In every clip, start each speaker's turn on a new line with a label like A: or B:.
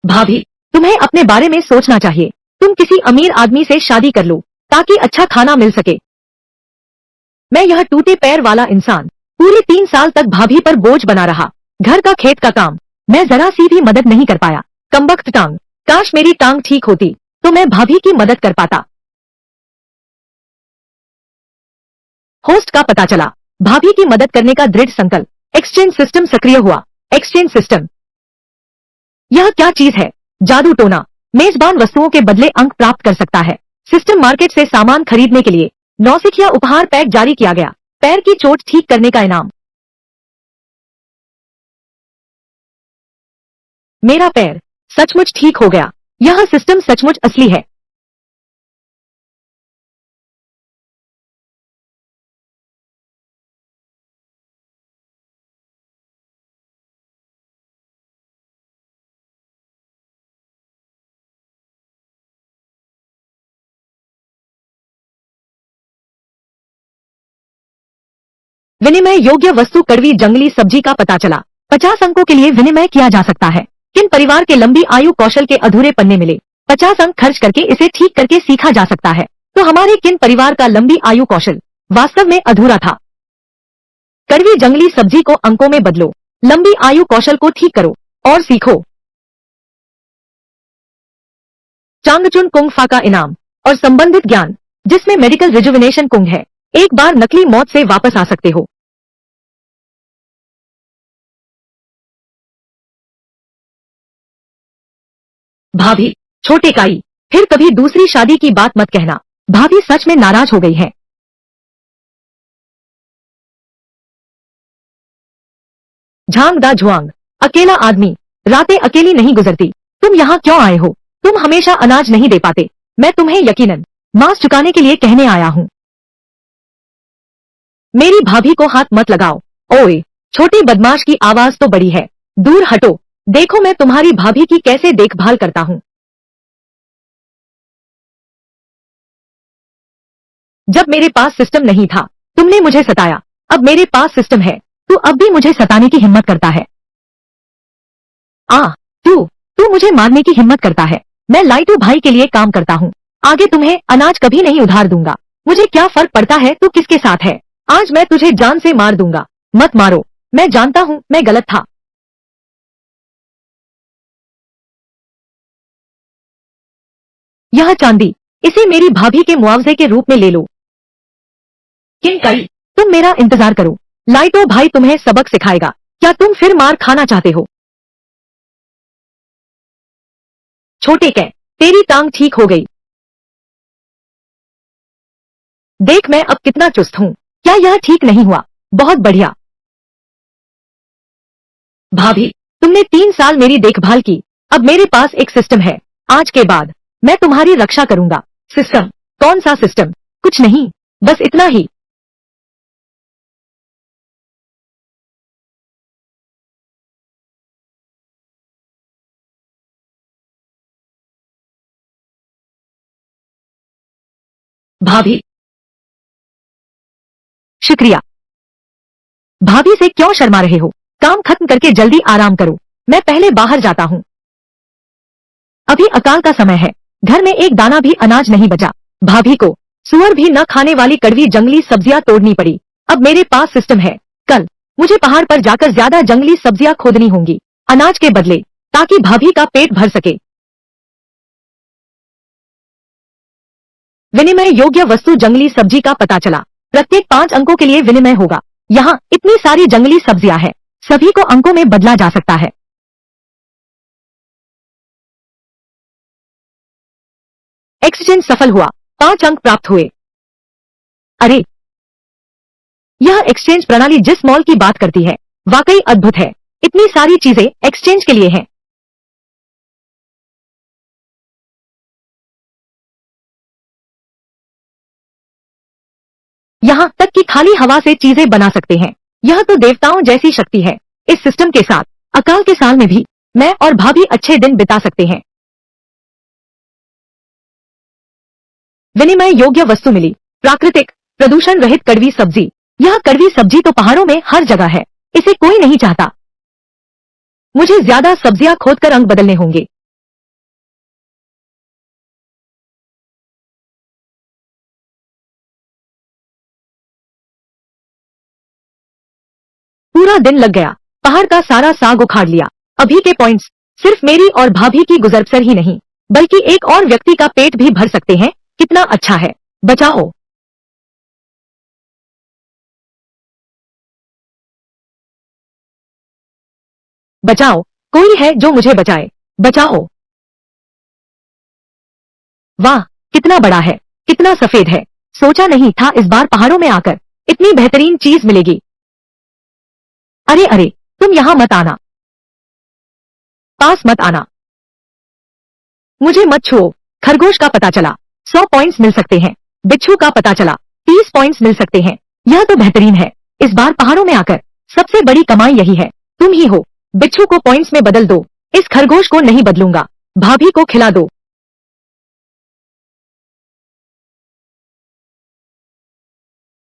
A: भाभी, तुम्हें अपने बारे में सोचना चाहिए। तुम किसी अमीर आदमी से शादी कर लो ताकि अच्छा खाना मिल सके। मैं यह टूटे पैर वाला इंसान पूरे 3 साल तक भाभी पर बोझ बना रहा। घर का खेत का काम मैं जरा सी भी मदद नहीं कर पाया। कमबख्त टांग, काश मेरी टांग ठीक होती तो मैं भाभी की मदद कर पाता। होस्ट का पता चला, भाभी की मदद करने का दृढ़ संकल्प। एक्सचेंज सिस्टम सक्रिय हुआ। एक्सचेंज सिस्टम, यह क्या चीज है? जादू टोना मेजबान वस्तुओं के बदले अंक प्राप्त कर सकता है। सिस्टम मार्केट से सामान खरीदने के लिए नौसिखिया उपहार पैक जारी किया गया। पैर की चोट ठीक करने का इनाम। मेरा पैर सचमुच ठीक हो गया। यह सिस्टम सचमुच असली है। विनिमय योग्य वस्तु कड़वी जंगली सब्जी का पता चला। 50 अंकों के लिए विनिमय किया जा सकता है। किन परिवार के लंबी आयु कौशल के अधूरे पन्ने मिले? 50 अंक खर्च करके इसे ठीक करके सीखा जा सकता है। तो हमारे किन परिवार का लंबी आयु कौशल वास्तव में अधूरा था? कड़वी जंगली सब्जी को अंकों में बदलो, लंबी आयु कौशल को ठीक करो और सीखो। चांगचुन कुंग फा का इनाम और संबंधित ज्ञान, जिसमें मेडिकल रिजुविनेशन कुंग है। एक बार नकली मौत से वापस आ सकते हो। भाभी, छोटे काई, फिर कभी दूसरी शादी की बात मत कहना। भाभी सच में नाराज हो गई है। झांग दा झुआंग, अकेला आदमी, रातें अकेली नहीं गुजरती। तुम यहाँ क्यों आए हो? तुम हमेशा अनाज नहीं दे पाते। मैं तुम्हें यकीनन मांस चुकाने के लिए कहने आया हूँ। मेरी भाभी को हाथ मत लगाओ। ओए, छोटे बदमाश की आवाज तो बड़ी है। दूर हटो। देखो मैं तुम्हारी भाभी की कैसे देखभाल करता हूँ। जब मेरे पास सिस्टम नहीं था तुमने मुझे सताया। अब मेरे पास सिस्टम है, तू अब भी मुझे सताने की हिम्मत करता है। आ, तू तू मुझे मारने की हिम्मत करता है। मैं लाइटू भाई के लिए काम करता हूँ। आगे तुम्हें अनाज कभी नहीं उधार दूंगा। मुझे क्या फर्क पड़ता है तू किसके साथ है। आज मैं तुझे जान से मार दूंगा। मत मारो, मैं जानता हूँ मैं गलत था। यह चांदी, इसे मेरी भाभी के मुआवजे के रूप में ले लो। किन कई, तुम मेरा इंतजार करो। लाइटो भाई तुम्हें सबक सिखाएगा। क्या तुम फिर मार खाना चाहते हो? छोटे कै, तेरी टांग ठीक हो गई। देख मैं अब कितना चुस्त हूँ। क्या यह ठीक नहीं हुआ? बहुत बढ़िया। भाभी, तुमने 3 साल मेरी देखभाल की। अब मेरे पास एक सिस्टम है। आज के बाद मैं तुम्हारी रक्षा करूंगा। सिस्टम? कौन सा सिस्टम? कुछ नहीं, बस इतना ही। भाभी, शुक्रिया। भाभी से क्यों शर्मा रहे हो? काम खत्म करके जल्दी आराम करो। मैं पहले बाहर जाता हूँ। अभी अकाल का समय है। घर में एक दाना भी अनाज नहीं बचा। भाभी को सुअर भी न खाने वाली कड़वी जंगली सब्जियां तोड़नी पड़ी। अब मेरे पास सिस्टम है। कल मुझे पहाड़ पर जाकर ज्यादा जंगली सब्जियां खोदनी होंगी, अनाज के बदले, ताकि भाभी का पेट भर सके। विनिमय योग्य वस्तु जंगली सब्जी का पता चला। प्रत्येक 5 अंकों के लिए विनिमय होगा। यहाँ इतनी सारी जंगली सब्जियां हैं, सभी को अंकों में बदला जा सकता है। एक्सचेंज सफल हुआ। 5 अंक प्राप्त हुए। अरे, यह एक्सचेंज प्रणाली जिस मॉल की बात करती है वाकई अद्भुत है। इतनी सारी चीजें एक्सचेंज के लिए हैं। यहाँ तक कि खाली हवा से चीजें बना सकते हैं। यह तो देवताओं जैसी शक्ति है। इस सिस्टम के साथ अकाल के साल में भी मैं और भाभी अच्छे दिन बिता सकते हैं। विनिमय योग्य वस्तु मिली। प्राकृतिक प्रदूषण रहित कड़वी सब्जी। यह कड़वी सब्जी तो पहाड़ों में हर जगह है। इसे कोई नहीं चाहता। मुझे ज्यादा सब्जियां खोदकर अंक बदलने होंगे। पूरा दिन लग गया, पहाड़ का सारा साग उखाड़ लिया। अभी के पॉइंट्स सिर्फ मेरी और भाभी की गुजरबसर ही नहीं बल्कि एक और व्यक्ति का पेट भी भर सकते हैं। कितना अच्छा है। बचाओ, बचाओ, कोई है जो मुझे बचाए। बचाओ। वाह, कितना बड़ा है, कितना सफेद है। सोचा नहीं था इस बार पहाड़ों में आकर इतनी बेहतरीन चीज मिलेगी। अरे अरे, तुम यहाँ मत आना, पास मत आना, मुझे मत छुओ। खरगोश का पता चला 100 पॉइंट्स मिल सकते हैं। बिच्छू का पता चला 30 पॉइंट्स मिल सकते हैं। यह तो बेहतरीन है। इस बार पहाड़ों में आकर सबसे बड़ी कमाई यही है। तुम ही हो। बिच्छू को पॉइंट्स में बदल दो। इस खरगोश को नहीं बदलूंगा। भाभी को खिला दो।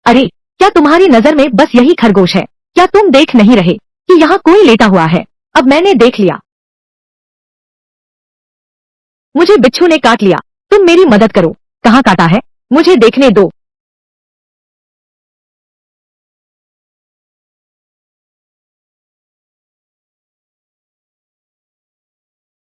A: अरे, क्या तुम्हारी नजर में बस यही खरगोश है? क्या तुम देख नहीं रहे कि यहाँ कोई लेटा हुआ है? अब मैंने देख लिया, मुझे बिच्छू ने काट लिया। तुम मेरी मदद करो। कहाँ काटा है? मुझे देखने दो।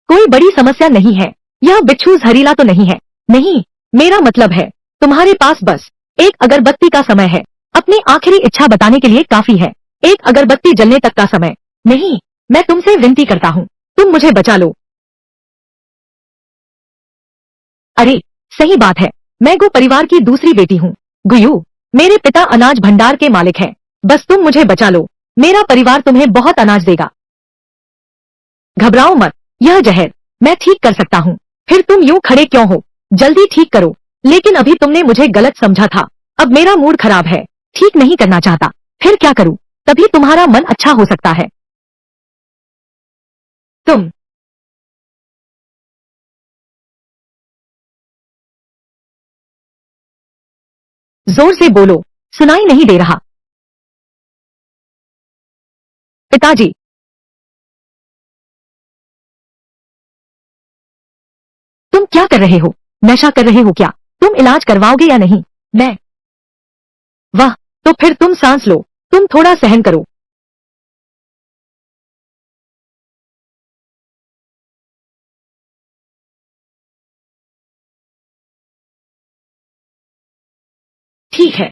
A: कोई बड़ी समस्या नहीं है। यह बिच्छू जहरीला तो नहीं है? नहीं, मेरा मतलब है तुम्हारे पास बस एक अगरबत्ती का समय है। अपनी आखिरी इच्छा बताने के लिए काफी है। एक अगरबत्ती जलने तक का समय। नहीं, मैं तुमसे विनती करता हूँ, तुम मुझे बचा लो। अरे, सही बात है, मैं गो परिवार की दूसरी बेटी हूँ। गुयू, मेरे पिता अनाज भंडार के मालिक हैं। बस तुम मुझे बचा लो, मेरा परिवार तुम्हें बहुत अनाज देगा। घबराओ मत, यह जहर मैं ठीक कर सकता हूँ। फिर तुम यूं खड़े क्यों हो? जल्दी ठीक करो। लेकिन अभी तुमने मुझे गलत समझा था। अब मेरा मूड खराब है, ठीक नहीं करना चाहता। फिर क्या करूँ? तभी तुम्हारा मन अच्छा हो सकता है। तुम जोर से बोलो, सुनाई नहीं दे रहा। पिताजी, तुम क्या कर रहे हो? नशा कर रहे हो क्या? तुम इलाज करवाओगे या नहीं? मैं वाह, तो फिर तुम सांस लो, तुम थोड़ा सहन करो। ठीक है।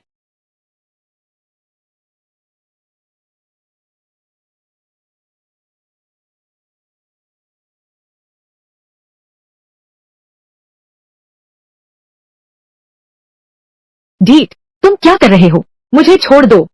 A: डीट, तुम क्या कर रहे हो? मुझे छोड़ दो।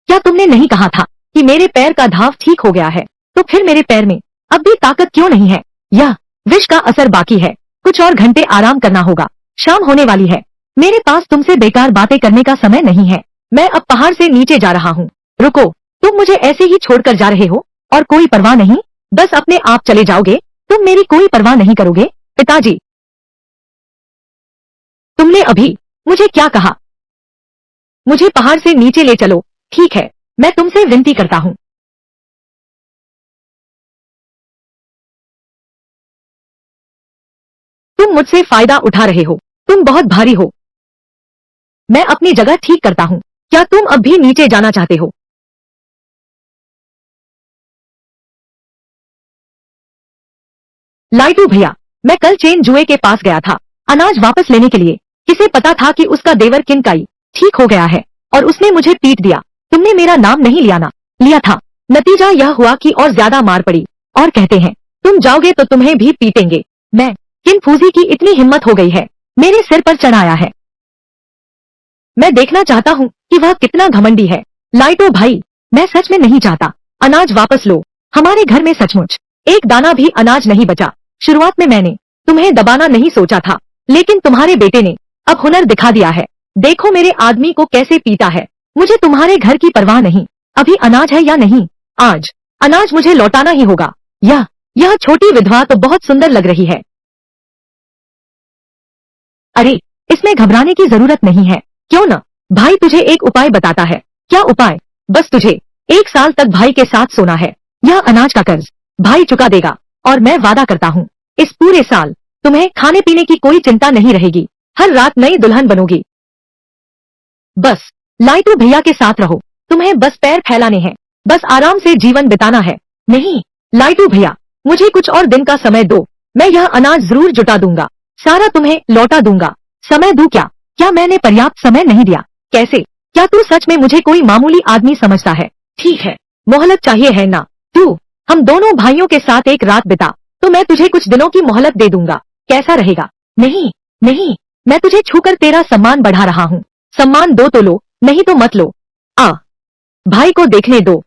A: क्या तुमने नहीं कहा था कि मेरे पैर का घाव ठीक हो गया है? तो फिर मेरे पैर में अब भी ताकत क्यों नहीं है? यह विष का असर बाकी है। कुछ और घंटे आराम करना होगा। शाम होने वाली है। मेरे पास तुमसे बेकार बातें करने का समय नहीं है। मैं अब पहाड़ से नीचे जा रहा हूँ। रुको, तुम मुझे ऐसे ही छोड़कर जा रहे हो और कोई परवाह नहीं? बस अपने आप चले जाओगे? तुम मेरी कोई परवाह नहीं करोगे? पिताजी, तुमने अभी मुझे क्या कहा? मुझे पहाड़ से नीचे ले चलो। ठीक है, मैं तुमसे विनती करता हूँ। तुम मुझसे फायदा उठा रहे हो। तुम बहुत भारी हो। मैं अपनी जगह ठीक करता हूँ। क्या तुम अब भी नीचे जाना चाहते हो? लाइटू भैया, मैं कल चेन जुए के पास गया था अनाज वापस लेने के लिए। किसे पता था कि उसका देवर किनकाई ठीक हो गया है और उसने मुझे पीट दिया। तुमने मेरा नाम नहीं लिया ना? लिया था। नतीजा यह हुआ कि और ज्यादा मार पड़ी। और कहते हैं तुम जाओगे तो तुम्हें भी पीटेंगे। मैं किन फूजी की इतनी हिम्मत हो गई है, मेरे सिर पर चढ़ाया है। मैं देखना चाहता हूँ कि वह कितना घमंडी है। लाइटो भाई, मैं सच में नहीं चाहता। अनाज वापस लो। हमारे घर में सचमुच एक दाना भी अनाज नहीं बचा। शुरुआत में मैंने तुम्हें दबाना नहीं सोचा था, लेकिन तुम्हारे बेटे ने अब हुनर दिखा दिया है। देखो मेरे आदमी को कैसे पीटा है। मुझे तुम्हारे घर की परवाह नहीं। अभी अनाज है या नहीं? आज अनाज मुझे लौटाना ही होगा। यह छोटी विधवा तो बहुत सुंदर लग रही है। अरे, इसमें घबराने की जरूरत नहीं है। क्यों न भाई तुझे एक उपाय बताता है। क्या उपाय? बस तुझे 1 साल तक भाई के साथ सोना है। यह अनाज का कर्ज भाई चुका देगा और मैं वादा करता हूँ इस पूरे साल तुम्हें खाने पीने की कोई चिंता नहीं रहेगी। हर रात नई दुल्हन बनोगी। बस लाइटू भैया के साथ रहो, तुम्हें बस पैर फैलाने हैं, बस आराम से जीवन बिताना है। नहीं लाइटू भैया, मुझे कुछ और दिन का समय दो, मैं यह अनाज जरूर जुटा दूंगा, सारा तुम्हें लौटा दूंगा। समय दूं क्या? क्या मैंने पर्याप्त समय नहीं दिया? कैसे? क्या तू सच में मुझे कोई मामूली आदमी समझता है? ठीक है, मोहलत चाहिए है ना? तू हम दोनों भाइयों के साथ एक रात बिता, तो मैं तुझे कुछ दिनों की मोहलत दे दूंगा, कैसा रहेगा? नहीं नहीं, मैं तुझे छूकर तेरा सम्मान बढ़ा रहा हूँ, सम्मान दो तो लो, नहीं तो मत लो। आ भाई को देखने दो।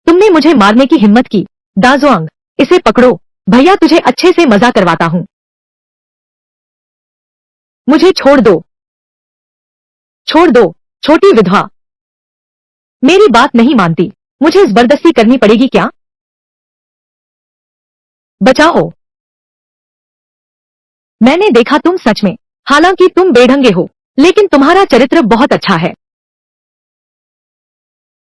A: तुमने मुझे मारने की हिम्मत की, दाजोंग, इसे पकड़ो, भैया तुझे अच्छे से मजा करवाता हूँ। मुझे छोड़ दो, छोड़ दो, छोटी विधवा, मेरी बात नहीं मानती, मुझे जबरदस्ती करनी पड़ेगी क्या? बचाओ, मैंने देखा तुम सच में, हालांकि तुम बेढंगे हो, लेकिन तुम्हारा चरित्र बहुत अच्छा है।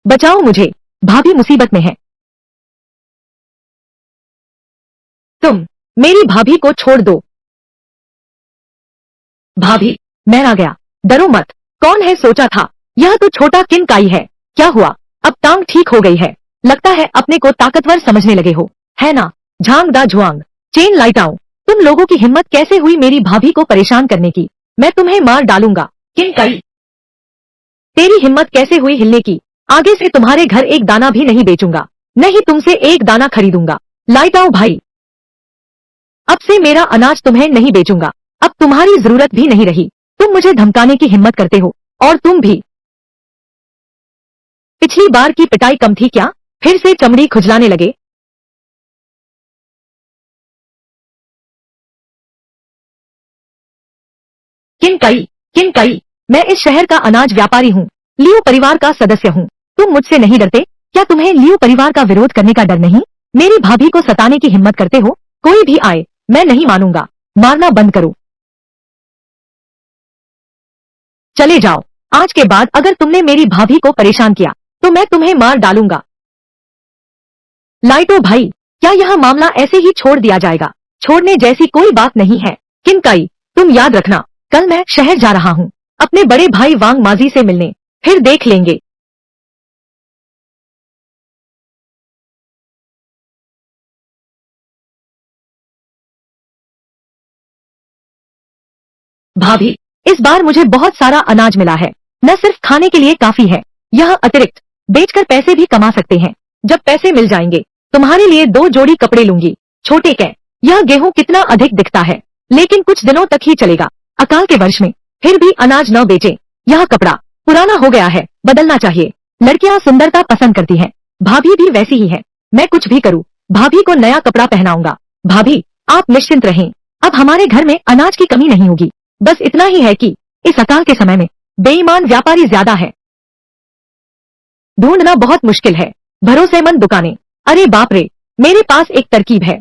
A: बचाओ मुझे, भाभी मुसीबत में है। तुम मेरी भाभी को छोड़ दो। भाभी, मैं आ गया, डरो मत। कौन है सोचा था, यह तो छोटा किन काई है। क्या हुआ, अब टांग ठीक हो गई है, लगता है अपने को ताकतवर समझने लगे हो, है ना? झांग दा झुआंग, चेन लाइट आओ, तुम लोगों की हिम्मत कैसे हुई मेरी भाभी को परेशान करने की? मैं तुम्हें मार डालूंगा। किन काई, तेरी हिम्मत कैसे हुई हिलने की? आगे से तुम्हारे घर एक दाना भी नहीं बेचूंगा, नहीं तुमसे एक दाना खरीदूंगा। लाइट आओ भाई, अब से मेरा अनाज तुम्हें नहीं बेचूंगा, अब तुम्हारी जरूरत भी नहीं रही। तुम मुझे धमकाने की हिम्मत करते हो, और तुम भी। पिछली बार की पिटाई कम थी क्या? फिर से चमड़ी खुजलाने लगे। किन कई, मैं इस शहर का अनाज व्यापारी हूँ, लियो परिवार का सदस्य हूँ। तुम मुझसे नहीं डरते? क्या तुम्हें लियो परिवार का विरोध करने का डर नहीं? मेरी भाभी को सताने की हिम्मत करते हो? कोई भी आए, मैं नहीं मानूंगा, मारना बंद करो, चले जाओ। आज के बाद अगर तुमने मेरी भाभी को परेशान किया, तो मैं तुम्हें मार डालूंगा। लाइटो भाई, क्या यह मामला ऐसे ही छोड़ दिया जाएगा? छोड़ने जैसी कोई बात नहीं है। किनकाई, तुम याद रखना, कल मैं शहर जा रहा हूँ, अपने बड़े भाई वांग माजी से मिलने, फिर देख लेंगे। भाभी, इस बार मुझे बहुत सारा अनाज मिला है, न सिर्फ खाने के लिए काफी है, यह अतिरिक्त बेचकर पैसे भी कमा सकते हैं। जब पैसे मिल जाएंगे, तुम्हारे लिए 2 जोड़ी कपड़े लूंगी। छोटे कै, यह गेहूं कितना अधिक दिखता है, लेकिन कुछ दिनों तक ही चलेगा, अकाल के वर्ष में फिर भी अनाज न बेचें। यह कपड़ा पुराना हो गया है, बदलना चाहिए। लड़कियां सुंदरता पसंद करती हैं, भाभी भी वैसी ही है। मैं कुछ भी करूँ, भाभी को नया कपड़ा पहनाऊंगा। भाभी, आप निश्चिंत रहें, अब हमारे घर में अनाज की कमी नहीं होगी। बस इतना ही है कि इस अकाल के समय में बेईमान व्यापारी ज्यादा है, ढूंढना बहुत मुश्किल है। भरोसेमंद दुकानें, अरे बाप रे, मेरे पास एक तरकीब है।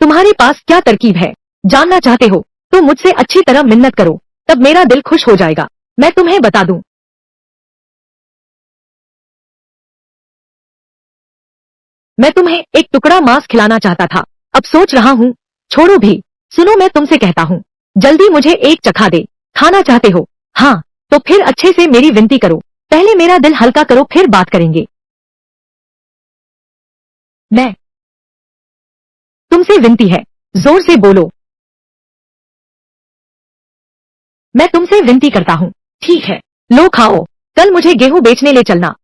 A: तुम्हारे पास क्या तरकीब है? जानना चाहते हो तो मुझसे अच्छी तरह मिन्नत करो, तब मेरा दिल खुश हो जाएगा। मैं तुम्हें बता दूं, मैं तुम्हें एक टुकड़ा मांस खिलाना चाहता था, अब सोच रहा हूँ छोड़ो भी। सुनो, मैं तुमसे कहता हूँ, जल्दी मुझे एक चखा दे। खाना चाहते हो? हाँ, तो फिर अच्छे से मेरी विनती करो, पहले मेरा दिल हल्का करो, फिर बात करेंगे। मैं तुमसे विनती है, जोर से बोलो। मैं तुमसे विनती करता हूँ। ठीक है, लो खाओ, कल मुझे गेहूं बेचने ले चलना।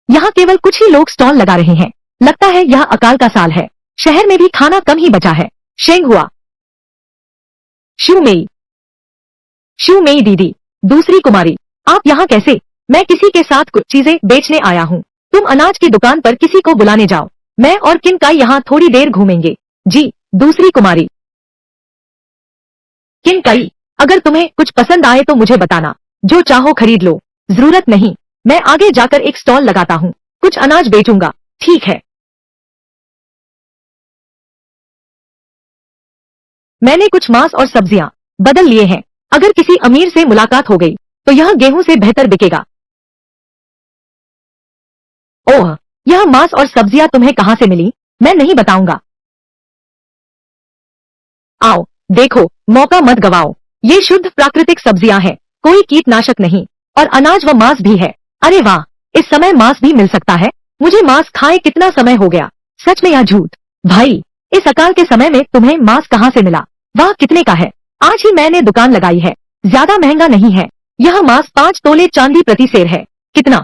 A: यहाँ केवल कुछ ही लोग स्टॉल लगा रहे हैं, लगता है यह अकाल का साल है, शहर में भी खाना कम ही बचा है। शेंग हुआ, शिवमेई, शिवमेई दीदी, दूसरी कुमारी, आप यहाँ कैसे? मैं किसी के साथ कुछ चीजें बेचने आया हूँ, तुम अनाज की दुकान पर किसी को बुलाने जाओ, मैं और किन का यहाँ थोड़ी देर घूमेंगे। जी, दूसरी कुमारी। किन कई, अगर तुम्हें कुछ पसंद आए तो मुझे बताना, जो चाहो खरीद लो। जरूरत नहीं, मैं आगे जाकर एक स्टॉल लगाता हूँ, कुछ अनाज बेचूंगा। ठीक है, मैंने कुछ मांस और सब्जियां बदल लिए हैं, अगर किसी अमीर से मुलाकात हो गई तो यह गेहूं से बेहतर बिकेगा। ओह, यह मांस और सब्जियां तुम्हें कहाँ से मिली? मैं नहीं बताऊंगा। आओ, देखो, मौका मत गवाओ। ये शुद्ध प्राकृतिक सब्जियां हैं, कोई कीटनाशक नहीं, और अनाज व मांस भी है। अरे वाह, इस समय मांस भी मिल सकता है। मुझे मांस खाए कितना समय हो गया। सच में या झूठ? भाई, इस अकाल के समय में तुम्हें मांस कहाँ से मिला? वाह, कितने का है? आज ही मैंने दुकान लगाई है, ज्यादा महंगा नहीं है। यह मांस 5 तोले चांदी प्रति सेर है। कितना?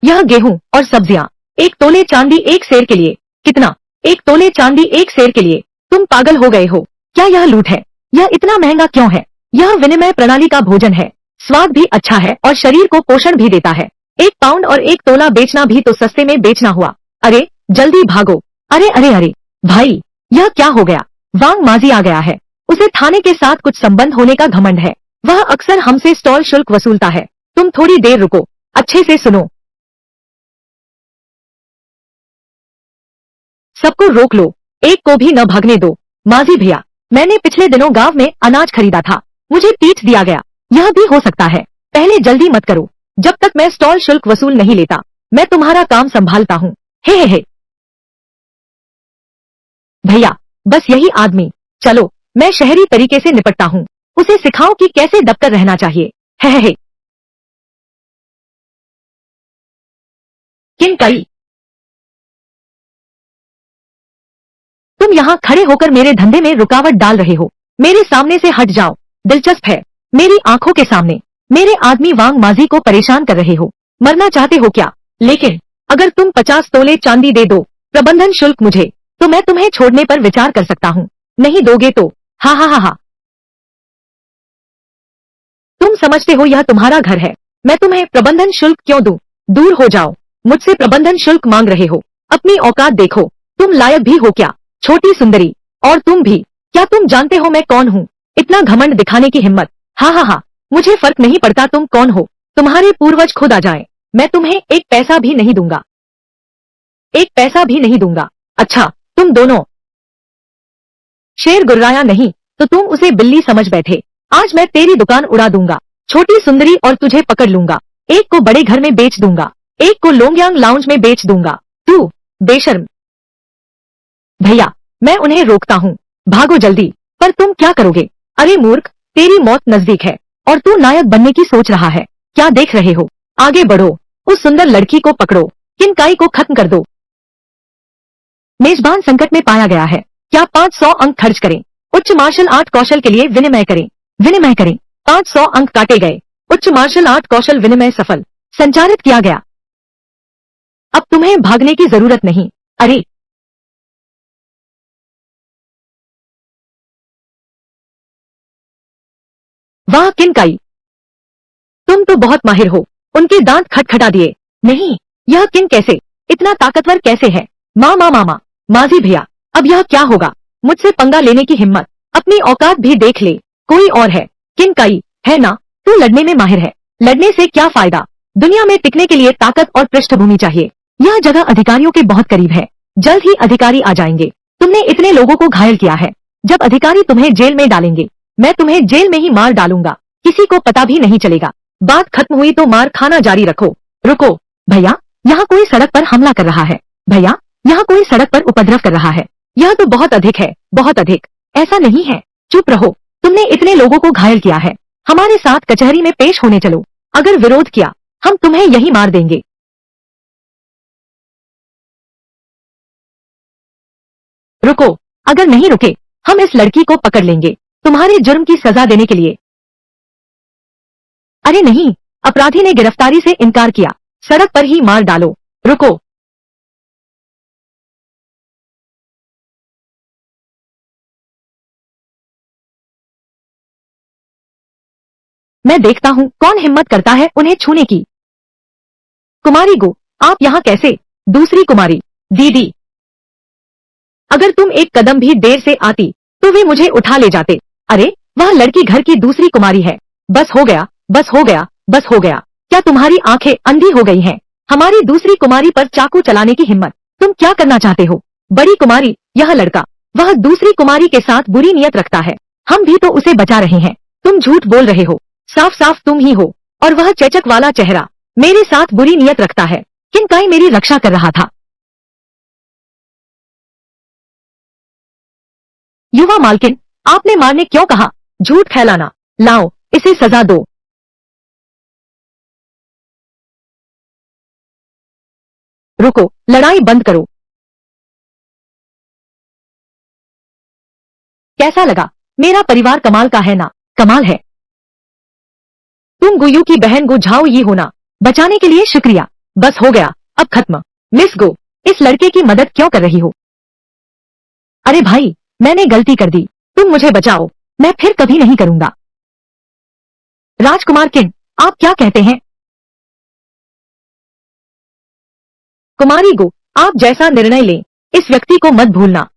A: यह गेहूं और सब्जियां 1 तोले चांदी 1 सेर के लिए। कितना? 1 तोले चांदी 1 सेर के लिए। तुम पागल हो गए हो क्या? यह लूट है। यह इतना महंगा क्यों है? यह विनिमय प्रणाली का भोजन है, स्वाद भी अच्छा है और शरीर को पोषण भी देता है। 1 पाउंड और 1 तोला बेचना भी तो सस्ते में बेचना हुआ। अरे जल्दी भागो। अरे अरे अरे भाई, यह क्या हो गया? वांग माजी आ गया है। उसे थाने के साथ कुछ संबंध होने का घमंड है। वह अक्सर हमसे स्टॉल शुल्क वसूलता है। तुम थोड़ी देर रुको, अच्छे से सुनो। सबको रोक लो, एक को भी न भागने दो। माजी भैया, मैंने पिछले दिनों गांव में अनाज खरीदा था, मुझे पीट दिया गया। यह भी हो सकता है। पहले जल्दी मत करो, जब तक मैं स्टॉल शुल्क वसूल नहीं लेता। मैं तुम्हारा काम संभालता हूँ। हे। भैया, बस यही आदमी। चलो, मैं शहरी तरीके से निपटता हूँ। उसे सिखाओ कि कैसे दबकर रहना चाहिए। हे। किन कई, तुम यहाँ खड़े होकर मेरे धंधे में रुकावट डाल रहे हो। मेरे सामने से हट जाओ। दिलचस्प है, मेरी आंखों के सामने मेरे आदमी वांग माजी को परेशान कर रहे हो। मरना चाहते हो क्या? लेकिन अगर तुम 50 तोले चांदी दे दो प्रबंधन शुल्क मुझे, तो मैं तुम्हें छोड़ने पर विचार कर सकता हूँ। नहीं दोगे तो हा। तुम समझते हो यह तुम्हारा घर है, मैं तुम्हें प्रबंधन शुल्क क्यों दूं? दूर हो जाओ, मुझसे प्रबंधन शुल्क मांग रहे हो। अपनी औकात देखो, तुम लायक भी हो क्या? छोटी सुंदरी, और तुम भी, क्या तुम जानते हो मैं कौन हूँ? इतना घमंड दिखाने की हिम्मत? हा, मुझे फर्क नहीं पड़ता तुम कौन हो। तुम्हारे पूर्वज खुद आ जाएं, मैं तुम्हें एक पैसा भी नहीं दूंगा। एक पैसा भी नहीं दूंगा। अच्छा, तुम दोनों शेर गुर्राया नहीं तो तुम उसे बिल्ली समझ बैठे। आज मैं तेरी दुकान उड़ा दूंगा, छोटी सुंदरी, और तुझे पकड़ लूंगा। एक को बड़े घर में बेच दूंगा, एक को लोंगयांग लाउंज में बेच दूंगा। तू बेशर्म। भैया, मैं उन्हें रोकता हूँ, भागो जल्दी। पर तुम क्या करोगे? अरे मूर्ख, तेरी मौत नजदीक है और तू नायक बनने की सोच रहा है। क्या देख रहे हो? आगे बढ़ो, उस सुंदर लड़की को पकड़ो, किनकाई को खत्म कर दो। मेजबान संकट में पाया गया है। क्या 500 अंक खर्च करें? उच्च मार्शल आर्ट कौशल के लिए विनिमय करें। विनिमय करें। 500 अंक काटे गए। उच्च मार्शल आर्ट कौशल विनिमय सफल। संचारित किया गया। अब तुम्हें भागने की जरूरत नहीं। अरे वाह किनकाई, तुम तो बहुत माहिर हो। उनके दांत खटखटा दिए। नहीं, यह किन कैसे, इतना ताकतवर कैसे है? मामा माजी भैया, अब यह क्या होगा? मुझसे पंगा लेने की हिम्मत? अपनी औकात भी देख ले, कोई और है। किनकाई है ना? तू लड़ने में माहिर है। लड़ने से क्या फायदा? दुनिया में टिकने के लिए ताकत और पृष्ठभूमि चाहिए। यह जगह अधिकारियों के बहुत करीब है, जल्द ही अधिकारी आ जाएंगे। तुमने इतने लोगों को घायल किया है, जब अधिकारी तुम्हें जेल में डालेंगे, मैं तुम्हें जेल में ही मार डालूंगा, किसी को पता भी नहीं चलेगा। बात खत्म हुई तो मार खाना जारी रखो। रुको भैया, यहाँ कोई सड़क पर हमला कर रहा है। भैया, यहाँ कोई सड़क पर उपद्रव कर रहा है। यह तो बहुत अधिक है, बहुत अधिक। ऐसा नहीं है, चुप रहो। तुमने इतने लोगों को घायल किया है, हमारे साथ कचहरी में पेश होने चलो। अगर विरोध किया, हम तुम्हें यही मार देंगे। रुको, अगर नहीं रुके, हम इस लड़की को पकड़ लेंगे, तुम्हारे जुर्म की सजा देने के लिए। अरे नहीं, अपराधी ने गिरफ्तारी से इनकार किया, सड़क पर ही मार डालो। रुको, मैं देखता हूँ कौन हिम्मत करता है उन्हें छूने की। कुमारी गो, आप यहाँ कैसे? दूसरी कुमारी, दीदी, अगर तुम एक कदम भी देर से आती तो वे मुझे उठा ले जाते। अरे, वह लड़की घर की दूसरी कुमारी है। बस हो गया, बस हो गया, बस हो गया। क्या तुम्हारी आंखें अंधी हो गई हैं? हमारी दूसरी कुमारी पर चाकू चलाने की हिम्मत? तुम क्या करना चाहते हो? बड़ी कुमारी, यह लड़का, वह दूसरी कुमारी के साथ बुरी नियत रखता है। हम भी तो उसे बचा रहे हैं। तुम झूठ बोल रहे हो, साफ साफ तुम ही हो। और वह चेचक वाला चेहरा, मेरे साथ बुरी नियत रखता है। किनकाई मेरी रक्षा कर रहा था। युवा मालकिन, आपने मारने क्यों कहा? झूठ फैलाना। लाओ, इसे सजा दो। रुको, लड़ाई बंद करो। कैसा लगा? मेरा परिवार कमाल का है ना? कमाल है। तुम गुयू की बहन गो झाओ ये होना। बचाने के लिए शुक्रिया। बस हो गया, अब खत्म। मिस गो, इस लड़के की मदद क्यों कर रही हो? अरे भाई, मैंने गलती कर दी। तुम मुझे बचाओ। मैं फिर कभी नहीं करूंगा। राजकुमार किन, आप क्या कहते हैं? कुमारी गो, आप जैसा निर्णय लें। इस व्यक्ति को मत भूलना।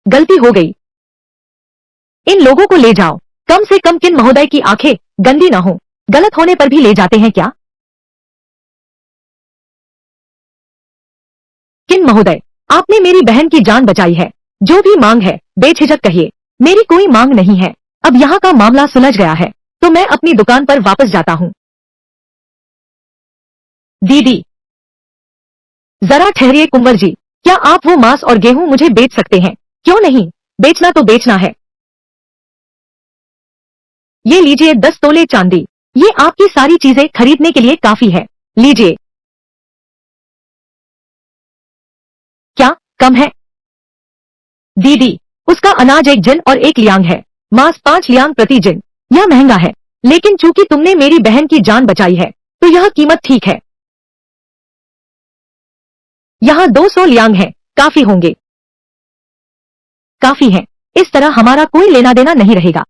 A: गलती हो गई। इन लोगों को ले जाओ। कम से कम किन महोदय की आंखें गंदी ना हो। गलत होने पर भी ले जाते हैं क्या? किन महोदय, आपने मेरी बहन की जान बचाई है। जो भी मांग है बेझिझक कहिए। मेरी कोई मांग नहीं है। अब यहाँ का मामला सुलझ गया है, तो मैं अपनी दुकान पर वापस जाता हूँ। दीदी, जरा ठहरिए कुंवर जी। क्या आप वो मांस और गेहूं मुझे बेच सकते हैं? क्यों नहीं, बेचना तो बेचना है। ये लीजिए 10 तोले चांदी। ये आपकी सारी चीजें खरीदने के लिए काफी है। लीजिए। क्या कम है? दीदी, उसका अनाज 1 जिन और 1 लियांग है। मांस 5 लियांग प्रति जिन। यह महंगा है, लेकिन चूंकि तुमने मेरी बहन की जान बचाई है, तो यह कीमत ठीक है। यहाँ 200 लियांग है, काफी होंगे। काफी है। इस तरह हमारा कोई लेना देना नहीं रहेगा।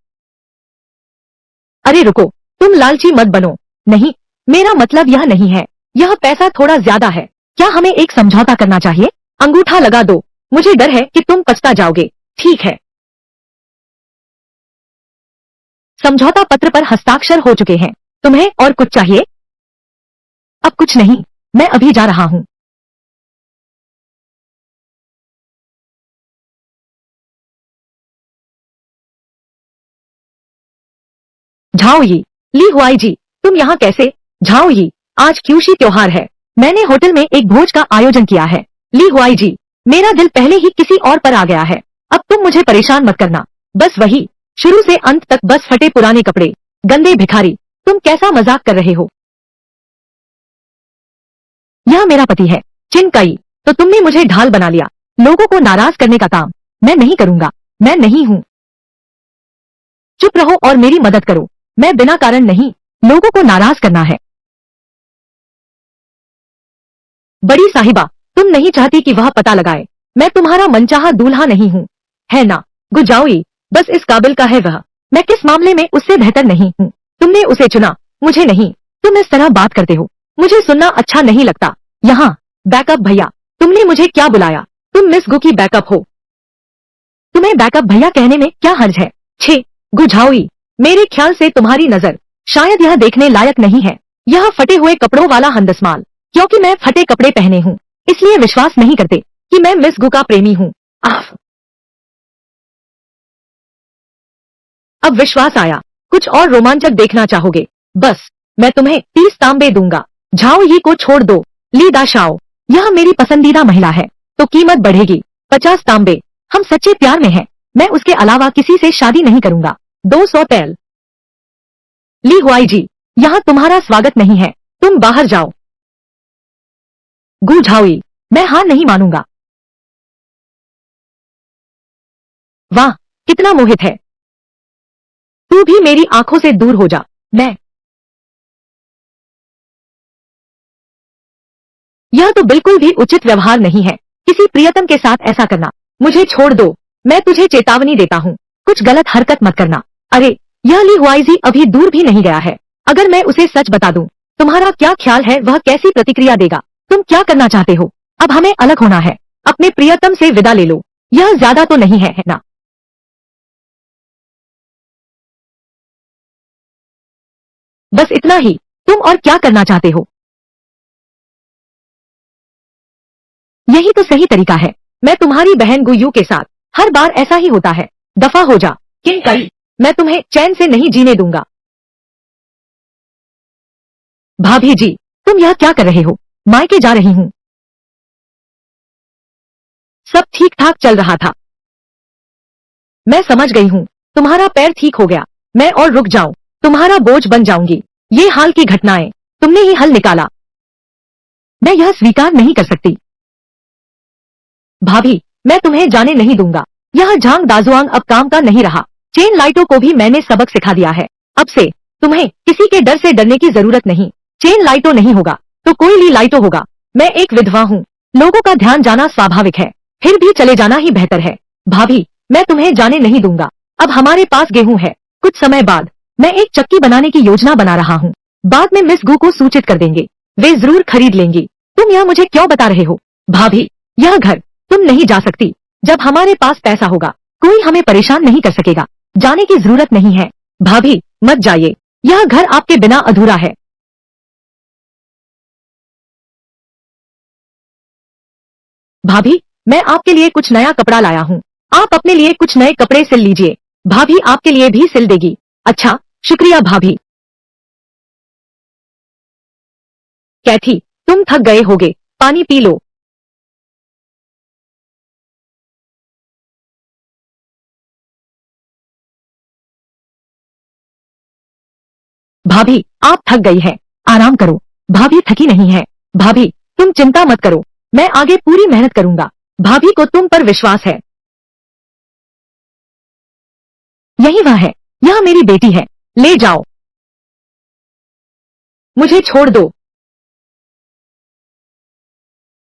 A: अरे रुको, तुम लालची मत बनो। नहीं, मेरा मतलब यह नहीं है। यह पैसा थोड़ा ज्यादा है। क्या हमें एक समझौता करना चाहिए? अंगूठा लगा दो। मुझे डर है कि तुम पछता जाओगे। ठीक है। समझौता पत्र पर हस्ताक्षर हो चुके हैं। तुम्हें और कुछ चाहिए? अब कुछ नहीं, मैं अभी जा रहा हूँ। झाओ यी, ली हुआई जी, तुम यहाँ कैसे? झाओ यी, आज क्यूशी त्योहार है। मैंने होटल में एक भोज का आयोजन किया है। ली हुआई जी, मेरा दिल पहले ही किसी और पर आ गया है। अब तुम मुझे परेशान मत करना। बस वही, शुरू से अंत तक बस फटे पुराने कपड़े। गंदे भिखारी, तुम कैसा मजाक कर रहे हो? यह मेरा पति है। चिनकई, तो तुमने मुझे ढाल बना लिया। लोगों को नाराज करने का काम मैं नहीं करूंगा। मैं नहीं हूँ। चुप रहो और मेरी मदद करो। मैं बिना कारण नहीं लोगों को नाराज करना है। बड़ी साहिबा, तुम नहीं चाहती कि वह पता लगाए। मैं तुम्हारा मनचाहा दूल्हा नहीं हूँ, है ना? गुजाओई, बस इस काबिल का है वह। मैं किस मामले में उससे बेहतर नहीं हूँ। तुमने उसे चुना, मुझे नहीं। तुम इस तरह बात करते हो, मुझे सुनना अच्छा नहीं लगता। यहाँ बैकअप भैया, तुमने मुझे क्या बुलाया? तुम मिस गु की बैकअप हो। तुम्हें बैकअप भैया कहने में क्या हर्ज है? छे गुझाओई, मेरे ख्याल से तुम्हारी नजर शायद यह देखने लायक नहीं है। यह फटे हुए कपड़ों वाला हंदसमाल। क्योंकि मैं फटे कपड़े पहने हूँ, इसलिए विश्वास नहीं करते कि मैं मिस गु का प्रेमी हूँ। आह, अब विश्वास आया। कुछ और रोमांचक देखना चाहोगे? बस, मैं तुम्हें 30 तांबे दूंगा। झाओ यी को छोड़ दो। ली दाशाओ, यह मेरी पसंदीदा महिला है, तो कीमत बढ़ेगी। 50 तांबे। हम सच्चे प्यार में हैं। मैं उसके अलावा किसी से शादी नहीं करूंगा। 200 तेल। ली हुआई जी, यहाँ तुम्हारा स्वागत नहीं है। तुम बाहर जाओ। गु झाओई, मैं हार नहीं मानूंगा। वाह, कितना मोहित है। तू भी मेरी आंखों से दूर हो जा। मैं यह तो बिल्कुल भी उचित व्यवहार नहीं है, किसी प्रियतम के साथ ऐसा करना। मुझे छोड़ दो। मैं तुझे चेतावनी देता हूँ, कुछ गलत हरकत मत करना। अरे, यह ली हुआईजी अभी दूर भी नहीं गया है। अगर मैं उसे सच बता दूं, तुम्हारा क्या ख्याल है वह कैसी प्रतिक्रिया देगा? तुम क्या करना चाहते हो? अब हमें अलग होना है। अपने प्रियतम से विदा ले लो। यह ज्यादा तो नहीं है ना? बस इतना ही। तुम और क्या करना चाहते हो? यही तो सही तरीका है। मैं तुम्हारी बहन गुयू के साथ हर बार ऐसा ही होता है। दफा हो जा। किन कई, मैं तुम्हें चैन से नहीं जीने दूंगा। भाभी जी, तुम यह क्या कर रहे हो? मायके जा रही हूँ। सब ठीक ठाक चल रहा था। मैं समझ गई हूँ, तुम्हारा पैर ठीक हो गया, मैं और रुक जाऊं, तुम्हारा बोझ बन जाऊंगी। ये हाल की घटनाएं तुमने ही हल निकाला, मैं यह स्वीकार नहीं कर सकती। भाभी, मैं तुम्हें जाने नहीं दूंगा। यह झांग दाजुआंग अब काम का नहीं रहा। चेन लाइटों को भी मैंने सबक सिखा दिया है। अब से तुम्हें किसी के डर से डरने की जरूरत नहीं। चेन लाइटों नहीं होगा तो कोई ली लाइटों होगा। मैं एक विधवा हूँ, लोगों का ध्यान जाना स्वाभाविक है, फिर भी चले जाना ही बेहतर है। भाभी, मैं तुम्हें जाने नहीं दूंगा। अब हमारे पास गेहूं है, कुछ समय बाद मैं एक चक्की बनाने की योजना बना रहा हूँ। बाद में मिस गू को सूचित कर देंगे, वे जरूर खरीद लेंगी। तुम यह मुझे क्यों बता रहे हो? भाभी, यह घर तुम नहीं जा सकती। जब हमारे पास पैसा होगा कोई हमें परेशान नहीं कर सकेगा। जाने की जरूरत नहीं है। भाभी, मत जाइए, यह घर आपके बिना अधूरा है। भाभी, मैं आपके लिए कुछ नया कपड़ा लाया हूँ, आप अपने लिए कुछ नए कपड़े सिल लीजिए। भाभी आपके लिए भी सिल देगी। अच्छा, शुक्रिया भाभी। कैथी, तुम थक गए होगे, पानी पी लो। भाभी, आप थक गई हैं, आराम करो। भाभी थकी नहीं है। भाभी, तुम चिंता मत करो, मैं आगे पूरी मेहनत करूंगा। भाभी को तुम पर विश्वास है। यही वह है, यह मेरी बेटी है, ले जाओ। मुझे छोड़ दो।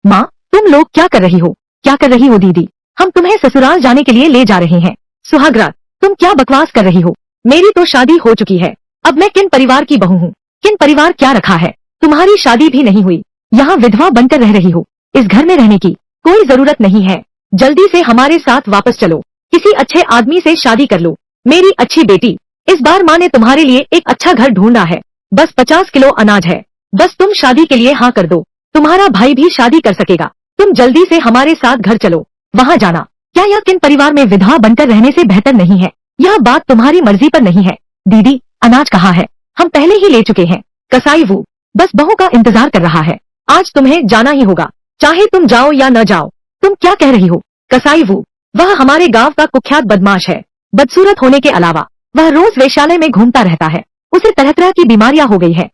A: माँ, तुम लोग क्या कर रही हो? क्या कर रही हो दीदी? हम तुम्हें ससुराल जाने के लिए ले जा रहे हैं। सुहागरात, तुम क्या बकवास कर रही हो? मेरी तो शादी हो चुकी है, अब मैं किन परिवार की बहू हूँ? किन परिवार क्या रखा है? तुम्हारी शादी भी नहीं हुई, यहाँ विधवा बनकर रह रही हो। इस घर में रहने की कोई जरूरत नहीं है। जल्दी से हमारे साथ वापस चलो, किसी अच्छे आदमी से शादी कर लो। मेरी अच्छी बेटी, इस बार माँ ने तुम्हारे लिए एक अच्छा घर ढूंढा है। बस 50 किलो अनाज है, बस तुम शादी के लिए हाँ कर दो, तुम्हारा भाई भी शादी कर सकेगा। तुम जल्दी से हमारे साथ घर चलो। वहाँ जाना क्या यह किन परिवार में विधवा बनकर रहने से बेहतर नहीं है? यह बात तुम्हारी मर्जी पर नहीं है। दीदी, अनाज कहाँ है? हम पहले ही ले चुके हैं। कसाई वो बस बहू का इंतजार कर रहा है। आज तुम्हें जाना ही होगा, चाहे तुम जाओ या न जाओ। तुम क्या कह रही हो? कसाई वो, वह हमारे गांव का कुख्यात बदमाश है। बदसूरत होने के अलावा वह रोज वेश्यालय में घूमता रहता है। उसे तरह तरह की बीमारियां हो गई है।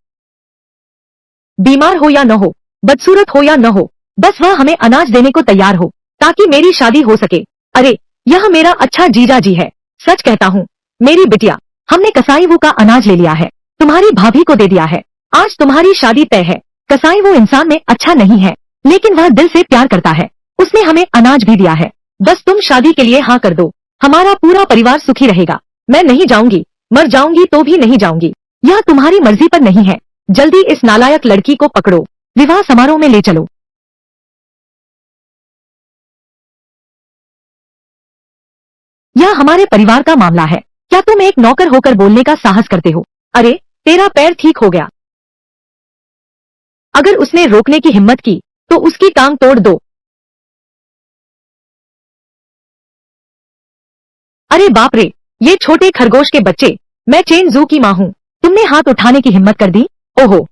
A: बीमार हो या न हो, बदसूरत हो या न हो, बस वह हमें अनाज देने को तैयार हो ताकि मेरी शादी हो सके। अरे, यह मेरा अच्छा जीजा जी है, सच कहता हूँ। मेरी बिटिया, हमने कसाई वो का अनाज ले लिया है, तुम्हारी भाभी को दे दिया है। आज तुम्हारी शादी तय है। कसाई वो इंसान में अच्छा नहीं है, लेकिन वह दिल से प्यार करता है। उसने हमें अनाज भी दिया है। बस तुम शादी के लिए हाँ कर दो, हमारा पूरा परिवार सुखी रहेगा। मैं नहीं जाऊंगी, मर जाऊंगी तो भी नहीं जाऊंगी। यह तुम्हारी मर्जी पर नहीं है। जल्दी इस नालायक लड़की को पकड़ो, विवाह समारोह में ले चलो। यह हमारे परिवार का मामला है, क्या तुम एक नौकर होकर बोलने का साहस करते हो? अरे, तेरा पैर ठीक हो गया। अगर उसने रोकने की हिम्मत की तो उसकी टांग तोड़ दो। अरे बाप रे, ये छोटे खरगोश के बच्चे, मैं चेन जू की माँ हूँ, तुमने हाथ उठाने की हिम्मत कर दी? ओहो,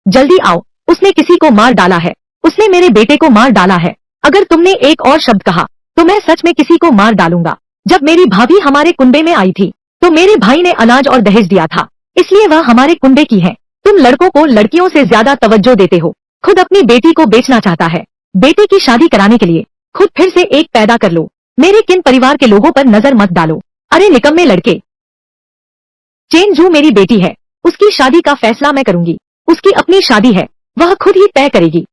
A: जल्दी आओ, उसने किसी को मार डाला है, उसने मेरे बेटे को मार डाला है। अगर तुमने एक और शब्द कहा तो मैं सच में किसी को मार डालूंगा। जब मेरी भाभी हमारे कुंबे में आई थी तो मेरे भाई ने अनाज और दहेज दिया था, इसलिए वह हमारे कुंबे की है। तुम लड़कों को लड़कियों से ज्यादा तवज्जो देते हो। खुद अपनी बेटी को बेचना चाहता है, बेटे की शादी कराने के लिए खुद फिर से एक पैदा कर लो। मेरे किन परिवार के लोगों पर नजर मत डालो। अरे निकम्मे लड़के, चेन जू मेरी बेटी है, उसकी शादी का फैसला मैं करूंगी। उसकी अपनी शादी है, वह खुद ही तय करेगी।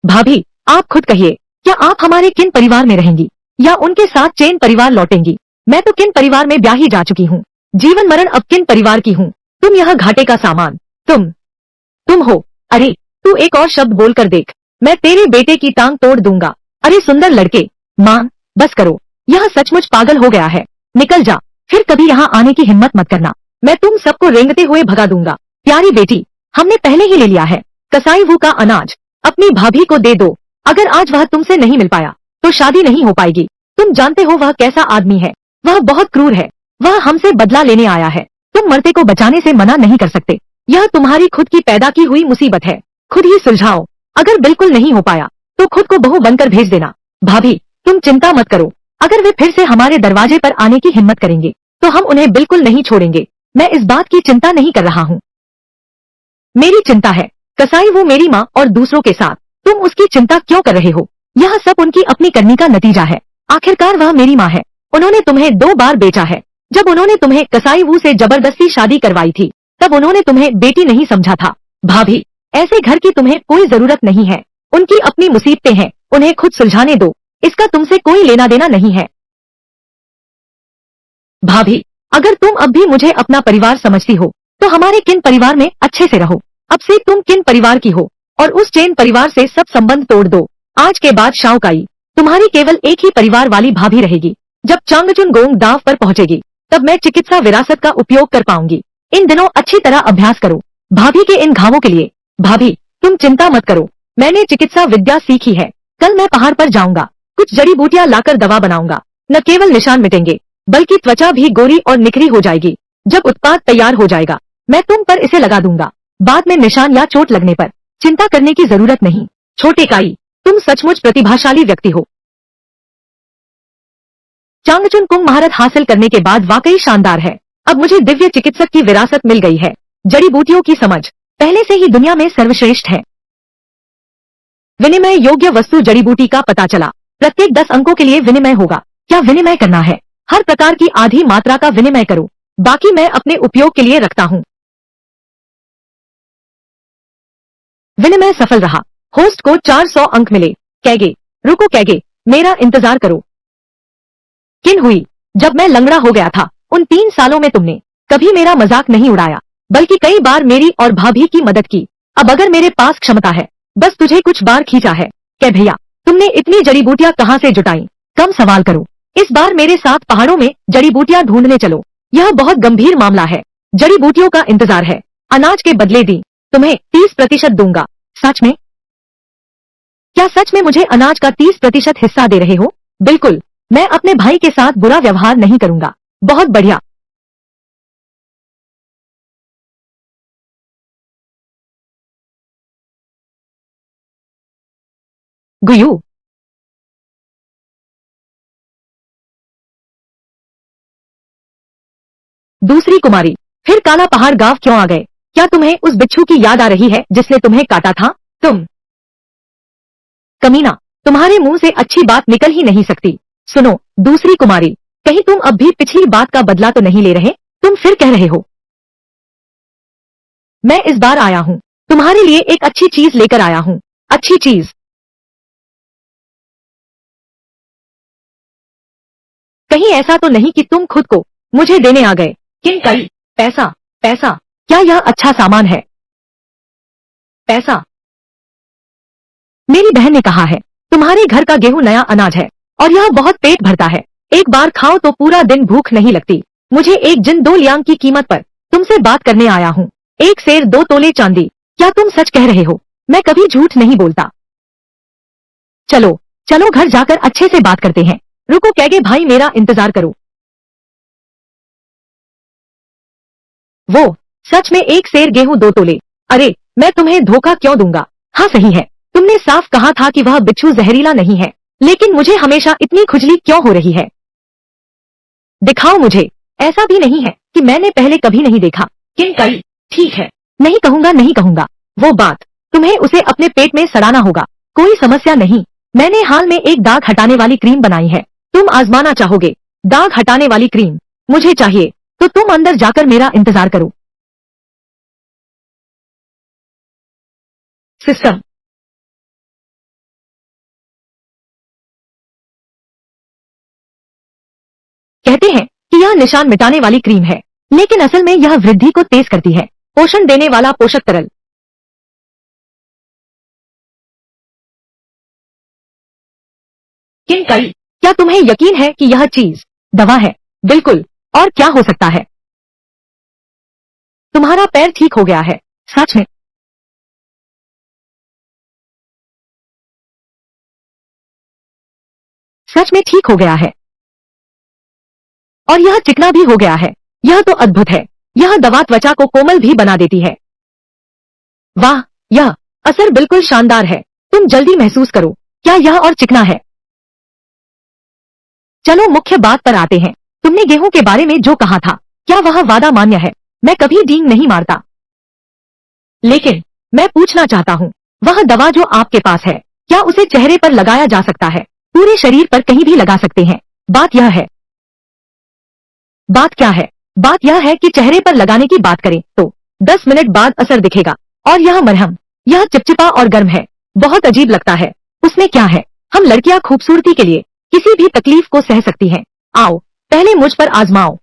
A: भाभी, आप खुद कहिए, क्या आप हमारे किन परिवार में रहेंगी या उनके साथ चेन परिवार लौटेंगी? मैं तो किन परिवार में ब्याही जा चुकी हूँ, जीवन मरण अब किन परिवार की हूँ। तुम यह घाटे का सामान, तुम हो। अरे, तू एक और शब्द बोल कर देख, मैं तेरे बेटे की टांग तोड़ दूंगा। अरे सुंदर लड़के, माँ बस करो, यह सचमुच पागल हो गया है। निकल जा, फिर कभी यहाँ आने की हिम्मत मत करना, मैं तुम सबको रेंगते हुए भगा दूंगा। प्यारी बेटी, हमने पहले ही ले लिया है कसाई वू का अनाज, अपनी भाभी को दे दो। अगर आज वह तुमसे नहीं मिल पाया तो शादी नहीं हो पाएगी। तुम जानते हो वह कैसा आदमी है। वह बहुत क्रूर है। वह हमसे बदला लेने आया है। तुम मरते को बचाने से मना नहीं कर सकते। यह तुम्हारी खुद की पैदा की हुई मुसीबत है। खुद ही सुलझाओ। अगर बिल्कुल नहीं हो पाया तो खुद को बहू बनकर भेज देना। भाभी, तुम चिंता मत करो। अगर वे फिर से हमारे दरवाजे पर आने की हिम्मत करेंगे तो हम उन्हें बिल्कुल नहीं छोड़ेंगे। मैं इस बात की चिंता नहीं कर रहा हूँ। मेरी चिंता है कसाई, वो मेरी माँ और दूसरों के साथ। तुम उसकी चिंता क्यों कर रहे हो? यह सब उनकी अपनी करनी का नतीजा है। आखिरकार वह मेरी माँ है। उन्होंने तुम्हें 2 बार बेचा है। जब उन्होंने तुम्हें कसाई वो से जबरदस्ती शादी करवाई थी तब उन्होंने तुम्हें बेटी नहीं समझा था। भाभी, ऐसे घर की तुम्हें कोई जरूरत नहीं है। उनकी अपनी मुसीबतें हैं, उन्हें खुद सुलझाने दो। इसका तुमसे कोई लेना देना नहीं है। भाभी, अगर तुम अब भी मुझे अपना परिवार समझती हो तो हमारे किन परिवार में अच्छे से रहो। अब से तुम किन परिवार की हो और उस चैन परिवार से सब संबंध तोड़ दो। आज के बाद शाओकाई तुम्हारी केवल एक ही परिवार वाली भाभी रहेगी। जब चांगचुन गोंग दाव पर पहुंचेगी तब मैं चिकित्सा विरासत का उपयोग कर पाऊंगी। इन दिनों अच्छी तरह अभ्यास करो भाभी के इन घावों के लिए। भाभी, तुम चिंता मत करो। मैंने चिकित्सा विद्या सीखी है। कल मैं पहाड़ पर जाऊंगा। कुछ जड़ी बूटियां लाकर दवा बनाऊंगा। न केवल निशान मिटेंगे बल्कि त्वचा भी गोरी और निखरी हो जाएगी। जब उत्पाद तैयार हो जाएगा मैं तुम पर इसे लगा दूंगा। बाद में निशान या चोट लगने पर चिंता करने की जरूरत नहीं। छोटे काई, तुम सचमुच प्रतिभाशाली व्यक्ति हो। चांगचुन कुंग महारत हासिल करने के बाद वाकई शानदार है। अब मुझे दिव्य चिकित्सक की विरासत मिल गई है। जड़ी बूटियों की समझ पहले से ही दुनिया में सर्वश्रेष्ठ है। विनिमय योग्य वस्तु जड़ी बूटी का पता चला। प्रत्येक 10 अंकों के लिए विनिमय होगा। क्या विनिमय करना है? हर प्रकार की आधी मात्रा का विनिमय करो। बाकी मैं अपने उपयोग के लिए रखता हूँ। विनिमय सफल रहा। होस्ट को 400 अंक मिले। कैगे, रुको कैगे, मेरा इंतजार करो। किन हुई, जब मैं लंगड़ा हो गया था उन 3 सालों में तुमने कभी मेरा मजाक नहीं उड़ाया बल्कि कई बार मेरी और भाभी की मदद की। अब अगर मेरे पास क्षमता है बस तुझे कुछ बार खींचा है। क्या भैया, तुमने इतनी जड़ी बूटियां कहाँ से जुटाई? कम सवाल करो। इस बार मेरे साथ पहाड़ों में जड़ी बूटियां ढूंढने चलो। यह बहुत गंभीर मामला है। जड़ी बूटियों का इंतजार है। अनाज के बदले दी तुम्हें 30% दूंगा। सच में? क्या सच में मुझे अनाज का 30% हिस्सा दे रहे हो? बिल्कुल, मैं अपने भाई के साथ बुरा व्यवहार नहीं करूंगा। बहुत बढ़िया। गुयू, दूसरी कुमारी, फिर काला पहाड़ गांव क्यों आ गए? क्या तुम्हें उस बिच्छू की याद आ रही है जिसने तुम्हें काटा था? तुम कमीना, तुम्हारे मुंह से अच्छी बात निकल ही नहीं सकती। सुनो दूसरी कुमारी, कहीं तुम अब भी पिछली बात का बदला तो नहीं ले रहे? तुम फिर कह रहे हो। मैं इस बार आया हूँ। तुम्हारे लिए एक अच्छी चीज लेकर आया हूँ। अच्छी चीज? कहीं ऐसा तो नहीं कि तुम खुद को मुझे देने आ गए? किन कई? पैसा? पैसा? क्या यह अच्छा सामान है? पैसा? मेरी बहन ने कहा है तुम्हारे घर का गेहूं नया अनाज है और यह बहुत पेट भरता है। एक बार खाओ तो पूरा दिन भूख नहीं लगती। मुझे एक जिन 2 लियांग की कीमत पर तुमसे बात करने आया हूँ। 1 सेर 2 तोले चांदी। क्या तुम सच कह रहे हो? मैं कभी झूठ नहीं बोलता। चलो चलो घर जाकर अच्छे से बात करते हैं। रुको कैगे भाई, मेरा इंतजार करो। वो सच में 1 सेर गेहूं 2 तोले? अरे मैं तुम्हें धोखा क्यों दूंगा। हाँ सही है, तुमने साफ कहा था कि वह बिच्छू जहरीला नहीं है, लेकिन मुझे हमेशा इतनी खुजली क्यों हो रही है? दिखाओ मुझे। ऐसा भी नहीं है कि मैंने पहले कभी नहीं देखा। किन कई? ठीक है, नहीं कहूंगा नहीं कहूंगा। वो बात तुम्हें उसे अपने पेट में सड़ाना होगा। कोई समस्या नहीं। मैंने हाल में एक दाग हटाने वाली क्रीम बनाई है। तुम आजमाना चाहोगे? दाग हटाने वाली क्रीम मुझे चाहिए तो तुम अंदर जाकर मेरा इंतजार करो। सिस्टम कहते हैं कि यह निशान मिटाने वाली क्रीम है, लेकिन असल में यह वृद्धि को तेज करती है। पोषण देने वाला पोषक तरल। किन कई? क्या तुम्हें यकीन है कि यह चीज दवा है? बिल्कुल। और क्या हो सकता है? तुम्हारा पैर ठीक हो गया है। सच में? सच में ठीक हो गया है और यह चिकना भी हो गया है। यह तो अद्भुत है। यह दवा त्वचा को कोमल भी बना देती है। वाह, यह असर बिल्कुल शानदार है। तुम जल्दी महसूस करो। क्या यह और चिकना है? चलो मुख्य बात पर आते हैं। तुमने गेहूं के बारे में जो कहा था, क्या वह वादा मान्य है? मैं कभी डींग नहीं मारता, लेकिन मैं पूछना चाहता हूँ, वह दवा जो आपके पास है, क्या उसे चेहरे पर लगाया जा सकता है? पूरे शरीर पर कहीं भी लगा सकते हैं। बात यह है। बात क्या है? बात यह है कि चेहरे पर लगाने की बात करें तो 10 मिनट बाद असर दिखेगा। और यह मरहम, यह चिपचिपा और गर्म है। बहुत अजीब लगता है। उसमें क्या है? हम लड़कियां खूबसूरती के लिए किसी भी तकलीफ को सह सकती हैं। आओ, पहले मुझ पर आजमाओ।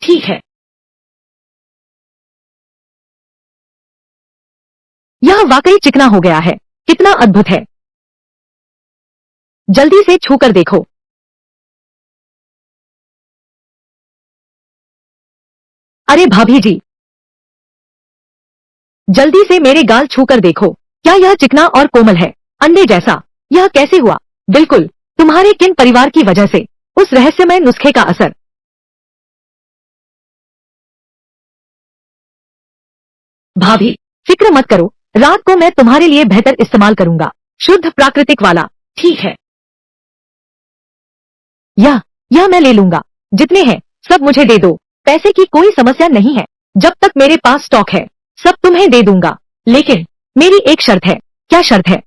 A: ठीक है, यह वाकई चिकना हो गया है। कितना अद्भुत है। जल्दी से छू कर देखो। अरे भाभी जी, जल्दी से मेरे गाल छू कर देखो। क्या यह चिकना और कोमल है? अंडे जैसा। यह कैसे हुआ? बिल्कुल, तुम्हारे किन परिवार की वजह से। उस रहस्यमय नुस्खे का असर। भाभी, फिक्र मत करो। रात को मैं तुम्हारे लिए बेहतर इस्तेमाल करूंगा। शुद्ध प्राकृतिक वाला। ठीक है। यह मैं ले लूंगा। जितने हैं सब मुझे दे दो। पैसे की कोई समस्या नहीं है। जब तक मेरे पास स्टॉक है, सब तुम्हें दे दूंगा। लेकिन मेरी एक शर्त है। क्या शर्त है?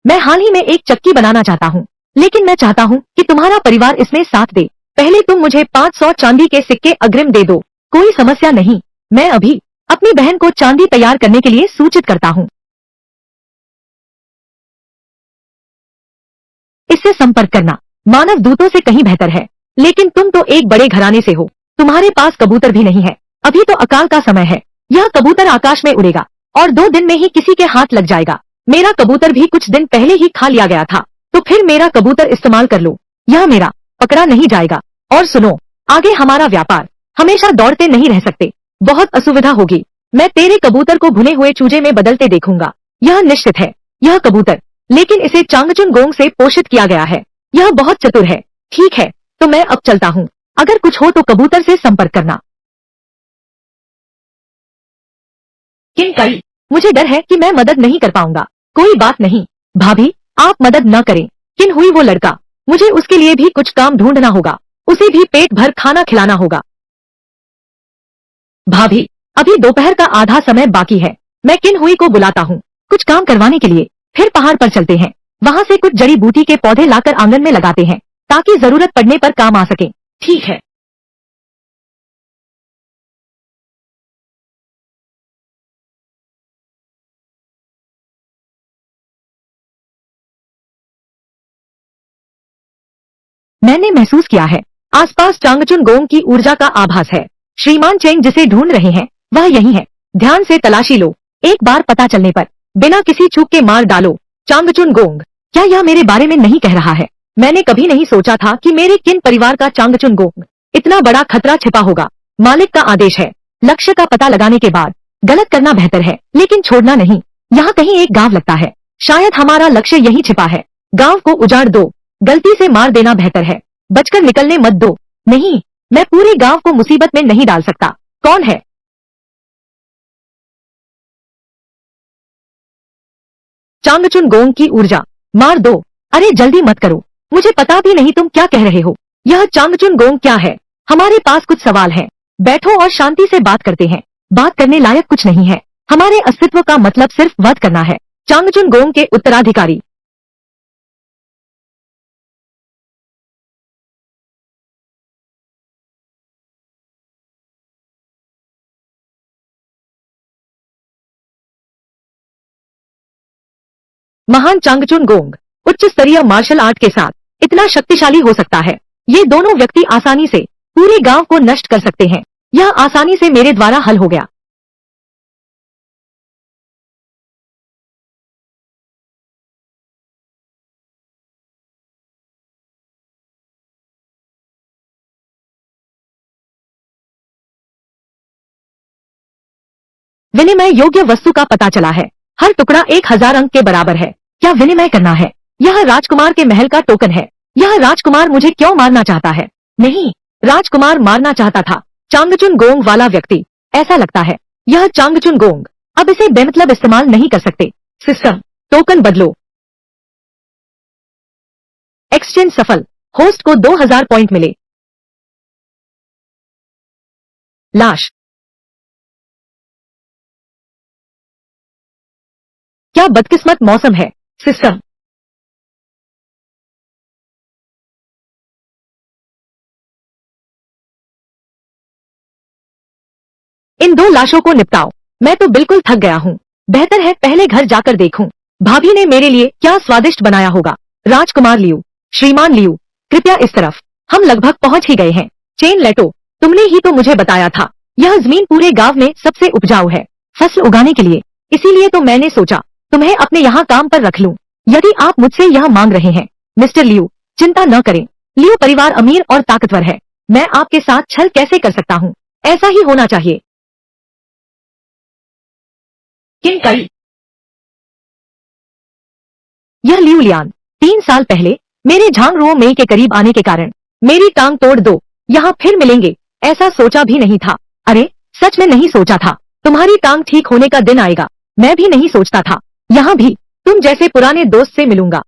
A: मैं हाल ही में एक चक्की बनाना चाहता हूँ, लेकिन मैं चाहता हूँ कि तुम्हारा परिवार इसमें साथ दे। पहले तुम मुझे 500 चांदी के सिक्के अग्रिम दे दो। कोई समस्या नहीं। मैं अभी अपनी बहन को चांदी तैयार करने के लिए सूचित करता हूँ। इससे संपर्क करना मानव दूतों से कहीं बेहतर है। लेकिन तुम तो एक बड़े घराने से हो। तुम्हारे पास कबूतर भी नहीं है। अभी तो अकाल का समय है। यह कबूतर आकाश में उड़ेगा और 2 दिन में ही किसी के हाथ लग जाएगा। मेरा कबूतर भी कुछ दिन पहले ही खा लिया गया था, तो फिर मेरा कबूतर इस्तेमाल कर लो। यह मेरा पकड़ा नहीं जाएगा। और सुनो, आगे हमारा व्यापार हमेशा दौड़ते नहीं रह सकते। बहुत असुविधा होगी। मैं तेरे कबूतर को भुने हुए चूजे में बदलते देखूंगा। यह निश्चित है। यह कबूतर, लेकिन इसे चांगचुन गोंग से पोषित किया गया है। यह बहुत चतुर है। ठीक है, तो मैं अब चलता हूँ। अगर कुछ हो तो कबूतर से संपर्क करना। किन कई, मुझे डर है कि मैं मदद नहीं कर पाऊंगा। कोई बात नहीं भाभी, आप मदद न करें। किन हुई वो लड़का, मुझे उसके लिए भी कुछ काम ढूंढना होगा। उसे भी पेट भर खाना खिलाना होगा। भाभी, अभी दोपहर का आधा समय बाकी है। मैं किन हुई को बुलाता हूँ कुछ काम करवाने के लिए। फिर पहाड़ पर चलते हैं। वहाँ से कुछ जड़ी बूटी के पौधे लाकर आंगन में लगाते हैं, ताकि जरूरत पड़ने पर काम आ सके। ठीक है। मैंने महसूस किया है। आसपास चांगचुन गोंग की ऊर्जा का आभास है। श्रीमान चेंग जिसे ढूंढ रहे हैं, वह यही है। ध्यान से तलाशी लो। एक बार पता चलने पर बिना किसी चूक के मार डालो। चांगचुन गोंग, क्या यह मेरे बारे में नहीं कह रहा है? मैंने कभी नहीं सोचा था कि मेरे किन परिवार का चांगचुन गोंग इतना बड़ा खतरा छिपा होगा। मालिक का आदेश है। लक्ष्य का पता लगाने के बाद गलत करना बेहतर है, लेकिन छोड़ना नहीं। यहाँ कहीं एक गांव लगता है। शायद हमारा लक्ष्य यही छिपा है। गांव को उजाड़ दो। गलती से मार देना बेहतर है। बचकर निकलने मत दो। नहीं, मैं पूरे गांव को मुसीबत में नहीं डाल सकता। कौन है? चांगचुन गोंग की ऊर्जा। मार दो। अरे जल्दी मत करो। मुझे पता भी नहीं तुम क्या कह रहे हो। यह चांगचुन गोंग क्या है? हमारे पास कुछ सवाल हैं। बैठो और शांति से बात करते हैं। बात करने लायक कुछ नहीं है। हमारे अस्तित्व का मतलब सिर्फ वध करना है। चांगचुन गोंग के उत्तराधिकारी। महान चांगचुन गोंग उच्च स्तरीय मार्शल आर्ट के साथ इतना शक्तिशाली हो सकता है। ये दोनों व्यक्ति आसानी से पूरे गांव को नष्ट कर सकते हैं। यह आसानी से मेरे द्वारा हल हो गया। विनिमय योग्य वस्तु का पता चला है। हर टुकड़ा 1000 अंक के बराबर है। क्या विनिमय करना है? यह राजकुमार के महल का टोकन है। यह राजकुमार मुझे क्यों मारना चाहता है? नहीं, राजकुमार मारना चाहता था चांगचुन गोंग वाला व्यक्ति। ऐसा लगता है यह चांगचुन गोंग। अब इसे बेमतलब इस्तेमाल नहीं कर सकते। सिस्टम, टोकन बदलो। एक्सचेंज सफल। होस्ट को 2000 पॉइंट मिले। लाश। क्या बदकिस्मत मौसम है। सिस्टम। इन 2 लाशों को निपटाओ। मैं तो बिल्कुल थक गया हूँ। बेहतर है पहले घर जाकर देखूं। भाभी ने मेरे लिए क्या स्वादिष्ट बनाया होगा। राजकुमार लियू, श्रीमान लियू, कृपया इस तरफ। हम लगभग पहुंच ही गए हैं। चेन लेटो, तुमने ही तो मुझे बताया था यह जमीन पूरे गांव में सबसे उपजाऊ है फसल उगाने के लिए। इसीलिए तो मैंने सोचा तुम्हें अपने यहाँ काम पर रख लूं। यदि आप मुझसे यह मांग रहे हैं मिस्टर लियू, चिंता न करें। लियू परिवार अमीर और ताकतवर है। मैं आपके साथ छल कैसे कर सकता हूँ? ऐसा ही होना चाहिए। किन कई। यह लियू लियान 3 साल पहले मेरे झांगरुओ मेई के करीब आने के कारण मेरी टांग तोड़ दो। यहाँ फिर मिलेंगे ऐसा सोचा भी नहीं था। अरे सच में नहीं सोचा था तुम्हारी टांग ठीक होने का दिन आएगा। मैं भी नहीं सोचता था यहाँ भी तुम जैसे पुराने दोस्त से मिलूंगा।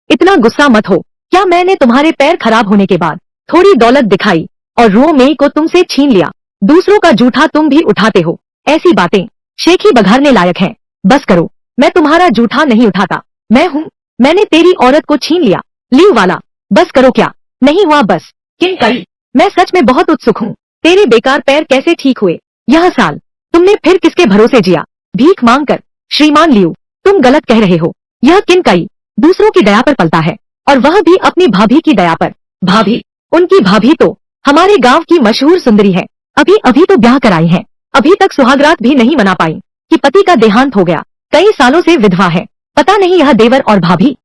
A: इतना गुस्सा मत हो। क्या मैंने तुम्हारे पैर खराब होने के बाद थोड़ी दौलत दिखाई और रुओ मेई को तुमसे छीन लिया? दूसरों का जूठा तुम भी उठाते हो। ऐसी बातें शेखी बघारने लायक हैं। बस करो, मैं तुम्हारा जूठा नहीं उठाता। मैं हूँ, मैंने तेरी औरत को छीन लिया। लियू वाला, बस करो। क्या नहीं हुआ? बस किन कई। मैं सच में बहुत उत्सुक हूँ। तेरे बेकार पैर कैसे ठीक हुए? यह साल तुमने फिर किसके भरोसे जिया? भीख मांगकर? श्रीमान लियू, तुम गलत कह रहे हो। यह किन कई दूसरों की दया पर पलता है और वह भी अपनी भाभी की दया पर। भाभी? उनकी भाभी तो हमारे गांव की मशहूर सुंदरी है। अभी अभी तो ब्याह कराई है। अभी तक सुहागरात भी नहीं मना पाई कि पति का देहांत हो गया। कई सालों से विधवा है। पता नहीं यह देवर और भाभी।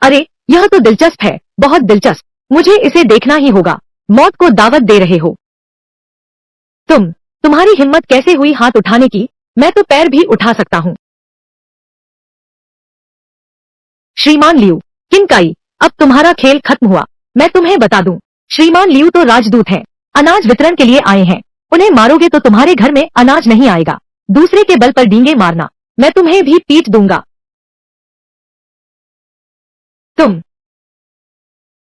A: अरे यह तो दिलचस्प है, बहुत दिलचस्प। मुझे इसे देखना ही होगा। मौत को दावत दे रहे हो तुम्हारी हिम्मत कैसे हुई हाथ उठाने की? मैं तो पैर भी उठा सकता हूँ। श्रीमान लियू, किन काई, अब तुम्हारा खेल खत्म हुआ। मैं तुम्हें बता दूं, श्रीमान लियू तो राजदूत हैं। अनाज वितरण के लिए आए हैं। उन्हें मारोगे तो तुम्हारे घर में अनाज नहीं आएगा। दूसरे के बल पर डींगे मारना, मैं तुम्हें भी पीट दूंगा। तुम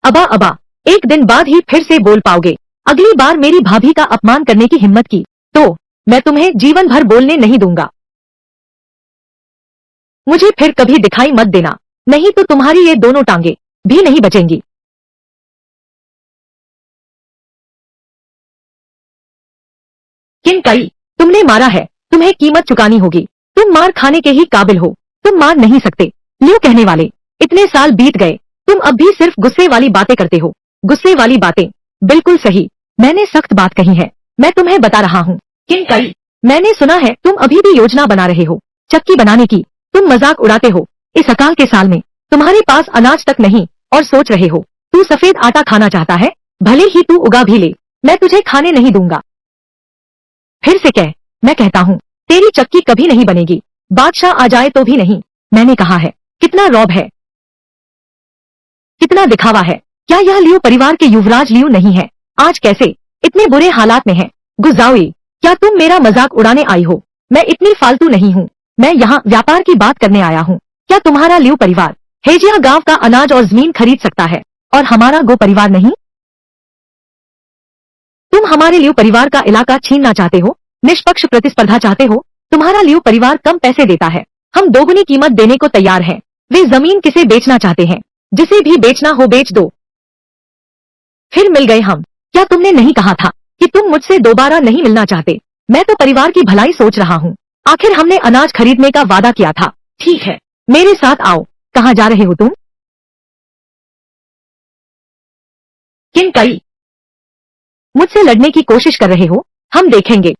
A: अबा अबा, एक दिन बाद ही फिर से बोल पाओगे। अगली बार मेरी भाभी का अपमान करने की हिम्मत की तो मैं तुम्हें जीवन भर बोलने नहीं दूंगा। मुझे फिर कभी दिखाई मत देना, नहीं तो तुम्हारी ये दोनों टांगे भी नहीं बचेंगी। किन कई, तुमने मारा है, तुम्हें कीमत चुकानी होगी। तुम मार खाने के ही काबिल हो। तुम मार नहीं सकते। लियो कहने वाले, इतने साल बीत गए, तुम अब भी सिर्फ गुस्से वाली बातें करते हो। गुस्से वाली बातें? बिल्कुल सही, मैंने सख्त बात कही है। मैं तुम्हें बता रहा हूँ किन कई, मैंने सुना है तुम अभी भी योजना बना रहे हो चक्की बनाने की। तुम मजाक उड़ाते हो। इस अकाल के साल में तुम्हारे पास अनाज तक नहीं और सोच रहे हो तू सफेद आटा खाना चाहता है। भले ही तू उगा भी ले, मैं तुझे खाने नहीं दूंगा। फिर से कह, मैं कहता हूँ तेरी चक्की कभी नहीं बनेगी। बादशाह आ जाए तो भी नहीं। मैंने कहा है। कितना रौब है, कितना दिखावा है। क्या यह लियो परिवार के युवराज लियो नहीं है? आज कैसे इतने बुरे हालात में है? गुजाओई, क्या तुम मेरा मजाक उड़ाने आई हो? मैं इतनी फालतू नहीं हूँ। मैं यहाँ व्यापार की बात करने आया हूँ। क्या तुम्हारा लियो परिवार हेजिया गांव का अनाज और जमीन खरीद सकता है और हमारा गो परिवार नहीं? तुम हमारे लियो परिवार का इलाका छीनना चाहते हो? निष्पक्ष प्रतिस्पर्धा चाहते हो? तुम्हारा लियो परिवार कम पैसे देता है, हम दोगुनी कीमत देने को तैयार हैं। वे जमीन किसे बेचना चाहते हैं? जिसे भी बेचना हो बेच दो। फिर मिल गए हम। क्या तुमने नहीं कहा था कि तुम मुझसे दोबारा नहीं मिलना चाहते? मैं तो परिवार की भलाई सोच रहा हूँ। आखिर हमने अनाज खरीदने का वादा किया था। ठीक है, मेरे साथ आओ। कहाँ जा रहे हो तुम? किन कई, मुझसे लड़ने की कोशिश कर रहे हो? हम देखेंगे।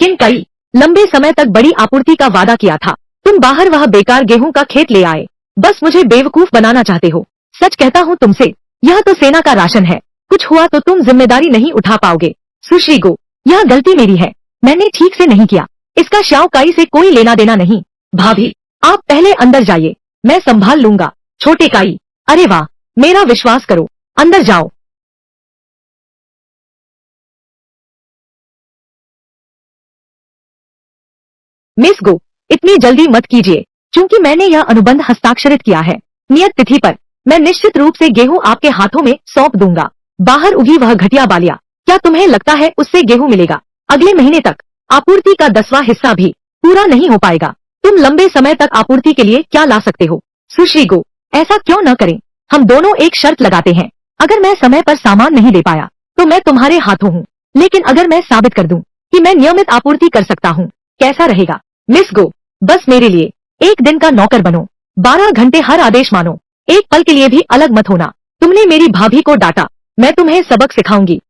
A: किन कई, लंबे समय तक बड़ी आपूर्ति का वादा किया था। तुम बाहर वह बेकार गेहूं का खेत ले आए। बस मुझे बेवकूफ बनाना चाहते हो। सच कहता हूँ तुमसे, यह तो सेना का राशन है, कुछ हुआ तो तुम जिम्मेदारी नहीं उठा पाओगे। सुश्री गो, यह गलती मेरी है, मैंने ठीक से नहीं किया, इसका श्याओ काई से कोई लेना देना नहीं। भाभी, आप पहले अंदर जाइए, मैं संभाल लूंगा। छोटे काई, अरे वाह, मेरा विश्वास करो, अंदर जाओ। मिस गो, इतनी जल्दी मत कीजिए, क्योंकि मैंने यह अनुबंध हस्ताक्षरित किया है। नियत तिथि पर मैं निश्चित रूप से गेहूं आपके हाथों में सौंप दूंगा। बाहर उगी वह घटिया बालिया, क्या तुम्हें लगता है उससे गेहूं मिलेगा? अगले महीने तक आपूर्ति का 10वां हिस्सा भी पूरा नहीं हो पाएगा। तुम लंबे समय तक आपूर्ति के लिए क्या ला सकते हो? सुश्री गो, ऐसा क्यों न करें, हम दोनों एक शर्त लगाते हैं। अगर मैं समय पर सामान नहीं दे पाया तो मैं तुम्हारे हाथों हूँ, लेकिन अगर मैं साबित कर दूं कि मैं नियमित आपूर्ति कर सकता हूँ, कैसा रहेगा? मिस गो, बस मेरे लिए एक दिन का नौकर बनो, 12 घंटे हर आदेश मानो, एक पल के लिए भी अलग मत होना। तुमने मेरी भाभी को डांटा, मैं तुम्हें सबक सिखाऊंगी।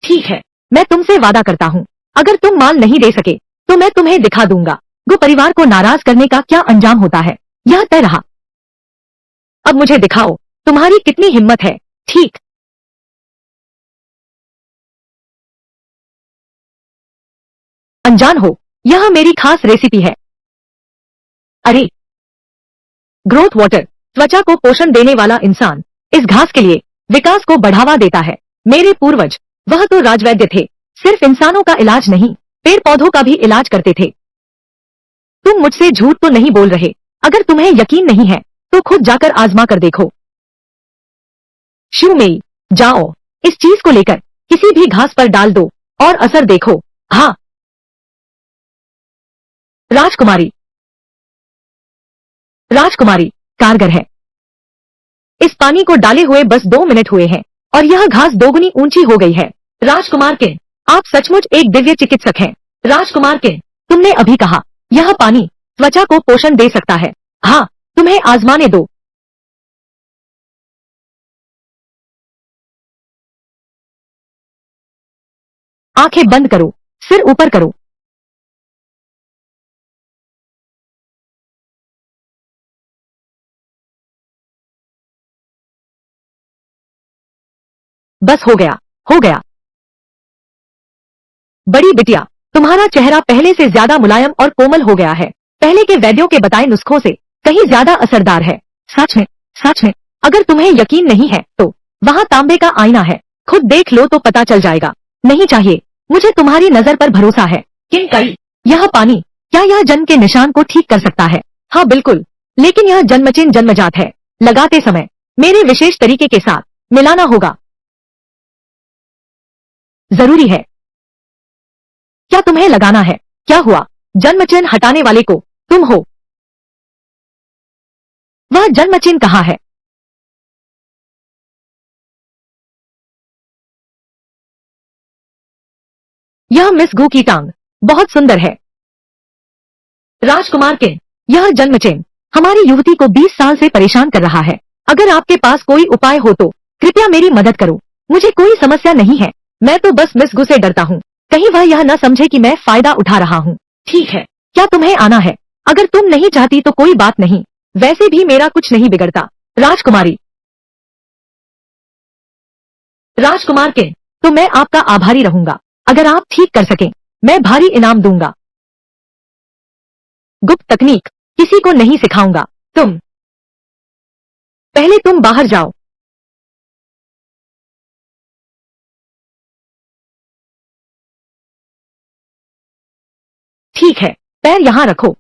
A: ठीक है, मैं तुमसे वादा करता हूँ, अगर तुम माल नहीं दे सके तो मैं तुम्हें दिखा दूंगा गो परिवार को नाराज करने का क्या अंजाम होता है। यह तय रहा। अब मुझे दिखाओ, तुम्हारी कितनी हिम्मत है। ठीक, अनजान हो, यह मेरी खास रेसिपी है। अरे, ग्रोथ वाटर, त्वचा को पोषण देने वाला इंसान इस घास के लिए विकास को बढ़ावा देता है। मेरे पूर्वज, वह तो राजवैद्य थे, सिर्फ इंसानों का इलाज नहीं, पेड़ पौधों का भी इलाज करते थे। तुम मुझसे झूठ तो नहीं बोल रहे? अगर तुम्हें यकीन नहीं है तो खुद जाकर आजमा कर देखो। शिव मेई, जाओ, इस चीज को लेकर किसी भी घास पर डाल दो और असर देखो। हाँ, राजकुमारी, राजकुमारी, कारगर है। इस पानी को डाले हुए बस 2 मिनट हुए हैं और यह घास दोगुनी ऊंची हो गई है। राजकुमार के, आप सचमुच एक दिव्य चिकित्सक हैं। राजकुमार के, तुमने अभी कहा यह पानी त्वचा को पोषण दे सकता है। हाँ, तुम्हें आजमाने दो। आंखें बंद करो, सिर ऊपर करो। बस हो गया, हो गया। बड़ी बिटिया, तुम्हारा चेहरा पहले से ज्यादा मुलायम और कोमल हो गया है। पहले के वैद्यों के बताए नुस्खों से कहीं ज्यादा असरदार है। सच में, सच में। अगर तुम्हें यकीन नहीं है तो वहाँ तांबे का आईना है, खुद देख लो तो पता चल जाएगा। नहीं चाहिए, मुझे तुम्हारी नजर पर भरोसा है। किंग, यह पानी क्या यह जन्म के निशान को ठीक कर सकता है? हाँ बिल्कुल, लेकिन यह जन्मचिन्ह जन्मजात है। लगाते समय मेरे विशेष तरीके के साथ मिलाना होगा। जरूरी है। क्या तुम्हें लगाना है? क्या हुआ? जन्म चिन्ह हटाने वाले को तुम हो। वह जन्म चिन्ह कहाँ है? यह मिस गू की टांग बहुत सुंदर है। राजकुमार के, यह जन्म चिन्ह हमारी युवती को 20 साल से परेशान कर रहा है। अगर आपके पास कोई उपाय हो तो कृपया मेरी मदद करो। मुझे कोई समस्या नहीं है, मैं तो बस मिस गू से डरता हूँ, कहीं वह यह न समझे कि मैं फायदा उठा रहा हूँ। ठीक है, क्या तुम्हें आना है? अगर तुम नहीं चाहती तो कोई बात नहीं, वैसे भी मेरा कुछ नहीं बिगड़ता। राजकुमारी, राजकुमार के, तो मैं आपका आभारी रहूंगा। अगर आप ठीक कर सकें मैं भारी इनाम दूंगा। गुप्त तकनीक किसी को नहीं सिखाऊंगा। तुम, पहले तुम बाहर जाओ। ठीक है, पैर यहाँ रखो।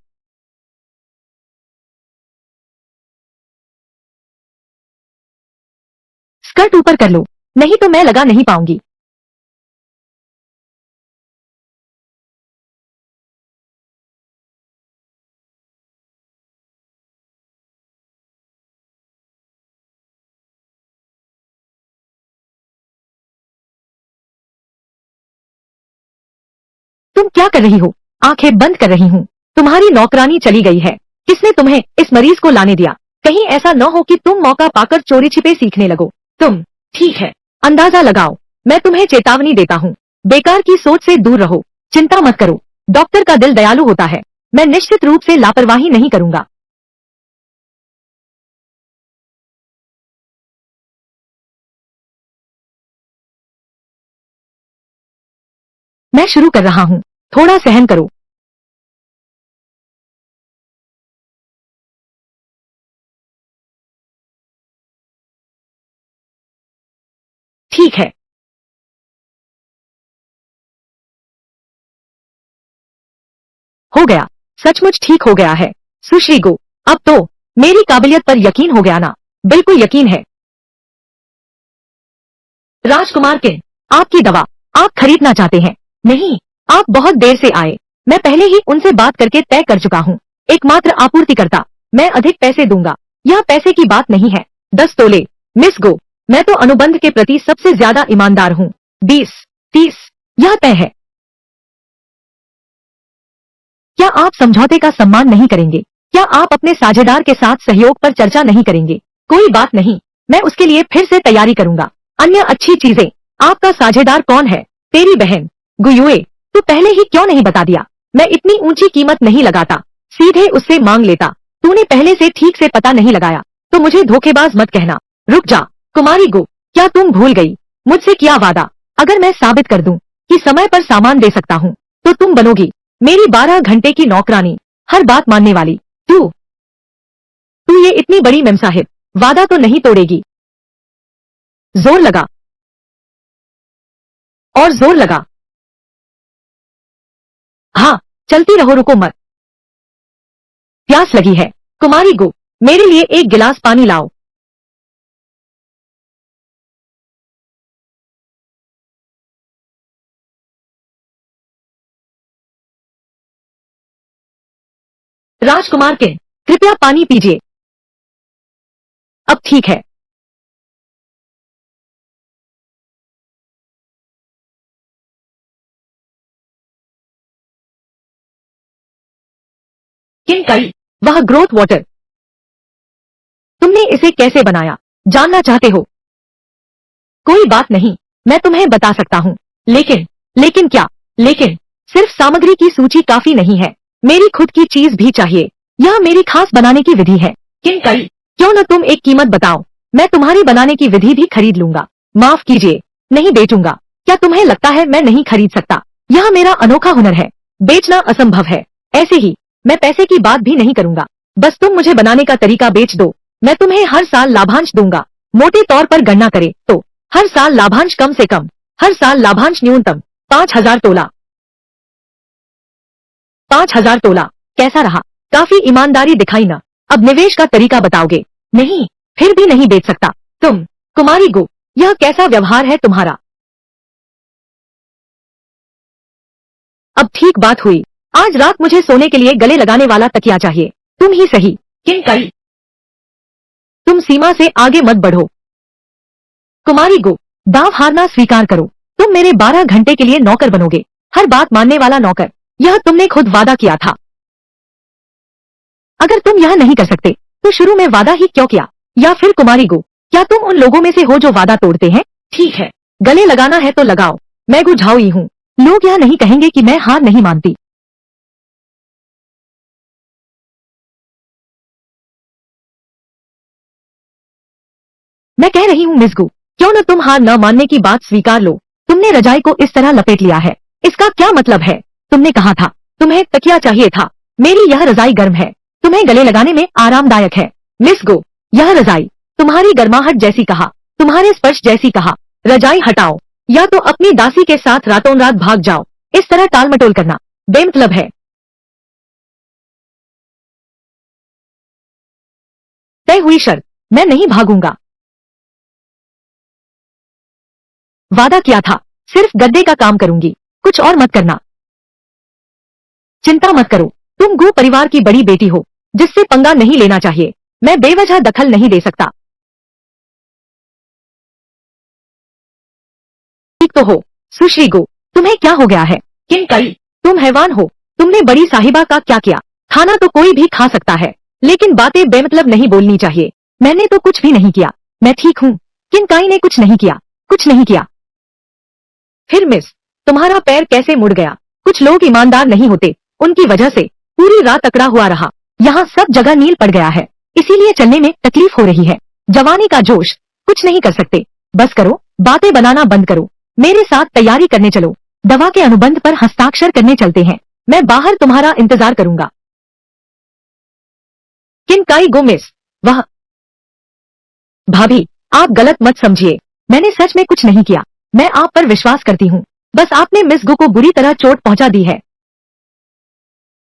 A: स्कर्ट ऊपर कर लो, नहीं तो मैं लगा नहीं पाऊंगी। तुम क्या कर रही हो? आंखें बंद कर रही हूँ। तुम्हारी नौकरानी चली गई है। किसने तुम्हें इस मरीज को लाने दिया? कहीं ऐसा न हो कि तुम मौका पाकर चोरी छिपे सीखने लगो। तुम, ठीक है, अंदाजा लगाओ। मैं तुम्हें चेतावनी देता हूँ, बेकार की सोच से दूर रहो। चिंता मत करो, डॉक्टर का दिल दयालु होता है, मैं निश्चित रूप से लापरवाही नहीं करूंगा। मैं शुरू कर रहा हूँ, थोड़ा सहन करो। ठीक है। हो गया, सचमुच ठीक हो गया है। सुश्री गो, अब तो मेरी काबिलियत पर यकीन हो गया ना? बिल्कुल यकीन है। राजकुमार के, आपकी दवा आप खरीदना चाहते हैं? नहीं, आप बहुत देर से आए। मैं पहले ही उनसे बात करके तय कर चुका हूँ। एकमात्र आपूर्तिकर्ता, मैं अधिक पैसे दूंगा। यह पैसे की बात नहीं है। 10 तोले। मिस गो, मैं तो अनुबंध के प्रति सबसे ज्यादा ईमानदार हूँ। 20, 30, यह तय है। क्या आप समझौते का सम्मान नहीं करेंगे? क्या आप अपने साझेदार के साथ सहयोग पर चर्चा नहीं करेंगे? कोई बात नहीं, मैं उसके लिए फिर से तैयारी करूंगा। अन्य अच्छी चीजें। आपका साझेदार कौन है? तेरी बहन गुयुए। तू पहले ही क्यों नहीं बता दिया? मैं इतनी ऊंची कीमत नहीं लगाता, सीधे उससे मांग लेता। तूने पहले से ठीक से पता नहीं लगाया तो मुझे धोखेबाज मत कहना। रुक जा कुमारी गो, क्या तुम भूल गई मुझसे किया वादा? अगर मैं साबित कर दूं कि समय पर सामान दे सकता हूँ तो तुम बनोगी मेरी 12 घंटे की नौकरानी, हर बात मानने वाली। तू तू ये इतनी बड़ी मेमसाहिब, वादा तो नहीं तोड़ेगी? जोर लगा और जोर लगा। हाँ, चलती रहो, रुको मत। प्यास लगी है। कुमारी गो, मेरे लिए एक गिलास पानी लाओ। राजकुमार के, कृपया पानी पीजिए। अब ठीक है। किन कई, वह ग्रोथ वाटर। तुमने इसे कैसे बनाया, जानना चाहते हो? कोई बात नहीं, मैं तुम्हें बता सकता हूँ। लेकिन लेकिन क्या? लेकिन सिर्फ सामग्री की सूची काफी नहीं है, मेरी खुद की चीज भी चाहिए। यह मेरी खास बनाने की विधि है। किन कई, क्यों न तुम एक कीमत बताओ, मैं तुम्हारी बनाने की विधि भी खरीद लूंगा। माफ कीजिए, नहीं बेचूंगा। क्या तुम्हें लगता है मैं नहीं खरीद सकता? यह मेरा अनोखा हुनर है, बेचना असंभव है। ऐसे ही मैं पैसे की बात भी नहीं करूंगा, बस तुम मुझे बनाने का तरीका बेच दो। मैं तुम्हें हर साल लाभांश दूंगा। मोटे तौर पर गणना करें तो हर साल लाभांश कम से कम, हर साल लाभांश न्यूनतम 5,000 तोला। 5,000 तोला कैसा रहा? काफी ईमानदारी दिखाई ना? अब निवेश का तरीका बताओगे? नहीं, फिर भी नहीं बेच सकता। तुम कुमारी गो, यह कैसा व्यवहार है तुम्हारा? अब ठीक बात हुई। आज रात मुझे सोने के लिए गले लगाने वाला तकिया चाहिए। तुम ही सही। किन कई, तुम सीमा से आगे मत बढ़ो। कुमारी गो, दाव हारना स्वीकार करो। तुम मेरे 12 घंटे के लिए नौकर बनोगे, हर बात मानने वाला नौकर। यह तुमने खुद वादा किया था। अगर तुम यह नहीं कर सकते तो शुरू में वादा ही क्यों किया? या फिर कुमारी गो, क्या तुम उन लोगों में से हो जो वादा तोड़ते हैं? ठीक है, गले लगाना है तो लगाओ। मैं गु झाओई हूँ, लोग यह नहीं कहेंगे कि मैं हार नहीं मानती। मैं कह रही हूँ मिस गु, क्यों न तुम हार न मानने की बात स्वीकार लो। तुमने रजाई को इस तरह लपेट लिया है, इसका क्या मतलब है? तुमने कहा था तुम्हें तकिया चाहिए था। मेरी यह रजाई गर्म है, तुम्हें गले लगाने में आरामदायक है। मिस गो, यह रजाई तुम्हारी गर्माहट जैसी कहा, तुम्हारे स्पर्श जैसी कहा। रजाई हटाओ, या तो अपनी दासी के साथ रातों रात भाग जाओ। इस तरह टालमटोल करना बेमतलब है। तय हुई शर्त, मैं नहीं भागूंगा। वादा किया था, सिर्फ गद्दे का काम करूंगी, कुछ और मत करना। चिंता मत करो, तुम गो परिवार की बड़ी बेटी हो, जिससे पंगा नहीं लेना चाहिए। मैं बेवजह दखल नहीं दे सकता। ठीक तो हो। सुश्री गो, तुम्हें क्या हो गया है? किन कई, तुम हैवान हो। तुमने बड़ी साहिबा का क्या किया? खाना तो कोई भी खा सकता है, लेकिन बातें बेमतलब नहीं बोलनी चाहिए। मैंने तो कुछ भी नहीं किया, मैं ठीक हूँ। किन काई ने कुछ नहीं किया, कुछ नहीं किया। फिर मिस, तुम्हारा पैर कैसे मुड़ गया? कुछ लोग ईमानदार नहीं होते, उनकी वजह से पूरी रात अकड़ा हुआ रहा। यहाँ सब जगह नील पड़ गया है, इसीलिए चलने में तकलीफ हो रही है। जवानी का जोश, कुछ नहीं कर सकते। बस करो, बातें बनाना बंद करो, मेरे साथ तैयारी करने चलो। दवा के अनुबंध पर हस्ताक्षर करने चलते हैं। मैं बाहर तुम्हारा इंतजार करूंगा। किनकाई गो मिस। वह भाभी, आप गलत मत समझिए, मैंने सच में कुछ नहीं किया। मैं आप पर विश्वास करती हूँ, बस आपने मिस गो को बुरी तरह चोट पहुंचा दी है।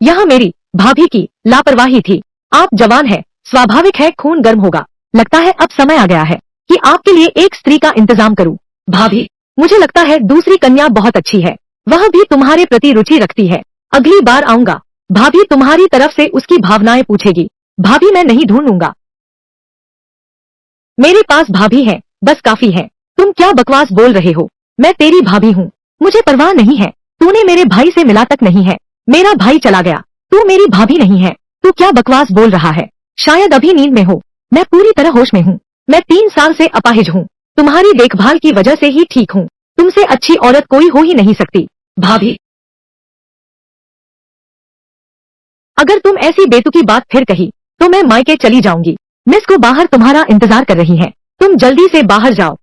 A: यह मेरी भाभी की लापरवाही थी। आप जवान है, स्वाभाविक है खून गर्म होगा। लगता है अब समय आ गया है कि आपके लिए एक स्त्री का इंतजाम करूं। भाभी, मुझे लगता है दूसरी कन्या बहुत अच्छी है, वह भी तुम्हारे प्रति रुचि रखती है। अगली बार आऊंगा, भाभी तुम्हारी तरफ से उसकी भावनाएं पूछेगी। भाभी, मैं नहीं ढूंढूंगा, मेरे पास भाभी है, बस काफी है। तुम क्या बकवास बोल रहे हो? मैं तेरी भाभी हूँ, मुझे परवाह नहीं है। तूने मेरे भाई से मिला तक नहीं है, मेरा भाई चला गया, तू मेरी भाभी नहीं है। तू क्या बकवास बोल रहा है? शायद अभी नींद में हो, मैं पूरी तरह होश में हूँ। मैं 3 साल से अपाहिज हूँ, तुम्हारी देखभाल की वजह से ही ठीक हूँ। तुमसे अच्छी औरत कोई हो ही नहीं सकती। भाभी, अगर तुम ऐसी बेतुकी बात फिर कही तो मैं मायके चली जाऊंगी। मिस को बाहर तुम्हारा इंतजार कर रही है, तुम जल्दी से बाहर जाओ।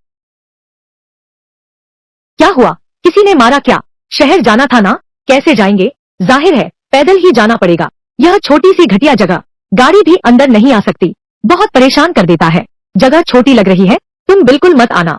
A: क्या हुआ? किसी ने मारा क्या? शहर जाना था ना? कैसे जाएंगे? जाहिर है पैदल ही जाना पड़ेगा। यह छोटी सी घटिया जगह, गाड़ी भी अंदर नहीं आ सकती, बहुत परेशान कर देता है। जगह छोटी लग रही है, तुम बिल्कुल मत आना।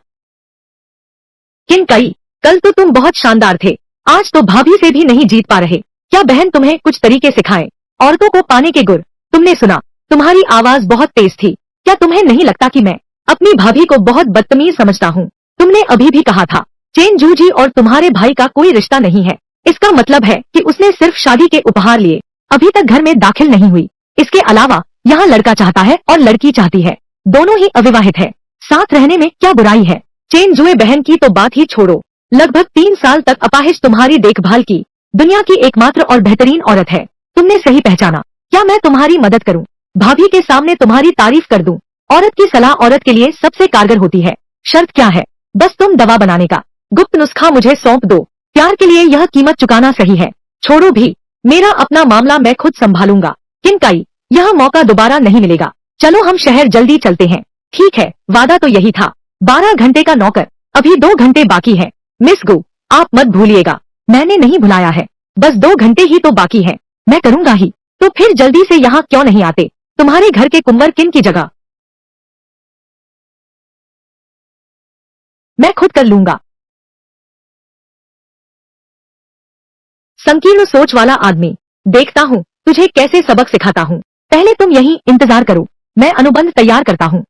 A: किनकाई, कल तो तुम बहुत शानदार थे, आज तो भाभी से भी नहीं जीत पा रहे। क्या बहन तुम्हें कुछ तरीके सिखाए? औरतों को पाने के गुर। तुमने सुना, तुम्हारी आवाज बहुत तेज थी। क्या तुम्हें नहीं लगता कि मैं अपनी भाभी को बहुत बदतमीज समझता हूँ? तुमने अभी भी कहा था चेन जूजी और तुम्हारे भाई का कोई रिश्ता नहीं है। इसका मतलब है कि उसने सिर्फ शादी के उपहार लिए, अभी तक घर में दाखिल नहीं हुई। इसके अलावा यहाँ लड़का चाहता है और लड़की चाहती है, दोनों ही अविवाहित है। साथ रहने में क्या बुराई है? चेन जुए बहन की तो बात ही छोड़ो, लगभग 3 साल तक अपाहिज तुम्हारी देखभाल की दुनिया की एकमात्र और बेहतरीन औरत है। तुमने सही पहचाना। क्या मैं तुम्हारी मदद करूं? भाभी के सामने तुम्हारी तारीफ कर दूं? औरत की सलाह औरत के लिए सबसे कारगर होती है। शर्त क्या है? बस तुम दवा बनाने का गुप्त नुस्खा मुझे सौंप दो। प्यार के लिए यह कीमत चुकाना सही है। छोड़ो भी, मेरा अपना मामला मैं खुद संभालूंगा। किनकाई, यह मौका दोबारा नहीं मिलेगा। चलो हम शहर जल्दी चलते हैं। ठीक है, वादा तो यही था। 12 घंटे का नौकर, अभी 2 घंटे बाकी है। मिस गो, आप मत भूलिएगा। मैंने नहीं भुलाया है, बस 2 घंटे ही तो बाकी है। मैं करूंगा ही। तो फिर जल्दी से यहाँ क्यों नहीं आते? तुम्हारे घर के कुंवर किन की जगह मैं खुद कर लूंगा। संकीर्ण सोच वाला आदमी, देखता हूँ तुझे कैसे सबक सिखाता हूँ। पहले तुम यहीं इंतजार करो, मैं अनुबंध तैयार करता हूँ।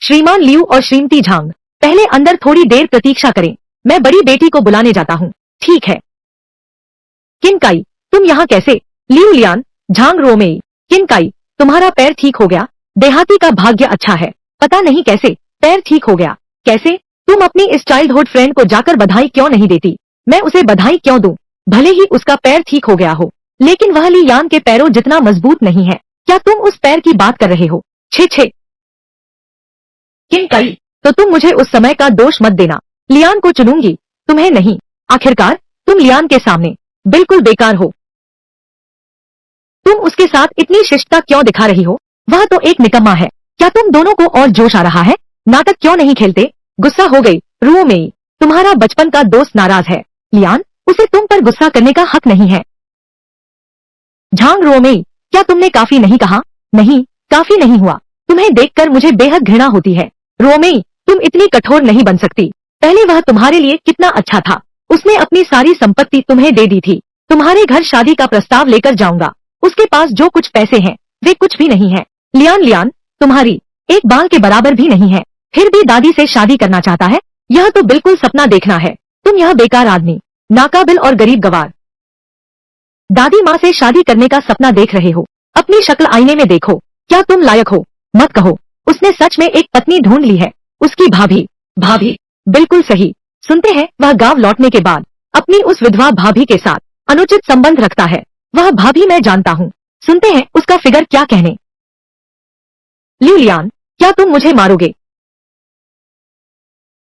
A: श्रीमान लियू और श्रीमती झांग, पहले अंदर थोड़ी देर प्रतीक्षा करें, मैं बड़ी बेटी को बुलाने जाता हूँ। ठीक है। किनकाई, तुम यहाँ कैसे? Liu Lian, Zhang Ruomei. Qinkai, तुम्हारा पैर ठीक हो गया? देहाती का भाग्य अच्छा है, पता नहीं कैसे पैर ठीक हो गया। कैसे? तुम अपनी इस चाइल्डहुड फ्रेंड को जाकर बधाई क्यों नहीं देती? मैं उसे बधाई क्यों दूं? भले ही उसका पैर ठीक हो गया हो, लेकिन वह लियान के पैरों जितना मजबूत नहीं है। क्या तुम उस पैर की बात कर रहे हो? छे छे। किनकाई, तो तुम मुझे उस समय का दोष मत देना। लियान को चुनूंगी, तुम्हें नहीं। आखिरकार तुम लियान के सामने बिल्कुल बेकार हो। तुम उसके साथ इतनी शिष्टता क्यों दिखा रही हो? वह तो एक निकम्मा है। क्या तुम दोनों को और जोश आ रहा है? नाटक क्यों नहीं खेलते? गुस्सा हो गई रू में। तुम्हारा बचपन का दोस्त नाराज है लियान, उसे तुम पर गुस्सा करने का हक नहीं है। झांग रोमेई, क्या तुमने काफी नहीं कहा? नहीं, काफी नहीं हुआ। तुम्हें देखकर मुझे बेहद घृणा होती है। रोमेई, तुम इतनी कठोर नहीं बन सकती। पहले वह तुम्हारे लिए कितना अच्छा था, उसने अपनी सारी संपत्ति तुम्हें दे दी थी। तुम्हारे घर शादी का प्रस्ताव लेकर जाऊंगा, उसके पास जो कुछ पैसे हैं वे कुछ भी नहीं है। लियान लियान, तुम्हारी एक बाल के बराबर भी नहीं है, फिर भी दादी से शादी करना चाहता है? यह तो बिल्कुल सपना देखना है। तुम यह बेकार आदमी, नाकाबिल और गरीब गवार, दादी माँ से शादी करने का सपना देख रहे हो? अपनी शक्ल आईने में देखो, क्या तुम लायक हो? मत कहो उसने सच में एक पत्नी ढूंढ ली है। उसकी भाभी। भाभी, बिल्कुल सही। सुनते हैं वह गांव लौटने के बाद अपनी उस विधवा भाभी के साथ अनुचित संबंध रखता है। वह भाभी मैं जानता हूँ। सुनते हैं उसका फिगर क्या कहने। लियान, क्या तुम मुझे मारोगे?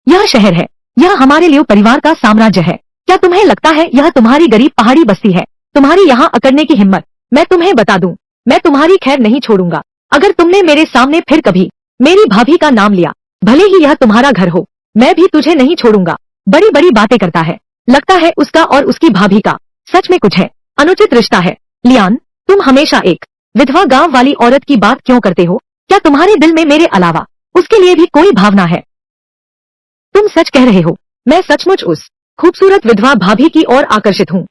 A: यह शहर है, यह हमारे लियो परिवार का साम्राज्य है। क्या तुम्हें लगता है यह तुम्हारी गरीब पहाड़ी बस्ती है? तुम्हारी यहाँ अकड़ने की हिम्मत, मैं तुम्हें बता दूं, मैं तुम्हारी खैर नहीं छोड़ूंगा। अगर तुमने मेरे सामने फिर कभी मेरी भाभी का नाम लिया भले ही यह तुम्हारा घर हो, मैं भी तुझे नहीं छोड़ूंगा। बड़ी बड़ी बातें करता है, लगता है उसका और उसकी भाभी का सच में कुछ है, अनुचित रिश्ता है। लियान, तुम हमेशा एक विधवा गांव वाली औरत की बात क्यों करते हो? क्या तुम्हारे दिल में मेरे अलावा उसके लिए भी कोई भावना है? तुम सच कह रहे हो, मैं सचमुच उस खूबसूरत विधवा भाभी की ओर आकर्षित हूँ।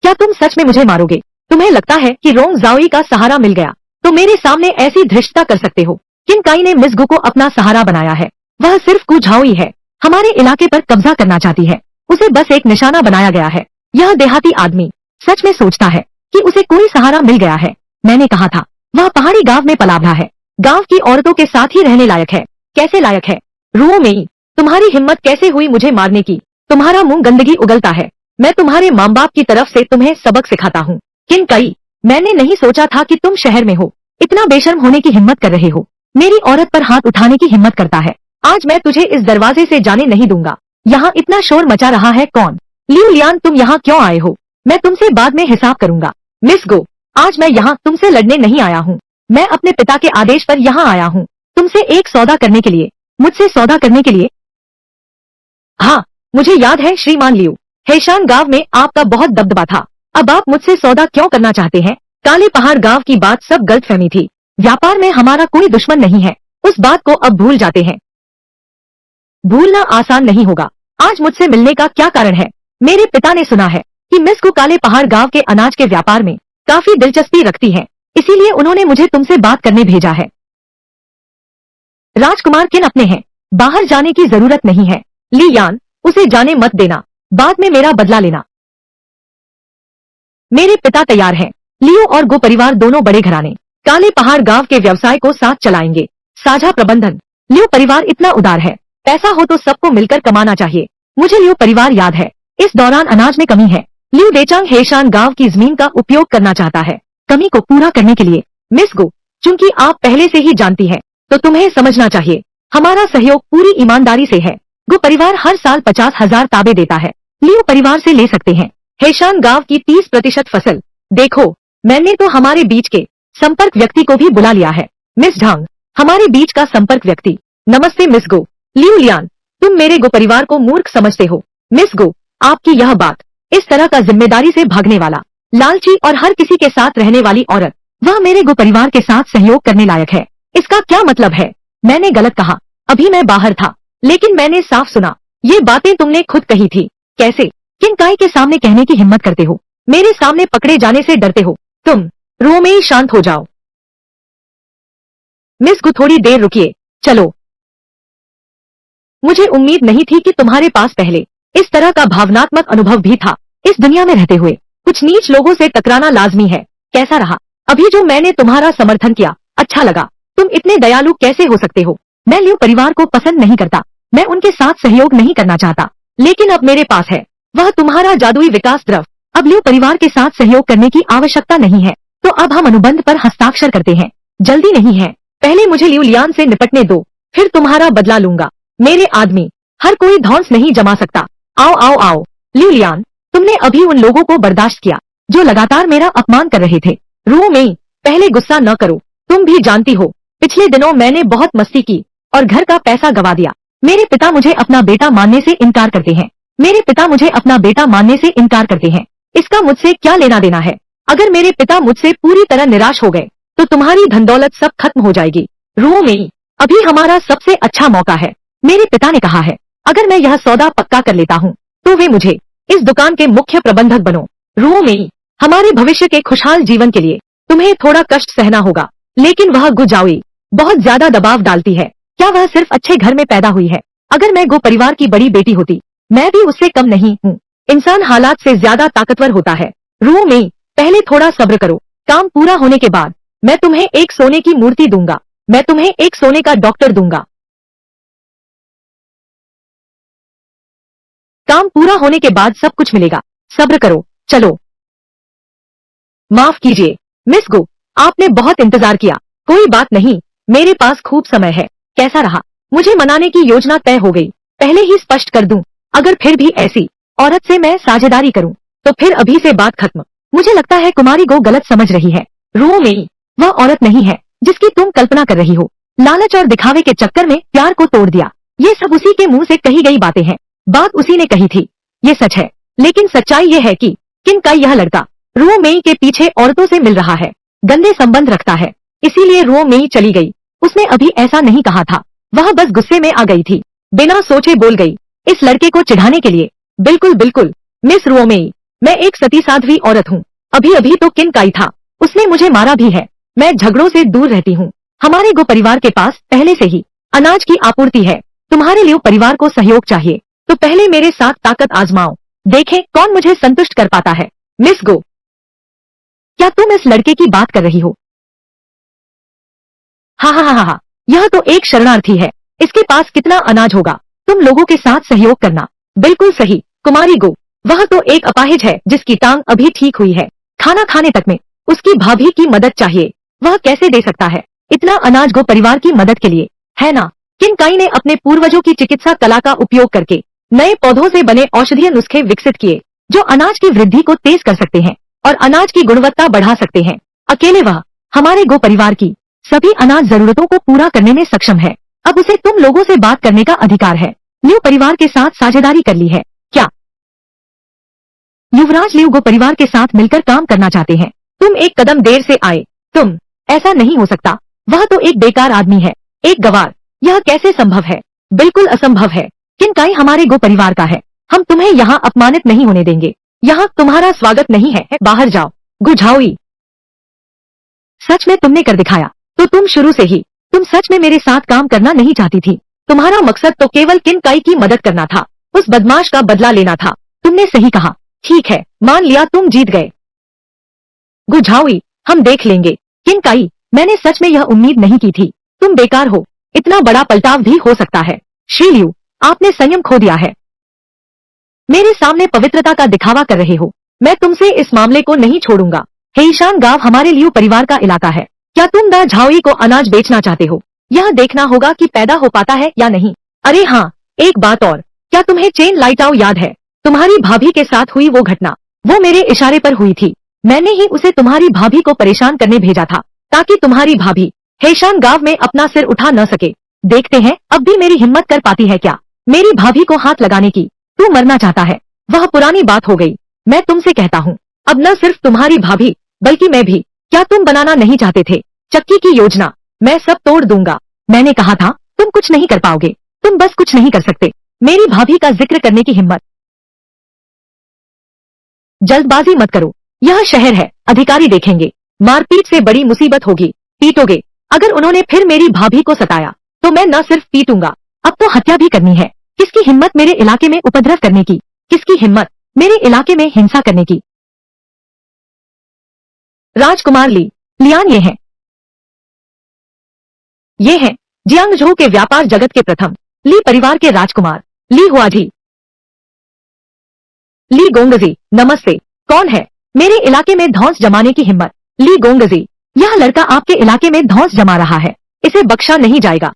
A: क्या तुम सच में मुझे मारोगे? तुम्हें लगता है कि रोंग जाओई का सहारा मिल गया तो मेरे सामने ऐसी धृष्टता कर सकते हो? किनकाई ने मिस गो को अपना सहारा बनाया है, वह सिर्फ कु झाओई है, हमारे इलाके पर कब्जा करना चाहती है। उसे बस एक निशाना बनाया गया है। यह देहाती आदमी सच में सोचता है कि उसे कोई सहारा मिल गया है। मैंने कहा था, वह पहाड़ी गांव में पला बढ़ा है, गांव की औरतों के साथ ही रहने लायक है। कैसे लायक है? रुओ मेई, तुम्हारी हिम्मत कैसे हुई मुझे मारने की? तुम्हारा मुंह गंदगी उगलता है। मैं तुम्हारे माँ बाप की तरफ से तुम्हें सबक सिखाता हूँ। किनकाई, मैंने नहीं सोचा था कि तुम शहर में हो, इतना बेशर्म होने की हिम्मत कर रहे हो, मेरी औरत पर हाथ उठाने की हिम्मत करता है। आज मैं तुझे इस दरवाजे से जाने नहीं दूंगा। यहाँ इतना शोर मचा रहा है कौन? लियू लियान, तुम यहाँ क्यों आए हो? मैं तुमसे बाद में हिसाब करूंगा। मिस गो, आज मैं यहाँ तुमसे लड़ने नहीं आया हूँ, मैं अपने पिता के आदेश पर यहाँ आया हूँ, तुमसे एक सौदा करने के लिए। मुझसे सौदा करने के लिए? हाँ, मुझे याद है श्रीमान लियू, हेशान गांव में आपका बहुत दबदबा था। अब आप मुझसे सौदा क्यों करना चाहते हैं? काले पहाड़ गांव की बात सब गलतफहमी थी। व्यापार में हमारा कोई दुश्मन नहीं है, उस बात को अब भूल जाते हैं। भूलना आसान नहीं होगा। आज मुझसे मिलने का क्या कारण है? मेरे पिता ने सुना है कि मिस को काले पहाड़ गांव के अनाज के व्यापार में काफी दिलचस्पी रखती है, इसीलिए उन्होंने मुझे तुमसे बात करने भेजा है। राजकुमार किन अपने हैं, बाहर जाने की जरूरत नहीं है। ली यान, उसे जाने मत देना, बाद में मेरा बदला लेना। मेरे पिता तैयार हैं। लियो और गो परिवार दोनों बड़े घराने काले पहाड़ गांव के व्यवसाय को साथ चलाएंगे। साझा प्रबंधन। लियो परिवार इतना उदार है, पैसा हो तो सबको मिलकर कमाना चाहिए। मुझे लियो परिवार याद है, इस दौरान अनाज में कमी है। लियो डेचांग हेशान गांव की जमीन का उपयोग करना चाहता है, कमी को पूरा करने के लिए। मिस गो, चूंकि आप पहले से ही जानती हैं, तो तुम्हें समझना चाहिए, हमारा सहयोग पूरी ईमानदारी से है। गो परिवार हर साल 50,000 ताबे देता है, लियो परिवार से ले सकते हैं। हेशान गांव की 30% फसल। देखो, मैंने तो हमारे बीच के संपर्क व्यक्ति को भी बुला लिया है। मिस ढांग, हमारे बीच का संपर्क व्यक्ति। नमस्ते मिस गो। लियू लियान, तुम मेरे गो परिवार को मूर्ख समझते हो। मिस गो, आपकी यह बात, इस तरह का जिम्मेदारी से भागने वाला, लालची और हर किसी के साथ रहने वाली औरत, वह मेरे गो परिवार के साथ सहयोग करने लायक है, इसका क्या मतलब है? मैंने गलत कहा, अभी मैं बाहर था, लेकिन मैंने साफ सुना। ये बातें तुमने खुद कही थी। कैसे? किनकाई के सामने कहने की हिम्मत करते हो? मेरे सामने पकड़े जाने से डरते हो तुम? रोमेई, शांत हो जाओ। मिस गो, थोड़ी देर रुकिए, चलो। मुझे उम्मीद नहीं थी कि तुम्हारे पास पहले इस तरह का भावनात्मक अनुभव भी था। इस दुनिया में रहते हुए कुछ नीच लोगों से टकराना लाजमी है। कैसा रहा अभी जो मैंने तुम्हारा समर्थन किया? अच्छा लगा? तुम इतने दयालु कैसे हो सकते हो? मैं लियो परिवार को पसंद नहीं करता, मैं उनके साथ सहयोग नहीं करना चाहता, लेकिन अब मेरे पास है वह तुम्हारा जादुई विकास द्रव। अब लियो परिवार के साथ सहयोग करने की आवश्यकता नहीं है, तो अब हम अनुबंध पर हस्ताक्षर करते हैं। जल्दी नहीं है, पहले मुझे लियो लियान से निपटने दो, फिर तुम्हारा बदला लूंगा। मेरे आदमी, हर कोई धौंस नहीं जमा सकता। आओ आओ आओ। लियो लियान, तुमने अभी उन लोगों को बर्दाश्त किया जो लगातार मेरा अपमान कर रहे थे। रू मेई, पहले गुस्सा न करो, तुम भी जानती हो पिछले दिनों मैंने बहुत मस्ती की और घर का पैसा गवा दिया। मेरे पिता मुझे अपना बेटा मानने से इनकार करते हैं। मेरे पिता मुझे अपना बेटा मानने से इनकार करते हैं। इसका मुझसे क्या लेना देना है? अगर मेरे पिता मुझसे पूरी तरह निराश हो गए तो तुम्हारी धन दौलत सब खत्म हो जाएगी। रू मेई, अभी हमारा सबसे अच्छा मौका है। मेरे पिता ने कहा है, अगर मैं यह सौदा पक्का कर लेता हूँ तो वे मुझे इस दुकान के मुख्य प्रबंधक बनो। रू मेई, हमारे भविष्य के खुशहाल जीवन के लिए तुम्हें थोड़ा कष्ट सहना होगा, लेकिन वह गो जाओई बहुत ज्यादा दबाव डालती है। क्या वह सिर्फ अच्छे घर में पैदा हुई है? अगर मैं गो परिवार की बड़ी बेटी होती, मैं भी उससे कम नहीं हूँ। इंसान हालात से ज्यादा ताकतवर होता है। रू मेई, पहले थोड़ा सब्र करो, काम पूरा होने के बाद मैं तुम्हें एक सोने की मूर्ति दूंगा, मैं तुम्हें एक सोने का डॉक्टर दूंगा। काम पूरा होने के बाद सब कुछ मिलेगा, सब्र करो, चलो। माफ कीजिए मिस गो, आपने बहुत इंतजार किया। कोई बात नहीं, मेरे पास खूब समय है। कैसा रहा? मुझे मनाने की योजना तय हो गई। पहले ही स्पष्ट कर दूं, अगर फिर भी ऐसी औरत से मैं साझेदारी करूं, तो फिर अभी से बात खत्म। मुझे लगता है कुमारी गो गलत समझ रही है। रू मेई, वह औरत नहीं है, जिसकी तुम कल्पना कर रही हो। लालच और दिखावे के चक्कर में प्यार को तोड़ दिया। ये सब उसी के मुंह से कही गई बातें हैं। बात उसी ने कही थी, ये सच है। लेकिन सच्चाई ये है कि किन का यह लड़का रुओ मेई के पीछे औरतों से मिल रहा है, गंदे संबंध रखता है। इसीलिए रुओ मेई चली गई। उसने अभी ऐसा नहीं कहा था, वह बस गुस्से में आ गई थी, बिना सोचे बोल गई, इस लड़के को चिढ़ाने के लिए। बिल्कुल बिल्कुल मिस रुओ मेई, मैं एक सती साध्वी औरत हूँ। अभी अभी तो किन काई था, उसने मुझे मारा भी है। मैं झगड़ों से दूर रहती हूँ। हमारे गो परिवार के पास पहले से ही अनाज की आपूर्ति है। तुम्हारे लिए परिवार को सहयोग चाहिए तो पहले मेरे साथ ताकत आजमाओ, देखें कौन मुझे संतुष्ट कर पाता है। मिस गो, क्या तुम इस लड़के की बात कर रही हो? हाँ हाँ हाँ हाँ हाँ, यह तो एक शरणार्थी है। इसके पास कितना अनाज होगा। तुम लोगों के साथ सहयोग करना। बिल्कुल सही कुमारी गो, वह तो एक अपाहिज है जिसकी टांग अभी ठीक हुई है। खाना खाने तक में उसकी भाभी की मदद चाहिए, वह कैसे दे सकता है इतना अनाज गो परिवार की मदद के लिए, है ना? किनकाई ने अपने पूर्वजों की चिकित्सा कला का उपयोग करके नए पौधों से बने औषधीय नुस्खे विकसित किए जो अनाज की वृद्धि को तेज कर सकते हैं और अनाज की गुणवत्ता बढ़ा सकते हैं। अकेले वह हमारे गो परिवार की सभी अनाज जरूरतों को पूरा करने में सक्षम है। अब उसे तुम लोगों से बात करने का अधिकार है। न्यू परिवार के साथ साझेदारी कर ली है क्या? युवराज लिव गो परिवार के साथ मिलकर काम करना चाहते हैं। तुम एक कदम देर से आए। तुम, ऐसा नहीं हो सकता। वह तो एक बेकार आदमी है, एक गवार। यह कैसे संभव है? बिल्कुल असंभव है। किनकाई हमारे गो परिवार का है। हम तुम्हें यहाँ अपमानित नहीं होने देंगे। यहाँ तुम्हारा स्वागत नहीं है, बाहर जाओ। गुझाओई, सच में तुमने कर दिखाया। तो तुम शुरू से ही, तुम सच में मेरे साथ काम करना नहीं चाहती थी। तुम्हारा मकसद तो केवल किनकाई की मदद करना था, उस बदमाश का बदला लेना था। तुमने सही कहा। ठीक है, मान लिया तुम जीत गए। गुझाओई, हम देख लेंगे। किनकाई, मैंने सच में यह उम्मीद नहीं की थी। तुम बेकार हो। इतना बड़ा पलटाव भी हो सकता है। श्रीलियू, आपने संयम खो दिया है। मेरे सामने पवित्रता का दिखावा कर रहे हो। मैं तुमसे इस मामले को नहीं छोड़ूंगा। हेईशान गांव हमारे लियू परिवार का इलाका है। क्या तुम दा झाओई को अनाज बेचना चाहते हो? यह देखना होगा कि पैदा हो पाता है या नहीं। अरे हाँ, एक बात और, क्या तुम्हें चेन लाइटाओ याद है? तुम्हारी भाभी के साथ हुई वो घटना, वो मेरे इशारे पर हुई थी। मैंने ही उसे तुम्हारी भाभी को परेशान करने भेजा था ताकि तुम्हारी भाभी हेईशान गांव में अपना सिर उठा न सके। देखते हैं अब भी मेरी हिम्मत कर पाती है क्या मेरी भाभी को हाथ लगाने की। तू मरना चाहता है, वह पुरानी बात हो गई। मैं तुमसे कहता हूँ, अब न सिर्फ तुम्हारी भाभी बल्कि मैं भी। क्या तुम बनाना नहीं चाहते थे चक्की की योजना? मैं सब तोड़ दूंगा। मैंने कहा था तुम कुछ नहीं कर पाओगे। तुम बस कुछ नहीं कर सकते। मेरी भाभी का जिक्र करने की हिम्मत। जल्दबाजी मत करो, यह शहर है, अधिकारी देखेंगे। मारपीट से बड़ी मुसीबत होगी। पीटोगे? अगर उन्होंने फिर मेरी भाभी को सताया तो मैं न सिर्फ पीटूंगा, अब तो हत्या भी करनी है। किसकी हिम्मत मेरे इलाके में उपद्रव करने की? किसकी हिम्मत मेरे इलाके में हिंसा करने की? राजकुमार ली, लियान ये हैं जियांगझो के व्यापार जगत के प्रथम ली परिवार के राजकुमार ली हुआजी। ली गोंगजी, नमस्ते। कौन है मेरे इलाके में धौंस जमाने की हिम्मत? ली गोंगजी, यह लड़का आपके इलाके में धौंस जमा रहा है, इसे बख्शा नहीं जाएगा।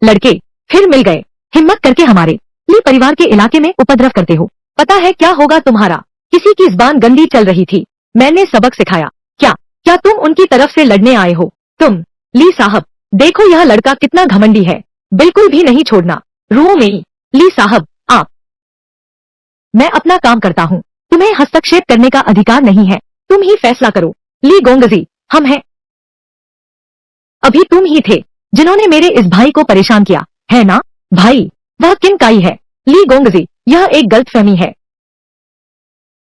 A: लड़के फिर मिल गए, हिम्मत करके हमारे ली परिवार के इलाके में उपद्रव करते हो। पता है क्या होगा तुम्हारा? किसी की जुबान गंदी चल रही थी, मैंने सबक सिखाया। क्या क्या तुम उनकी तरफ से लड़ने आए हो? तुम, ली साहब, देखो यह लड़का कितना घमंडी है, बिल्कुल भी नहीं छोड़ना। रुओ मेई, ली साहब आप। मैं अपना काम करता हूँ, तुम्हें हस्तक्षेप करने का अधिकार नहीं है। तुम ही फैसला करो। ली गोंगजी, हम हैं। अभी तुम ही थे जिन्होंने मेरे इस भाई को परेशान किया, है ना? भाई, वह किन काई है? ली गोंगजी, यह एक गलतफहमी है।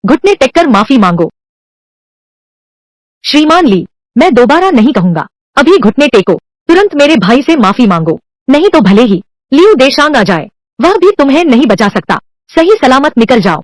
A: घुटने टेककर माफी मांगो। श्रीमान ली, मैं दोबारा नहीं कहूंगा। अभी घुटने टेको, तुरंत मेरे भाई से माफी मांगो, नहीं तो भले ही लियू देशांग आ जाए, वह भी तुम्हें नहीं बचा सकता। सही सलामत निकल जाओ।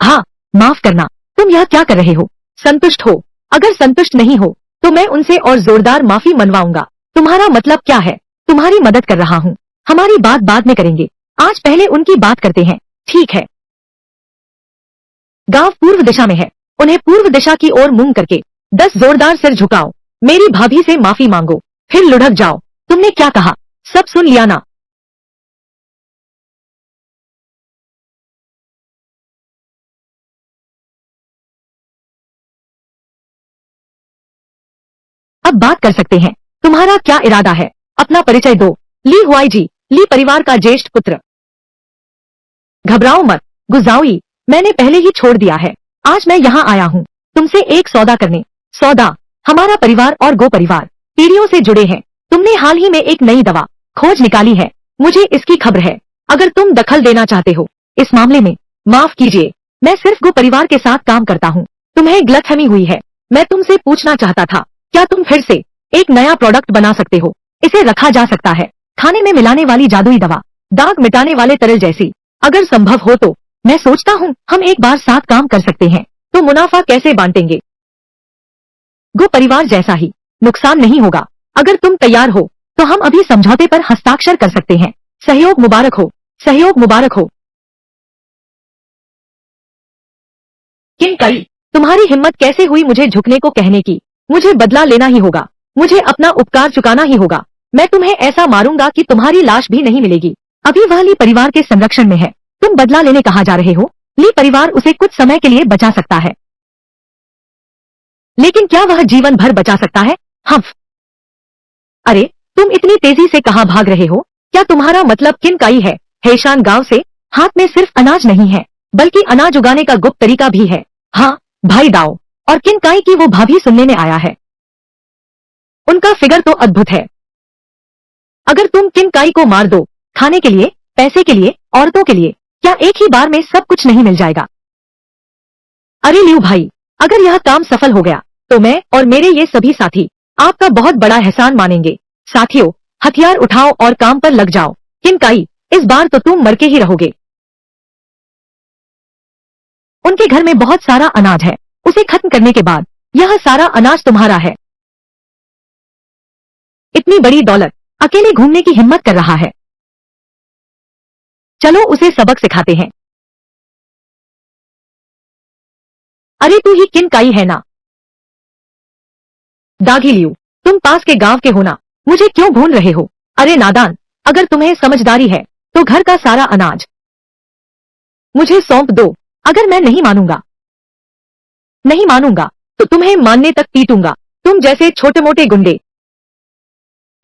A: हाँ, माफ करना। तुम यह क्या कर रहे हो? संतुष्ट हो? अगर संतुष्ट नहीं हो तो मैं उनसे और जोरदार माफी मनवाऊंगा। तुम्हारा मतलब क्या है? तुम्हारी मदद कर रहा हूँ, हमारी बात बाद में करेंगे, आज पहले उनकी बात करते हैं। ठीक है। गांव पूर्व दिशा में है, उन्हें पूर्व दिशा की ओर मुंह करके 10 जोरदार सिर झुकाओ, मेरी भाभी से माफी मांगो, फिर लुढ़क जाओ। तुमने क्या कहा? सब सुन लिया ना? अब बात कर सकते हैं। तुम्हारा क्या इरादा है? अपना परिचय दो। ली हुआई जी, ली परिवार का ज्येष्ठ पुत्र। घबराओ मत, गुजाओई, मैंने पहले ही छोड़ दिया है। आज मैं यहाँ आया हूँ तुमसे एक सौदा करने। सौदा? हमारा परिवार और गो परिवार पीढ़ियों से जुड़े हैं। तुमने हाल ही में एक नई दवा खोज निकाली है, मुझे इसकी खबर है। अगर तुम दखल देना चाहते हो इस मामले में, माफ कीजिए, मैं सिर्फ गो परिवार के साथ काम करता हूँ। तुम्हें गलतफहमी हुई है। मैं तुमसे पूछना चाहता था, क्या तुम फिर से एक नया प्रोडक्ट बना सकते हो? इसे रखा जा सकता है, खाने में मिलाने वाली जादुई दवा, दाग मिटाने वाले तरल जैसी। अगर संभव हो तो मैं सोचता हूँ हम एक बार साथ काम कर सकते हैं। तो मुनाफा कैसे बांटेंगे? गो परिवार जैसा ही, नुकसान नहीं होगा। अगर तुम तैयार हो तो हम अभी समझौते पर हस्ताक्षर कर सकते हैं। सहयोग मुबारक हो, सहयोग मुबारक हो। किंकाई, तुम्हारी हिम्मत कैसे हुई मुझे झुकने को कहने की? मुझे बदला लेना ही होगा, मुझे अपना उपकार चुकाना ही होगा। मैं तुम्हें ऐसा मारूंगा कि तुम्हारी लाश भी नहीं मिलेगी। अभी वह ली परिवार के संरक्षण में है, तुम बदला लेने कहाँ जा रहे हो? ली परिवार उसे कुछ समय के लिए बचा सकता है, लेकिन क्या वह जीवन भर बचा सकता है? हम्फ। अरे, तुम इतनी तेजी से कहाँ भाग रहे हो? क्या तुम्हारा मतलब किनकाई है? हेशान गांव से? हाथ में सिर्फ अनाज नहीं है, बल्कि अनाज उगाने का गुप्त तरीका भी है। हाँ, भाई दाओ, और किनकाई की वो भाभी सुनने में आया है। उनका फिगर तो अद्भुत है। अगर तुम किनकाई को मार दो, खाने के लिए, पैसे के लिए, औरतों के लिए, क्या एक ही बार में सब कुछ नहीं मिल जाएगा? अरे लियो भाई, अगर यह काम सफल हो गया तो मैं और मेरे ये सभी साथी आपका बहुत बड़ा एहसान मानेंगे। साथियों, हथियार उठाओ और काम पर लग जाओ। किनकाई, इस बार तो तुम मर के ही रहोगे। उनके घर में बहुत सारा अनाज है, उसे खत्म करने के बाद यह सारा अनाज तुम्हारा है। इतनी बड़ी दौलत अकेले घूमने की हिम्मत कर रहा है। चलो उसे सबक सिखाते हैं। अरे तू ही किनकाई है ना? दागी लियू, तुम पास के गांव के हो ना? मुझे क्यों भूल रहे हो? अरे नादान, अगर तुम्हें समझदारी है तो घर का सारा अनाज मुझे सौंप दो। अगर मैं नहीं मानूंगा, नहीं मानूंगा, तो तुम्हें मानने तक पीटूंगा। तुम जैसे छोटे मोटे गुंडे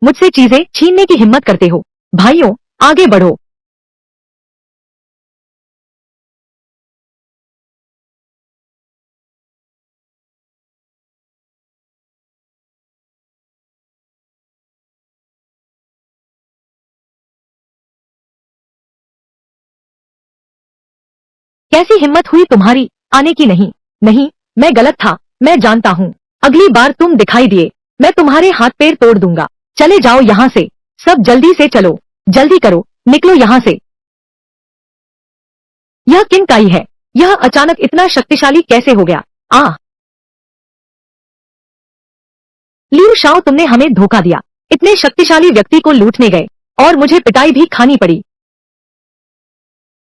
A: मुझसे चीजें छीनने की हिम्मत करते हो। भाइयों, आगे बढ़ो। कैसी हिम्मत हुई तुम्हारी आने की? नहीं, नहीं, मैं गलत था, मैं जानता हूँ। अगली बार तुम दिखाई दिए, मैं तुम्हारे हाथ पैर तोड़ दूंगा। चले जाओ यहाँ से, सब जल्दी से चलो, जल्दी करो, निकलो यहाँ से। यह किनकाई है? यह अचानक इतना शक्तिशाली कैसे हो गया? आ लियू शाओ, तुमने हमें धोखा दिया। इतने शक्तिशाली व्यक्ति को लूटने गए और मुझे पिटाई भी खानी पड़ी।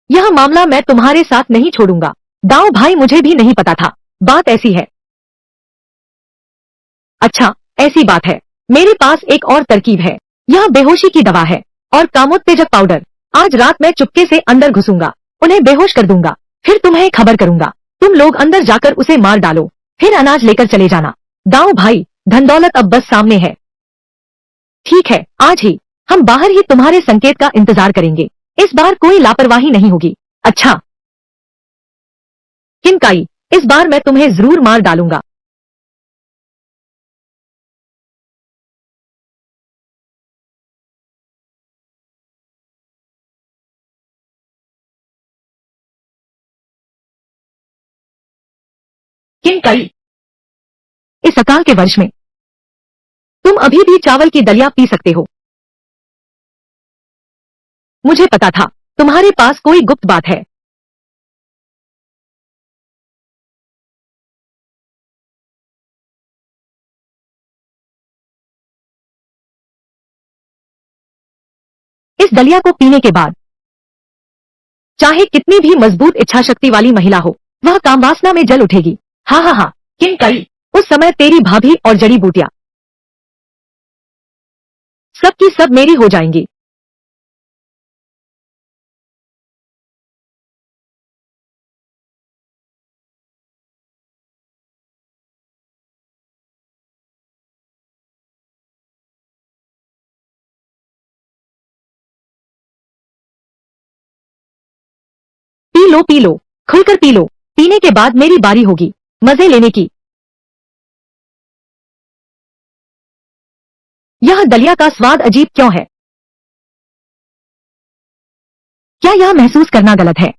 A: यह मामला मैं तुम्हारे साथ नहीं छोड़ूंगा। दाओ भाई, मुझे भी नहीं पता था। बात ऐसी है। अच्छा, ऐसी बात है। मेरे पास एक और तरकीब है। यह बेहोशी की दवा है और कामोत्तेजक पाउडर। आज रात मैं चुपके से अंदर घुसूंगा, उन्हें बेहोश कर दूंगा, फिर तुम्हें खबर करूंगा। तुम लोग अंदर जाकर उसे मार डालो, फिर अनाज लेकर चले जाना। दाऊ भाई, धन दौलत अब बस सामने है। ठीक है, आज ही हम बाहर ही तुम्हारे संकेत का इंतजार करेंगे। इस बार कोई लापरवाही नहीं होगी। अच्छा किनकाई, इस बार मैं तुम्हें जरूर मार डालूंगा। किनकाई, इस अकाल के वर्ष में तुम अभी भी चावल की दलिया पी सकते हो। मुझे पता था तुम्हारे पास कोई गुप्त बात है। इस दलिया को पीने के बाद चाहे कितनी भी मजबूत इच्छा शक्ति वाली महिला हो, वह कामवासना में जल उठेगी। हाँ हाँ हाँ, किनकाई, उस समय तेरी भाभी और जड़ी बूटियां सब की सब मेरी हो जाएंगी। पी लो, खुलकर पी लो। पीने के बाद मेरी बारी होगी मजे लेने की। यह दलिया का स्वाद अजीब क्यों है? क्या यह महसूस करना गलत है?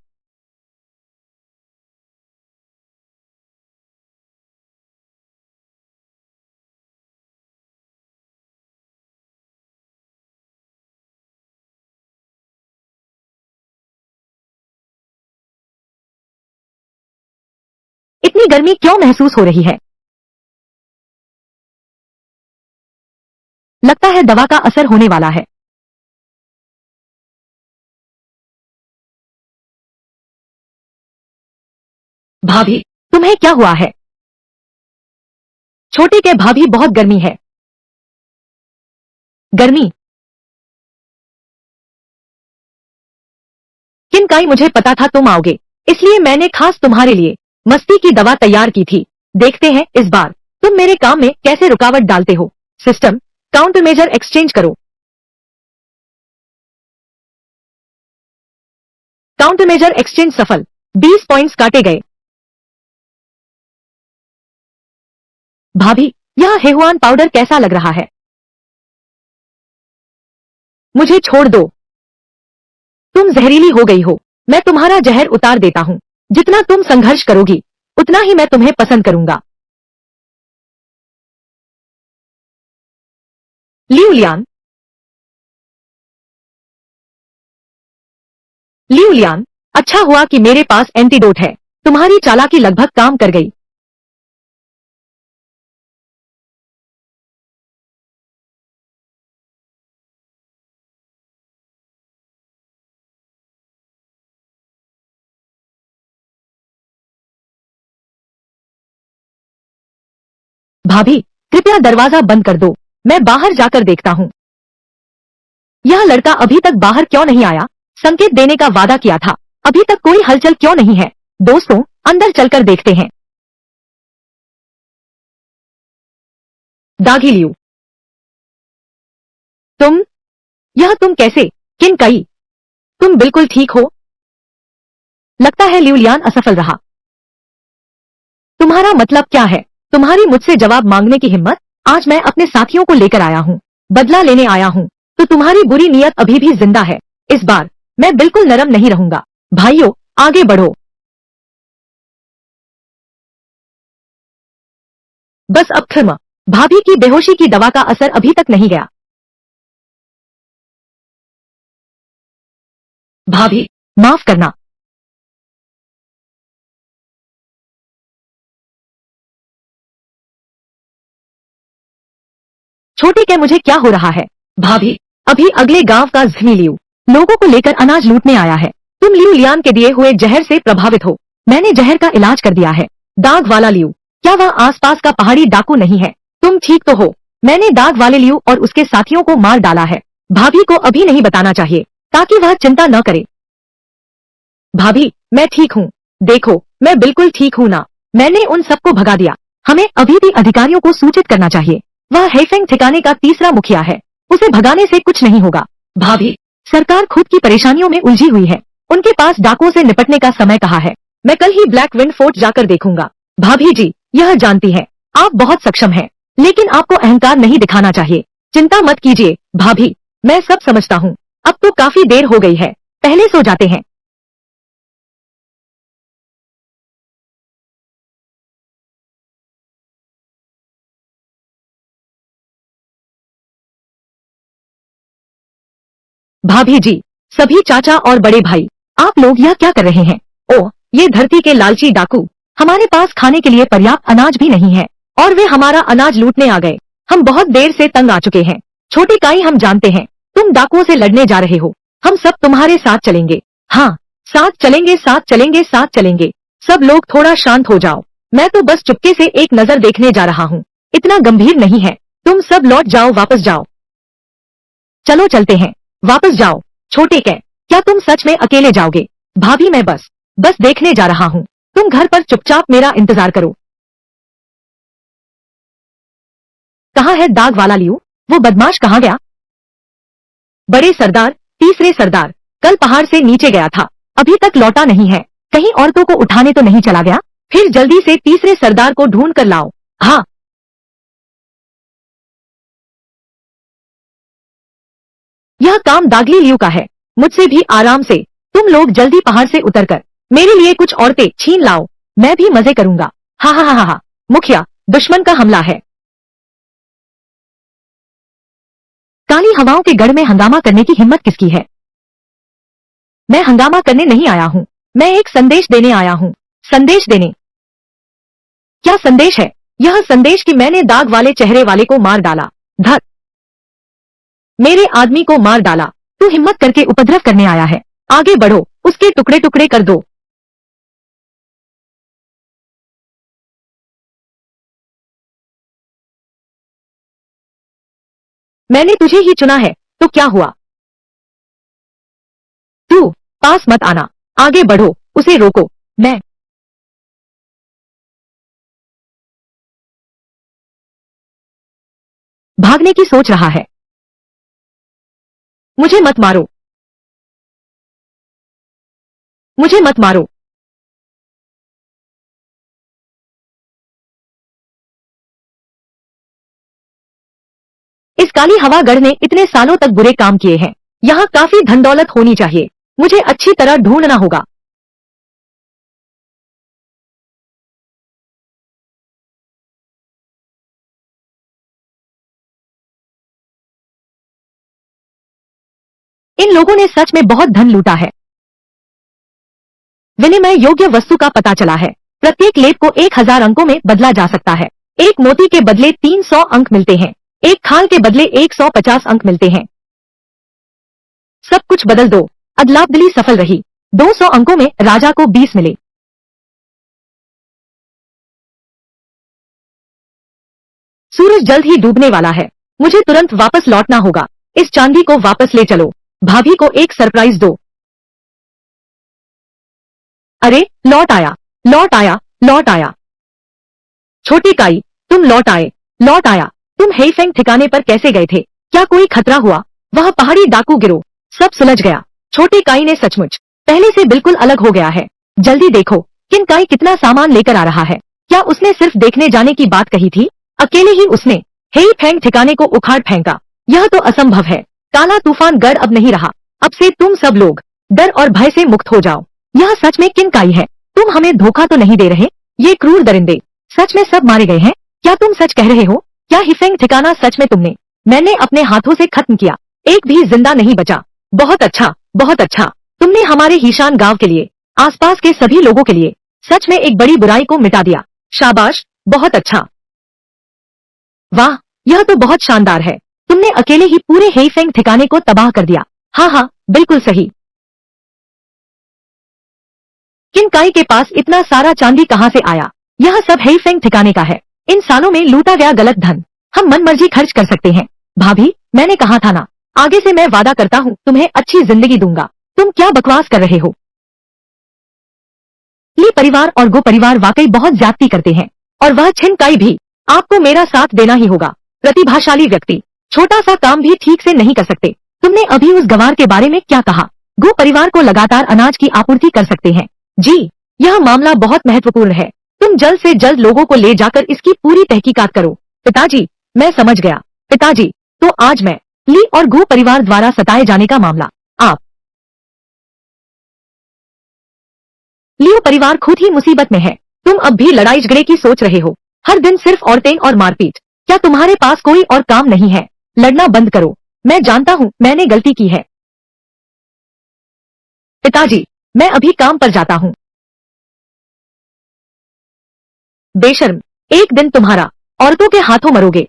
A: इतनी गर्मी क्यों महसूस हो रही है? लगता है दवा का असर होने वाला है। भाभी, तुम्हें क्या हुआ है? छोटे के भाभी, बहुत गर्मी है। गर्मी? किनकाई, मुझे पता था तुम आओगे, इसलिए मैंने खास तुम्हारे लिए मस्ती की दवा तैयार की थी। देखते हैं इस बार तुम मेरे काम में कैसे रुकावट डालते हो। सिस्टम, काउंटर मेजर एक्सचेंज करो। काउंटर मेजर एक्सचेंज सफल। 20 पॉइंट्स काटे गए। भाभी, यह हेहुआन पाउडर कैसा लग रहा है? मुझे छोड़ दो, तुम जहरीली हो गई हो। मैं तुम्हारा जहर उतार देता हूँ। जितना तुम संघर्ष करोगी उतना ही मैं तुम्हें पसंद करूंगा। लियूलियान, लियूलियान, अच्छा हुआ कि मेरे पास एंटीडोट है। तुम्हारी चालाकी लगभग काम कर गई। भाभी, कृपया दरवाजा बंद कर दो, मैं बाहर जाकर देखता हूँ। यह लड़का अभी तक बाहर क्यों नहीं आया? संकेत देने का वादा किया था, अभी तक कोई हलचल क्यों नहीं है? दोस्तों, अंदर चलकर देखते हैं। दागी लियू, तुम, यह तुम कैसे? किन कई, तुम बिल्कुल ठीक हो? लगता है लियूलियान असफल रहा। तुम्हारा मतलब क्या है? तुम्हारी मुझसे जवाब मांगने की हिम्मत? आज मैं अपने साथियों को लेकर आया हूँ, बदला लेने आया हूँ। तो तुम्हारी बुरी नीयत अभी भी जिंदा है। इस बार मैं बिल्कुल नरम नहीं रहूंगा। भाइयों, आगे बढ़ो। बस अब थर्म। भाभी की बेहोशी की दवा का असर अभी तक नहीं गया। भाभी, माफ करना। छोटे के मुझे क्या हो रहा है? भाभी, अभी अगले गांव का ज़मी लियू लोगों को लेकर अनाज लूटने आया है। तुम लियू लियान के दिए हुए जहर से प्रभावित हो। मैंने जहर का इलाज कर दिया है। दाग वाला लियू, क्या वह आसपास का पहाड़ी डाकू नहीं है? तुम ठीक तो हो? मैंने दाग वाले लियू और उसके साथियों को मार डाला है। भाभी को अभी नहीं बताना चाहिए ताकि वह चिंता न करे। भाभी, मैं ठीक हूँ। देखो, मैं बिल्कुल ठीक हूँ ना। मैंने उन सबको भगा दिया। हमें अभी भी अधिकारियों को सूचित करना चाहिए। वह हेफेंग ठिकाने का तीसरा मुखिया है। उसे भगाने से कुछ नहीं होगा। भाभी, सरकार खुद की परेशानियों में उलझी हुई है। उनके पास डाकुओं से निपटने का समय कहाँ है? मैं कल ही ब्लैक विंड फोर्ट जाकर देखूंगा। भाभी जी, यह जानती है आप बहुत सक्षम हैं, लेकिन आपको अहंकार नहीं दिखाना चाहिए। चिंता मत कीजिए भाभी, मैं सब समझता हूँ। अब तो काफी देर हो गई है, पहले सो जाते हैं। भाभी जी, सभी चाचा और बड़े भाई, आप लोग यह क्या कर रहे हैं? ओह, ये धरती के लालची डाकू। हमारे पास खाने के लिए पर्याप्त अनाज भी नहीं है और वे हमारा अनाज लूटने आ गए। हम बहुत देर से तंग आ चुके हैं। छोटी काई, हम जानते हैं तुम डाकुओं से लड़ने जा रहे हो। हम सब तुम्हारे साथ चलेंगे। हाँ, साथ चलेंगे, साथ चलेंगे, साथ चलेंगे। सब लोग थोड़ा शांत हो जाओ। मैं तो बस चुपके से एक नजर देखने जा रहा हूँ। इतना गंभीर नहीं है। तुम सब लौट जाओ, वापस जाओ। चलो चलते हैं, वापस जाओ। छोटे कै, क्या तुम सच में अकेले जाओगे? भाभी, मैं बस देखने जा रहा हूँ। तुम घर पर चुपचाप मेरा इंतजार करो। कहाँ है दाग वाला लियू? वो बदमाश कहाँ गया? बड़े सरदार, तीसरे सरदार, कल पहाड़ से नीचे गया था, अभी तक लौटा नहीं है। कहीं औरतों को उठाने तो नहीं चला गया? फिर जल्दी से तीसरे सरदार को ढूंढ कर लाओ। हाँ। यह काम दागली लियू का है, मुझसे भी आराम से। तुम लोग जल्दी पहाड़ से उतरकर मेरे लिए कुछ औरतें छीन लाओ, मैं भी मजे करूंगा। हा हा हा हा हा। मुखिया, दुश्मन का हमला है। काली हवाओं के गढ़ में हंगामा करने की हिम्मत किसकी है? मैं हंगामा करने नहीं आया हूँ, मैं एक संदेश देने आया हूँ। संदेश देने? क्या संदेश है? यह संदेश कि मैंने दाग वाले चेहरे वाले को मार डाला। धत, मेरे आदमी को मार डाला। तू हिम्मत करके उपद्रव करने आया है, आगे बढ़ो, उसके टुकड़े टुकड़े कर दो। मैंने तुझे ही चुना है, तो क्या हुआ? तू पास मत आना, आगे बढ़ो, उसे रोको। मैं भागने की सोच रहा है। मुझे मत मारो, मुझे मत मारो। इस काली हवागढ़ ने इतने सालों तक बुरे काम किए हैं, यहाँ काफी धन दौलत होनी चाहिए, मुझे अच्छी तरह ढूंढना होगा। इन लोगों ने सच में बहुत धन लूटा है। विनिमय योग्य वस्तु का पता चला है। प्रत्येक लेप को 1000 अंकों में बदला जा सकता है। एक मोती के बदले 300 अंक मिलते हैं, एक खाल के बदले 150 अंक मिलते हैं। सब कुछ बदल दो। अदलाबदली सफल रही। 200 अंकों में राजा को 20 मिले। सूरज जल्द ही डूबने वाला है, मुझे तुरंत वापस लौटना होगा। इस चांदी को वापस ले चलो। भाभी को एक सरप्राइज दो। अरे लौट आया, लौट आया, लौट आया। छोटी काई, तुम लौट आए, लौट आया। तुम हेईफेंग ठिकाने पर कैसे गए थे? क्या कोई खतरा हुआ? वह पहाड़ी डाकू गिरोह सब सुलझ गया। छोटी काई ने सचमुच पहले से बिल्कुल अलग हो गया है। जल्दी देखो, किन काई कितना सामान लेकर आ रहा है। क्या उसने सिर्फ देखने जाने की बात कही थी? अकेले ही उसने हेईफेंग ठिकाने को उखाड़ फेंका। यह तो असंभव है। काला तूफान गढ़ अब नहीं रहा। अब से तुम सब लोग डर और भय से मुक्त हो जाओ। यह सच में किन काई है? तुम हमें धोखा तो नहीं दे रहे? ये क्रूर दरिंदे सच में सब मारे गए हैं? क्या तुम सच कह रहे हो? क्या हिफेंग ठिकाना सच में तुमने मैंने अपने हाथों से खत्म किया? एक भी जिंदा नहीं बचा। बहुत अच्छा, बहुत अच्छा। तुमने हमारे हीशान गांव के लिए, आसपास के सभी लोगों के लिए सच में एक बड़ी बुराई को मिटा दिया। शाबाश, बहुत अच्छा। वाह, यह तो बहुत शानदार है। तुमने अकेले ही पूरे हेईफेंग ठिकाने को तबाह कर दिया। हाँ हाँ, बिल्कुल सही। किन काई के पास इतना सारा चांदी कहाँ से आया? यह सब हेईफेंग ठिकाने का है। इन सालों में लूटा गया गलत धन हम मनमर्जी खर्च कर सकते हैं। भाभी, मैंने कहा था ना, आगे से मैं वादा करता हूँ तुम्हें अच्छी जिंदगी दूंगा। तुम क्या बकवास कर रहे हो? ली परिवार और गो परिवार वाकई बहुत ज्यादती करते हैं, और वह छिन काई भी। आपको मेरा साथ देना ही होगा। प्रतिभाशाली व्यक्ति छोटा सा काम भी ठीक से नहीं कर सकते। तुमने अभी उस गवार के बारे में क्या कहा? गो परिवार को लगातार अनाज की आपूर्ति कर सकते हैं। जी, यह मामला बहुत महत्वपूर्ण है। तुम जल्द से जल्द लोगों को ले जाकर इसकी पूरी तहकीकात करो। पिताजी, मैं समझ गया। पिताजी, तो आज मैं ली और गो परिवार द्वारा सताए जाने का मामला आप लियो परिवार खुद ही मुसीबत में है। तुम अब भी लड़ाई झगड़े की सोच रहे हो। हर दिन सिर्फ औरतें और मारपीट। क्या तुम्हारे पास कोई और काम नहीं है? लड़ना बंद करो। मैं जानता हूँ मैंने गलती की है। पिताजी, मैं अभी काम पर जाता हूँ। बेशर्म, एक दिन तुम्हारा औरतों के हाथों मरोगे।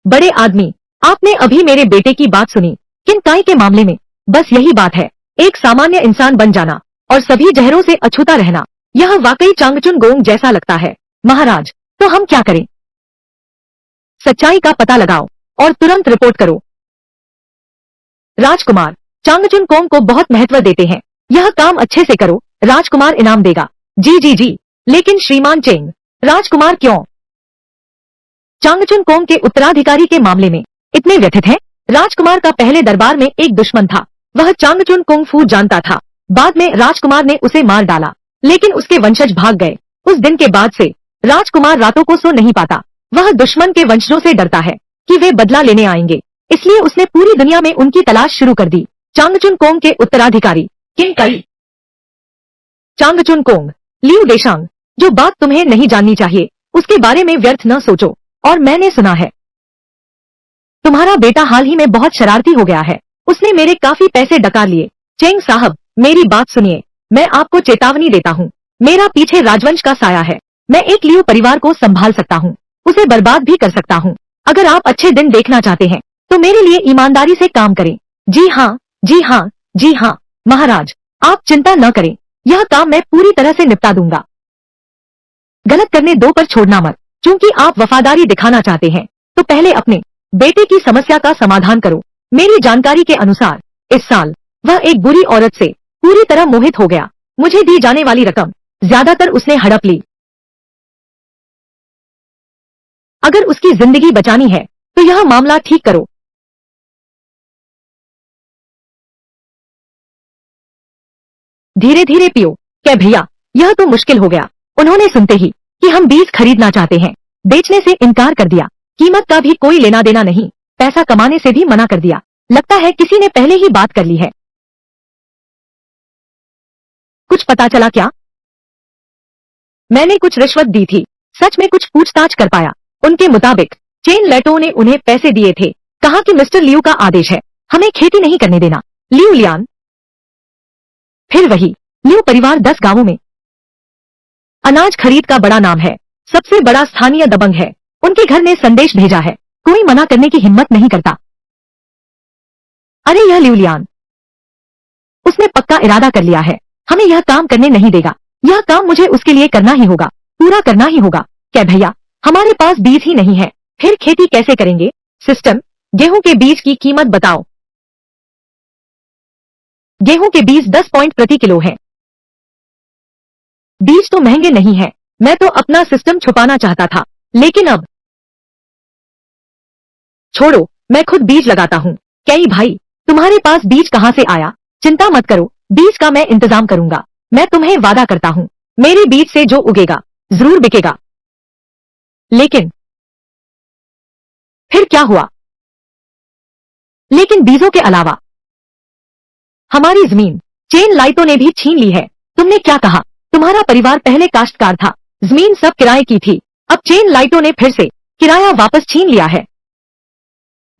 A: बड़े आदमी, आपने अभी मेरे बेटे की बात सुनी। किन काय के मामले में बस यही बात है, एक सामान्य इंसान बन जाना और सभी जहरों से अछूता रहना। यह वाकई चांगचुन गोंग जैसा लगता है। महाराज, तो हम क्या करें? सच्चाई का पता लगाओ और तुरंत रिपोर्ट करो। राजकुमार, चांगचुन कोंग को बहुत महत्व देते हैं। यह काम अच्छे से करो, राजकुमार इनाम देगा। जी जी जी। लेकिन श्रीमान चेंग, राजकुमार क्यों चांगचुन कोंग के उत्तराधिकारी के मामले में इतने व्यथित हैं? राजकुमार का पहले दरबार में एक दुश्मन था। वह चांगचुन कुंग फू जानता था। बाद में राजकुमार ने उसे मार डाला, लेकिन उसके वंशज भाग गए। उस दिन के बाद से राजकुमार रातों को सो नहीं पाता। वह दुश्मन के वंशजों से डरता है कि वे बदला लेने आएंगे, इसलिए उसने पूरी दुनिया में उनकी तलाश शुरू कर दी। चांगचुन कोंग के उत्तराधिकारी किंग कई। चांगचुन कोंग, लियू देशांग, जो बात तुम्हें नहीं जाननी चाहिए उसके बारे में व्यर्थ न सोचो। और मैंने सुना है तुम्हारा बेटा हाल ही में बहुत शरारती हो गया है। उसने मेरे काफी पैसे डका लिए। चेंग साहब, मेरी बात सुनिए। मैं आपको चेतावनी देता हूँ। मेरा पीछे राजवंश का साया है। मैं एक लियू परिवार को संभाल सकता हूँ, उसे बर्बाद भी कर सकता हूँ। अगर आप अच्छे दिन देखना चाहते हैं तो मेरे लिए ईमानदारी से काम करें। जी हाँ, जी हाँ, जी हाँ महाराज, आप चिंता न करें, यह काम मैं पूरी तरह से निपटा दूंगा। गलत करने दो पर छोड़ना मत। क्योंकि आप वफादारी दिखाना चाहते हैं तो पहले अपने बेटे की समस्या का समाधान करो। मेरी जानकारी के अनुसार इस साल वह एक बुरी औरत से पूरी तरह मोहित हो गया। मुझे दी जाने वाली रकम ज्यादातर उसने हड़प ली। अगर उसकी जिंदगी बचानी है तो यह मामला ठीक करो। धीरे धीरे पियो। क्या भैया, यह तो मुश्किल हो गया। उन्होंने सुनते ही कि हम बीज खरीदना चाहते हैं, बेचने से इनकार कर दिया। कीमत का भी कोई लेना देना नहीं, पैसा कमाने से भी मना कर दिया। लगता है किसी ने पहले ही बात कर ली है। कुछ पता चला क्या? मैंने कुछ रिश्वत दी थी। सच में कुछ पूछताछ कर पाया। उनके मुताबिक चेन लेटो ने उन्हें पैसे दिए थे। कहा कि मिस्टर लियू का आदेश है हमें खेती नहीं करने देना। लियू लियान, फिर वही लियू परिवार 10 गांवों में अनाज खरीद का बड़ा नाम है। सबसे बड़ा स्थानीय दबंग है। उनके घर ने संदेश भेजा है, कोई मना करने की हिम्मत नहीं करता। अरे यह लियू लियान, उसने पक्का इरादा कर लिया है, हमें यह काम करने नहीं देगा। यह काम मुझे उसके लिए करना ही होगा, पूरा करना ही होगा। क्या भैया, हमारे पास बीज ही नहीं है, फिर खेती कैसे करेंगे? सिस्टम, गेहूं के बीज की कीमत बताओ। गेहूं के बीज 10 पॉइंट प्रति किलो है। बीज तो महंगे नहीं है। मैं तो अपना सिस्टम छुपाना चाहता था, लेकिन अब छोड़ो, मैं खुद बीज लगाता हूँ। कई भाई, तुम्हारे पास बीज कहाँ से आया? चिंता मत करो, बीज का मैं इंतजाम करूंगा। मैं तुम्हें वादा करता हूँ, मेरे बीज से जो उगेगा जरूर बिकेगा। लेकिन फिर क्या हुआ? लेकिन बीजों के अलावा हमारी जमीन चेन लाइटों ने भी छीन ली है। तुमने क्या कहा? तुम्हारा परिवार पहले काश्तकार था, जमीन सब किराए की थी। अब चेन लाइटों ने फिर से किराया वापस छीन लिया है।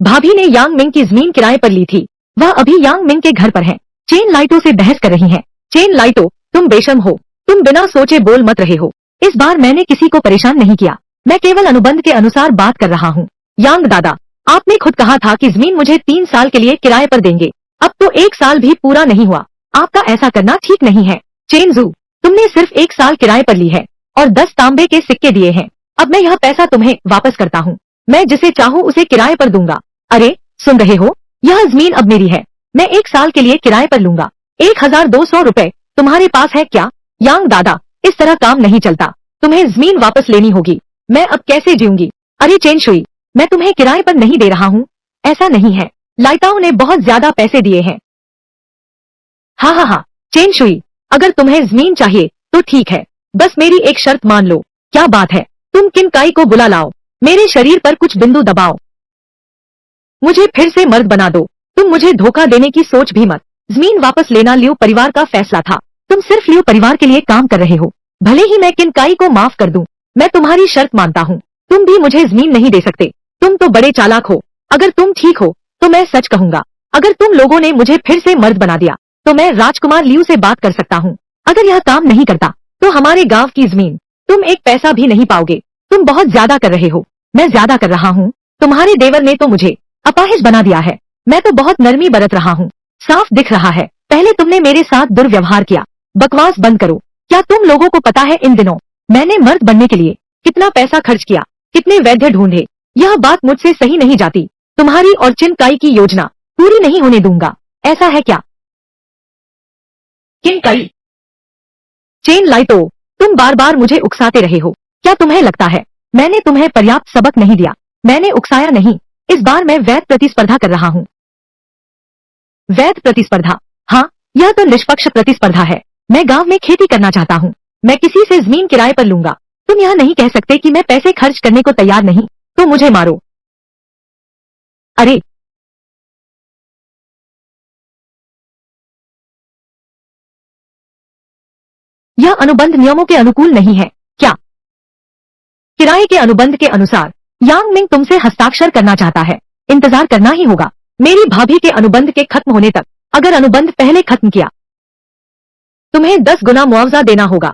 A: भाभी ने यांग मिंग की जमीन किराए पर ली थी, वह अभी यांग मिंग के घर पर है। चेन लाइटों से बहस कर रही हैं। चेन लाइटो, तुम बेशर्म हो, तुम बिना सोचे बोल मत रहे हो। इस बार मैंने किसी को परेशान नहीं किया, मैं केवल अनुबंध के अनुसार बात कर रहा हूँ। यांग दादा, आपने खुद कहा था कि जमीन मुझे 3 साल के लिए किराए पर देंगे। अब तो 1 साल भी पूरा नहीं हुआ। आपका ऐसा करना ठीक नहीं है। चेन जू, तुमने सिर्फ 1 साल किराए पर ली है और 10 तांबे के सिक्के दिए हैं। अब मैं यह पैसा तुम्हें वापस करता हूँ। मैं जिसे चाहूँ उसे किराए पर दूंगा। अरे सुन रहे हो, यह जमीन अब मेरी है। मैं 1 साल के लिए किराए पर लूंगा। 1200 रुपए तुम्हारे पास है क्या? यांग दादा, इस तरह काम नहीं चलता, तुम्हें जमीन वापस लेनी होगी। मैं अब कैसे जीऊंगी? अरे चेन शुई, मैं तुम्हें किराए पर नहीं दे रहा हूँ। ऐसा नहीं है, लाइटाओं ने बहुत ज्यादा पैसे दिए हैं। हाँ हाँ हाँ, चेन शुई, अगर तुम्हें जमीन चाहिए तो ठीक है, बस मेरी एक शर्त मान लो। क्या बात है? तुम किन काई को बुला लाओ, मेरे शरीर पर कुछ बिंदु दबाओ, मुझे फिर से मर्द बना दो। तुम मुझे धोखा देने की सोच भी मत। जमीन वापस लेना लियू परिवार का फैसला था। तुम सिर्फ लियू परिवार के लिए काम कर रहे हो। भले ही मैं किन काई को माफ कर दूं, मैं तुम्हारी शर्त मानता हूँ। तुम भी मुझे जमीन नहीं दे सकते। तुम तो बड़े चालाक हो। अगर तुम ठीक हो तो मैं सच कहूंगा, अगर तुम लोगों ने मुझे फिर से मर्द बना दिया तो मैं राजकुमार लियू से बात कर सकता हूँ। अगर यह काम नहीं करता तो हमारे गांव की जमीन तुम एक पैसा भी नहीं पाओगे। तुम बहुत ज्यादा कर रहे हो। मैं ज्यादा कर रहा हूँ? तुम्हारे देवर ने तो मुझे अपाहिज बना दिया है। मैं तो बहुत नरमी बरत रहा हूँ, साफ दिख रहा है। पहले तुमने मेरे साथ दुर्व्यवहार किया। बकवास बंद करो। क्या तुम लोगों को पता है इन दिनों मैंने मर्द बनने के लिए कितना पैसा खर्च किया, कितने वैद्य ढूंढे? यह बात मुझसे सही नहीं जाती। तुम्हारी और चिनकाई की योजना पूरी नहीं होने दूंगा। ऐसा है क्या? चिनकाई, चेन लाइटो, तुम बार बार मुझे उकसाते रहे हो। क्या तुम्हें लगता है मैंने तुम्हें पर्याप्त सबक नहीं दिया? मैंने उकसाया नहीं, इस बार मैं वैध प्रतिस्पर्धा कर रहा हूँ। वैध प्रतिस्पर्धा? हाँ, यह तो निष्पक्ष प्रतिस्पर्धा है। मैं गांव में खेती करना चाहता हूँ। मैं किसी से जमीन किराए पर लूंगा। तुम यह नहीं कह सकते कि मैं पैसे खर्च करने को तैयार नहीं, तो मुझे मारो। अरे, यह अनुबंध नियमों के अनुकूल नहीं है क्या? किराए के अनुबंध के अनुसार यांग मिंग तुमसे हस्ताक्षर करना चाहता है। इंतजार करना ही होगा मेरी भाभी के अनुबंध के खत्म होने तक। अगर अनुबंध पहले खत्म किया, तुम्हें 10 गुना मुआवजा देना होगा।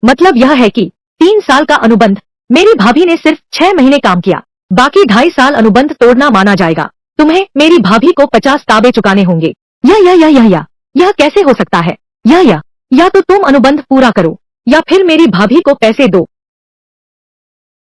A: मतलब यह है कि 3 साल का अनुबंध। मेरी भाभी ने सिर्फ 6 महीने काम किया, बाकी 2.5 साल अनुबंध तोड़ना माना जाएगा। तुम्हें मेरी भाभी को 50 ताबे चुकाने होंगे। यह कैसे हो सकता है? या तो तुम अनुबंध पूरा करो या फिर मेरी भाभी को पैसे दो।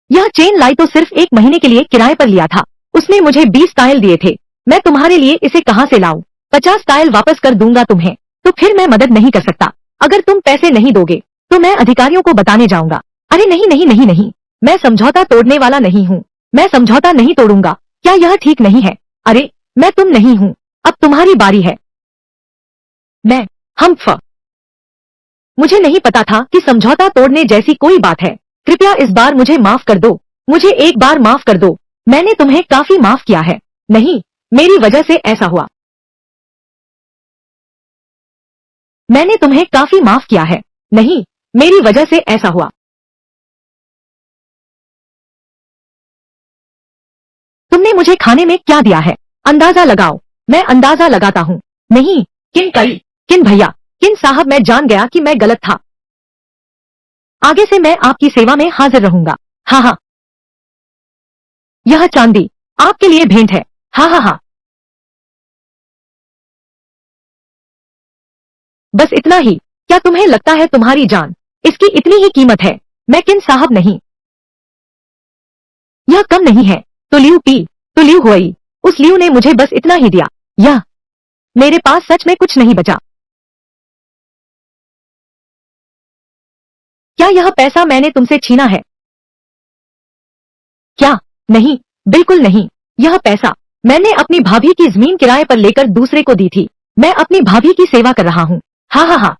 A: यह चेन लाई तो सिर्फ 1 महीने के लिए किराए पर लिया था। उसने मुझे 20 टाइल दिए थे। मैं तुम्हारे लिए इसे कहां से लाऊं? 50 टाइल वापस कर दूंगा तुम्हें, तो फिर मैं मदद नहीं कर सकता। अगर तुम पैसे नहीं दोगे तो मैं अधिकारियों को बताने जाऊंगा। अरे नहीं, मैं समझौता तोड़ने वाला नहीं हूँ। मैं समझौता नहीं तोड़ूंगा। क्या यह ठीक नहीं है? अरे, मैं तुम नहीं हूँ। अब तुम्हारी बारी है। मुझे नहीं पता था कि समझौता तोड़ने जैसी कोई बात है। कृपया इस बार मुझे माफ कर दो। मुझे एक बार माफ कर दो। मैंने तुम्हें काफी माफ किया है। नहीं, मेरी वजह से ऐसा हुआ। मैंने तुम्हें काफी माफ किया है। नहीं, मेरी वजह से ऐसा हुआ। तुमने मुझे खाने में क्या दिया है? अंदाजा लगाओ। मैं अंदाजा लगाता हूँ। नहीं, किन भैया, किन साहब, मैं जान गया कि मैं गलत था। आगे से मैं आपकी सेवा में हाजिर रहूंगा। हाँ, यह चांदी आपके लिए भेंट है। हाँ, बस इतना ही। क्या तुम्हें लगता है तुम्हारी जान इसकी इतनी ही कीमत है? मैं किन साहब नहीं। यह कम नहीं है। तो लियू हुई। उस लियू ने मुझे बस इतना ही दिया। यह मेरे पास सच में कुछ नहीं बचा। क्या यह पैसा मैंने तुमसे छीना है? क्या? नहीं, बिल्कुल नहीं। यह पैसा मैंने अपनी भाभी की जमीन किराए पर लेकर दूसरे को दी थी। मैं अपनी भाभी की सेवा कर रहा हूँ। हाँ,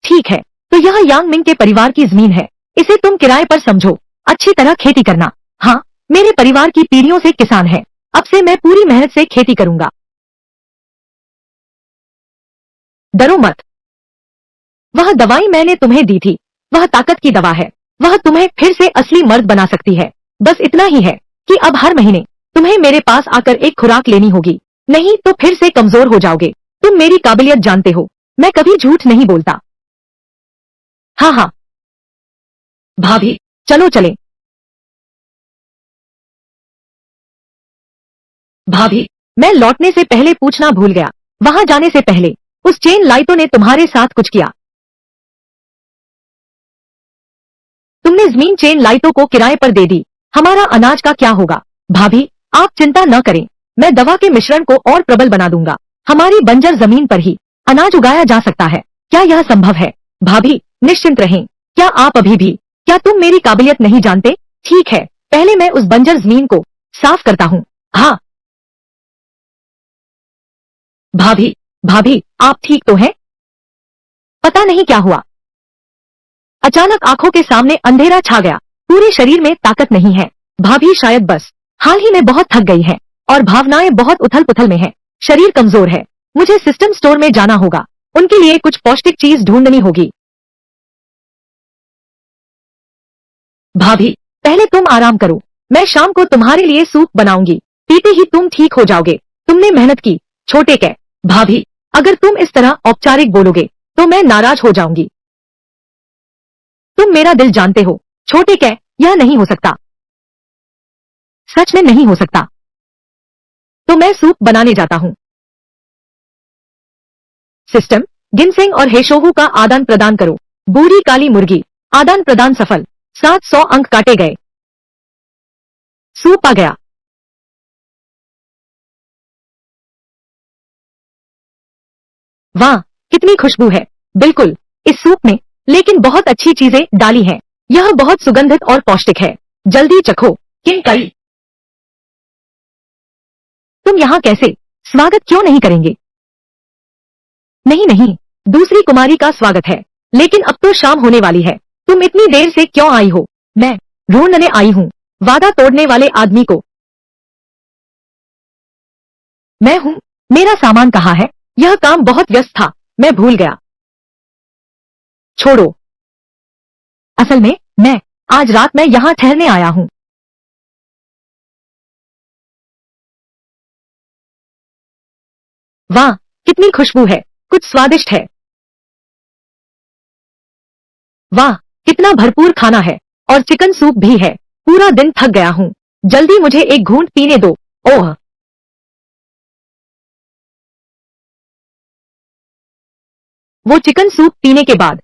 A: ठीक है। तो यह यांग मिंग के परिवार की जमीन है। इसे तुम किराए पर समझो। अच्छी तरह खेती करना। हाँ, मेरे परिवार की पीढ़ियों से किसान है। अब से मैं पूरी मेहनत से खेती करूंगा। डरो मत। वह दवाई मैंने तुम्हें दी थी, वह ताकत की दवा है। वह तुम्हें फिर से असली मर्द बना सकती है। बस इतना ही है कि अब हर महीने तुम्हें मेरे पास आकर एक खुराक लेनी होगी, नहीं तो फिर से कमजोर हो जाओगे। तुम मेरी काबिलियत जानते हो। मैं कभी झूठ नहीं बोलता। हाँ, भाभी, चलो चलें। भाभी, मैं लौटने से पहले पूछना भूल गया। वहां जाने से पहले उस चेन लाइटों ने तुम्हारे साथ कुछ किया? तुमने जमीन चेन लाइटों को किराए पर दे दी। हमारा अनाज का क्या होगा? भाभी, आप चिंता न करें। मैं दवा के मिश्रण को और प्रबल बना दूंगा। हमारी बंजर जमीन पर ही अनाज उगाया जा सकता है। क्या यह संभव है? भाभी, निश्चिंत रहें। क्या आप अभी भी, क्या तुम मेरी काबिलियत नहीं जानते? ठीक है, पहले मैं उस बंजर जमीन को साफ करता हूँ। हाँ, भाभी, आप ठीक तो हैं? पता नहीं क्या हुआ। अचानक आंखों के सामने अंधेरा छा गया। पूरे शरीर में ताकत नहीं है। भाभी शायद बस हाल ही में बहुत थक गई है और भावनाएं बहुत उथल पुथल में है। शरीर कमजोर है। मुझे सिस्टम स्टोर में जाना होगा। उनके लिए कुछ पौष्टिक चीज ढूंढनी होगी। भाभी, पहले तुम आराम करो। मैं शाम को तुम्हारे लिए सूप बनाऊंगी। पीते ही तुम ठीक हो जाओगे। तुमने मेहनत की, छोटे कै। भाभी, अगर तुम इस तरह औपचारिक बोलोगे तो मैं नाराज हो जाऊंगी। तुम मेरा दिल जानते हो, छोटे कै। यह नहीं हो सकता। सच में नहीं हो सकता। तो मैं सूप बनाने जाता हूँ। सिस्टम, गिनसेंग और हेशोहू का आदान प्रदान करो। बूढ़ी काली मुर्गी, आदान प्रदान सफल। 700 अंक काटे गए। सूप आ गया। वाह, कितनी खुशबू है। बिल्कुल, इस सूप में लेकिन बहुत अच्छी चीजें डाली हैं। यह बहुत सुगंधित और पौष्टिक है। जल्दी चखो। किन कई, तुम यहाँ कैसे? स्वागत क्यों नहीं करेंगे? नहीं नहीं, दूसरी कुमारी का स्वागत है, लेकिन अब तो शाम होने वाली है। तुम इतनी देर से क्यों आई हो? मैं ढूंढने आई हूँ वादा तोड़ने वाले आदमी को। मैं हूँ। मेरा सामान कहाँ है? यह काम बहुत व्यस्त था, मैं भूल गया। छोड़ो। असल में मैं आज रात में यहाँ ठहरने आया हूँ। वाह, कितनी खुशबू है, कुछ स्वादिष्ट है। वाह, कितना भरपूर खाना है, और चिकन सूप भी है। पूरा दिन थक गया हूँ, जल्दी मुझे एक घूंट पीने दो। ओह, वो चिकन सूप पीने के बाद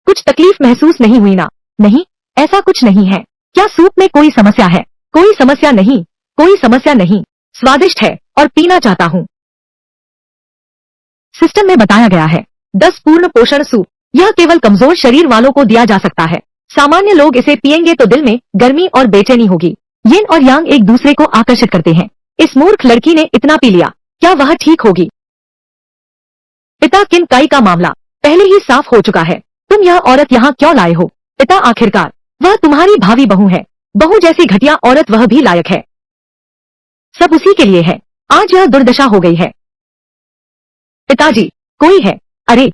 A: कुछ तकलीफ महसूस नहीं हुई ना? नहीं, ऐसा कुछ नहीं है। क्या सूप में कोई समस्या है? कोई समस्या नहीं, कोई समस्या नहीं। स्वादिष्ट है और पीना चाहता हूँ। सिस्टम में बताया गया है 10 पूर्ण पोषण सूप। यह केवल कमजोर शरीर वालों को दिया जा सकता है। सामान्य लोग इसे पिएंगे तो दिल में गर्मी और बेचैनी होगी। यिन और यांग एक दूसरे को आकर्षित करते हैं। इस मूर्ख लड़की ने इतना पी लिया, क्या वह ठीक होगी? पिता किन काई का मामला पहले ही साफ हो चुका है। तुम यह औरत यहाँ क्यों लाए हो? पिता आखिरकार, वह तुम्हारी भावी बहू है। बहू जैसी घटिया औरत वह भी लायक है। सब उसी के लिए है। आज यह दुर्दशा हो गई है। पिताजी, कोई है? अरे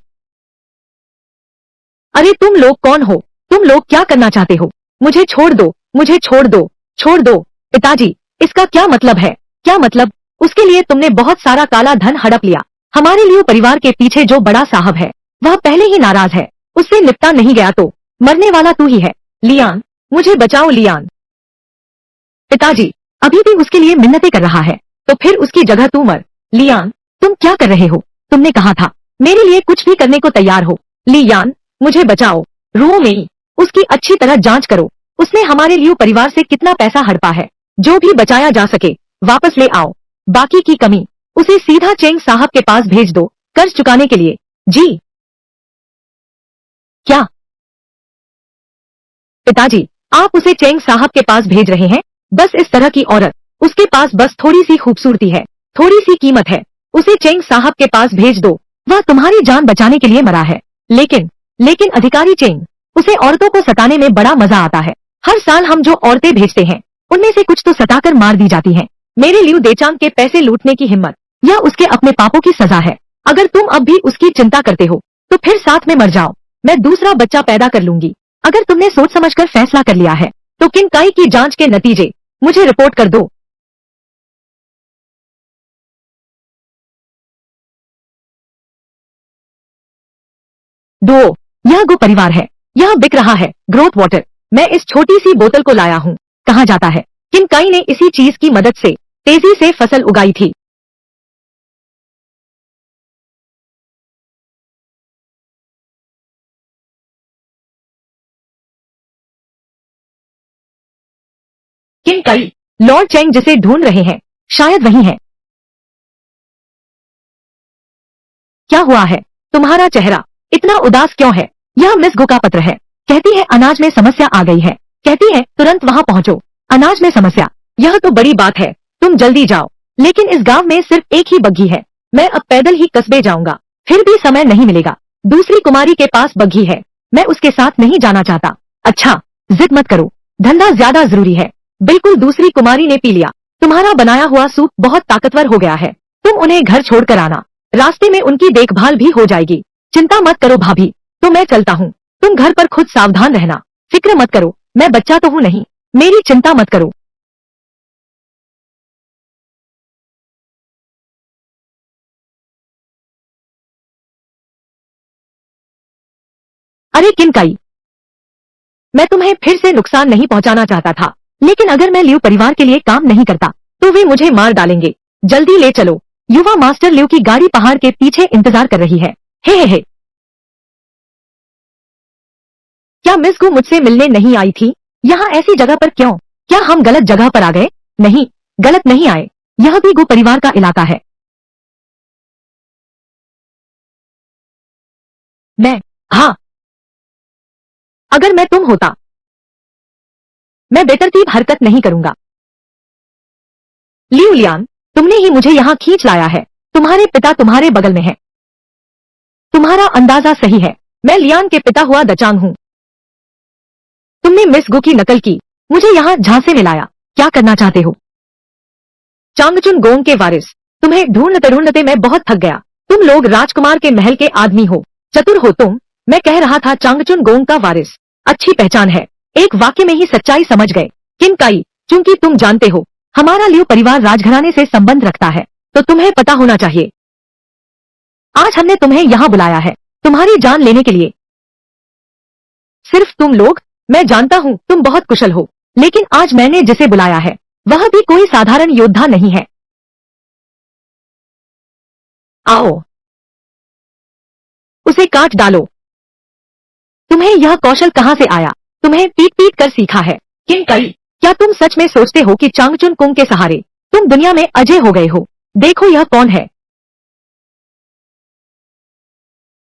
A: अरे, तुम लोग कौन हो? तुम लोग क्या करना चाहते हो? मुझे छोड़ दो, मुझे छोड़ दो, छोड़ दो। पिताजी, इसका क्या मतलब है? क्या मतलब? उसके लिए तुमने बहुत सारा काला धन हड़प लिया। हमारे लिए परिवार के पीछे जो बड़ा साहब है, वह पहले ही नाराज है। उससे निपटा नहीं गया तो मरने वाला तू ही है। लियान, मुझे बचाओ लियान। पिताजी, अभी भी उसके लिए मिन्नतें कर रहा है, तो फिर उसकी जगह तू मर। लियान, तुम क्या कर रहे हो? तुमने कहा था मेरे लिए कुछ भी करने को तैयार हो। लियान, मुझे बचाओ। रू में उसकी अच्छी तरह जांच करो। उसने हमारे लिए परिवार से कितना पैसा हड़पा है। जो भी बचाया जा सके वापस ले आओ। बाकी की कमी उसे सीधा चेंग साहब के पास भेज दो, कर्ज चुकाने के लिए। जी क्या? पिताजी, आप उसे चेंग साहब के पास भेज रहे हैं? बस इस तरह की औरत, उसके पास बस थोड़ी सी खूबसूरती है, थोड़ी सी कीमत है। उसे चेंग साहब के पास भेज दो। वह तुम्हारी जान बचाने के लिए मरा है। लेकिन लेकिन अधिकारी चेंग, उसे औरतों को सताने में बड़ा मजा आता है। हर साल हम जो औरतें भेजते हैं, उनमें से कुछ तो सताकर मार दी जाती हैं। मेरे लियू देचांग के पैसे लूटने की हिम्मत, यह उसके अपने पापों की सजा है। अगर तुम अब भी उसकी चिंता करते हो, तो फिर साथ में मर जाओ। मैं दूसरा बच्चा पैदा कर लूंगी। अगर तुमने सोच समझकर फैसला कर लिया है, तो किनकाई की जांच के नतीजे मुझे रिपोर्ट कर दो। दो, यह गो परिवार है। यह बिक रहा है ग्रोथ वाटर। मैं इस छोटी सी बोतल को लाया हूँ। कहाँ जाता है? किनकाई ने इसी चीज की मदद से तेजी से फसल उगाई थी। किनकाई, लॉर्ड चेंग जिसे ढूंढ रहे हैं, शायद वही है। क्या हुआ है? तुम्हारा चेहरा इतना उदास क्यों है? यह मिस गो का पत्र है। कहती है अनाज में समस्या आ गई है। कहती है तुरंत वहाँ पहुँचो। अनाज में समस्या, यह तो बड़ी बात है। तुम जल्दी जाओ। लेकिन इस गांव में सिर्फ एक ही बग्घी है। मैं अब पैदल ही कस्बे जाऊंगा, फिर भी समय नहीं मिलेगा। दूसरी कुमारी के पास बग्घी है, मैं उसके साथ नहीं जाना चाहता। अच्छा, जिद मत करो, धंधा ज्यादा जरूरी है। बिल्कुल, दूसरी कुमारी ने पी लिया। तुम्हारा बनाया हुआ सूप बहुत ताकतवर हो गया है। तुम उन्हें घर छोड़कर आना, रास्ते में उनकी देखभाल भी हो जाएगी। चिंता मत करो भाभी, तो मैं चलता हूँ। तुम घर पर खुद सावधान रहना। फिक्र मत करो, मैं बच्चा तो हूँ नहीं। मेरी चिंता मत करो। अरे किनकाई, मैं तुम्हें फिर से नुकसान नहीं पहुंचाना चाहता था, लेकिन अगर मैं लियू परिवार के लिए काम नहीं करता, तो वे मुझे मार डालेंगे। जल्दी ले चलो। युवा मास्टर लियू की गाड़ी पहाड़ के पीछे इंतजार कर रही है। हे। क्या मिस गो मुझसे मिलने नहीं आई थी? यहाँ ऐसी जगह पर क्यों? क्या हम गलत जगह पर आ गए? नहीं, गलत नहीं आए। यह भी गो परिवार का इलाका है। मैं, हाँ, अगर मैं तुम होता मैं बेतरतीब हरकत नहीं करूंगा। लियान, तुमने ही मुझे यहाँ खींच लाया है। तुम्हारे पिता तुम्हारे बगल में है। तुम्हारा अंदाजा सही है, मैं लियान के पिता हुआ दचांग हूँ। तुमने मिस गो की नकल की, मुझे यहाँ झांसे में लाया। क्या करना चाहते हो? चांगचुन गोंग के वारिस, तुम्हें ढूंढते ढूंढते मैं बहुत थक गया। तुम लोग राजकुमार के महल के आदमी हो, चतुर हो तुम। मैं कह रहा था चांगचुन गोंग का वारिस, अच्छी पहचान है। एक वाक्य में ही सच्चाई समझ गए। किन काई, चूंकि तुम जानते हो हमारा लियू परिवार राजघराने से संबंध रखता है, तो तुम्हें पता होना चाहिए। आज हमने तुम्हें यहाँ बुलाया है तुम्हारी जान लेने के लिए। सिर्फ तुम लोग? मैं जानता हूँ तुम बहुत कुशल हो, लेकिन आज मैंने जिसे बुलाया है वह भी कोई साधारण योद्धा नहीं है। आओ, उसे काट डालो। तुम्हें यह कौशल कहाँ से आया? तुम्हें पीट पीट कर सीखा है? किन कई, क्या तुम सच में सोचते हो कि चांगचुन कुंग के सहारे तुम दुनिया में अजय हो गए हो? देखो यह कौन है।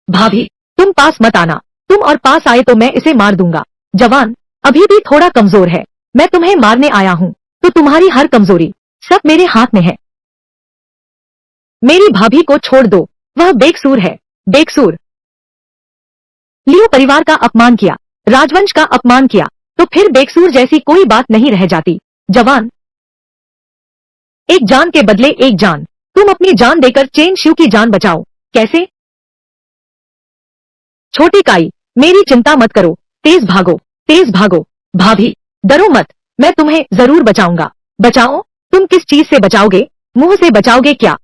A: भाभी, तुम पास मत आना। तुम और पास आए तो मैं इसे मार दूंगा। जवान, अभी भी थोड़ा कमजोर है। मैं तुम्हें मारने आया हूँ, तो तुम्हारी हर कमजोरी सब मेरे हाथ में है। मेरी भाभी को छोड़ दो, वह बेकसूर है। बेकसूर? लियो परिवार का अपमान किया, राजवंश का अपमान किया, तो फिर बेकसूर जैसी कोई बात नहीं रह जाती। जवान, एक जान के बदले एक जान। तुम अपनी जान देकर चेन शिव की जान बचाओ। कैसे? छोटी काई, मेरी चिंता मत करो। तेज भागो, तेज भागो। भाभी, डरो मत, मैं तुम्हें जरूर बचाऊंगा। बचाओ? तुम किस चीज से बचाओगे? मुंह से बचाओगे क्या?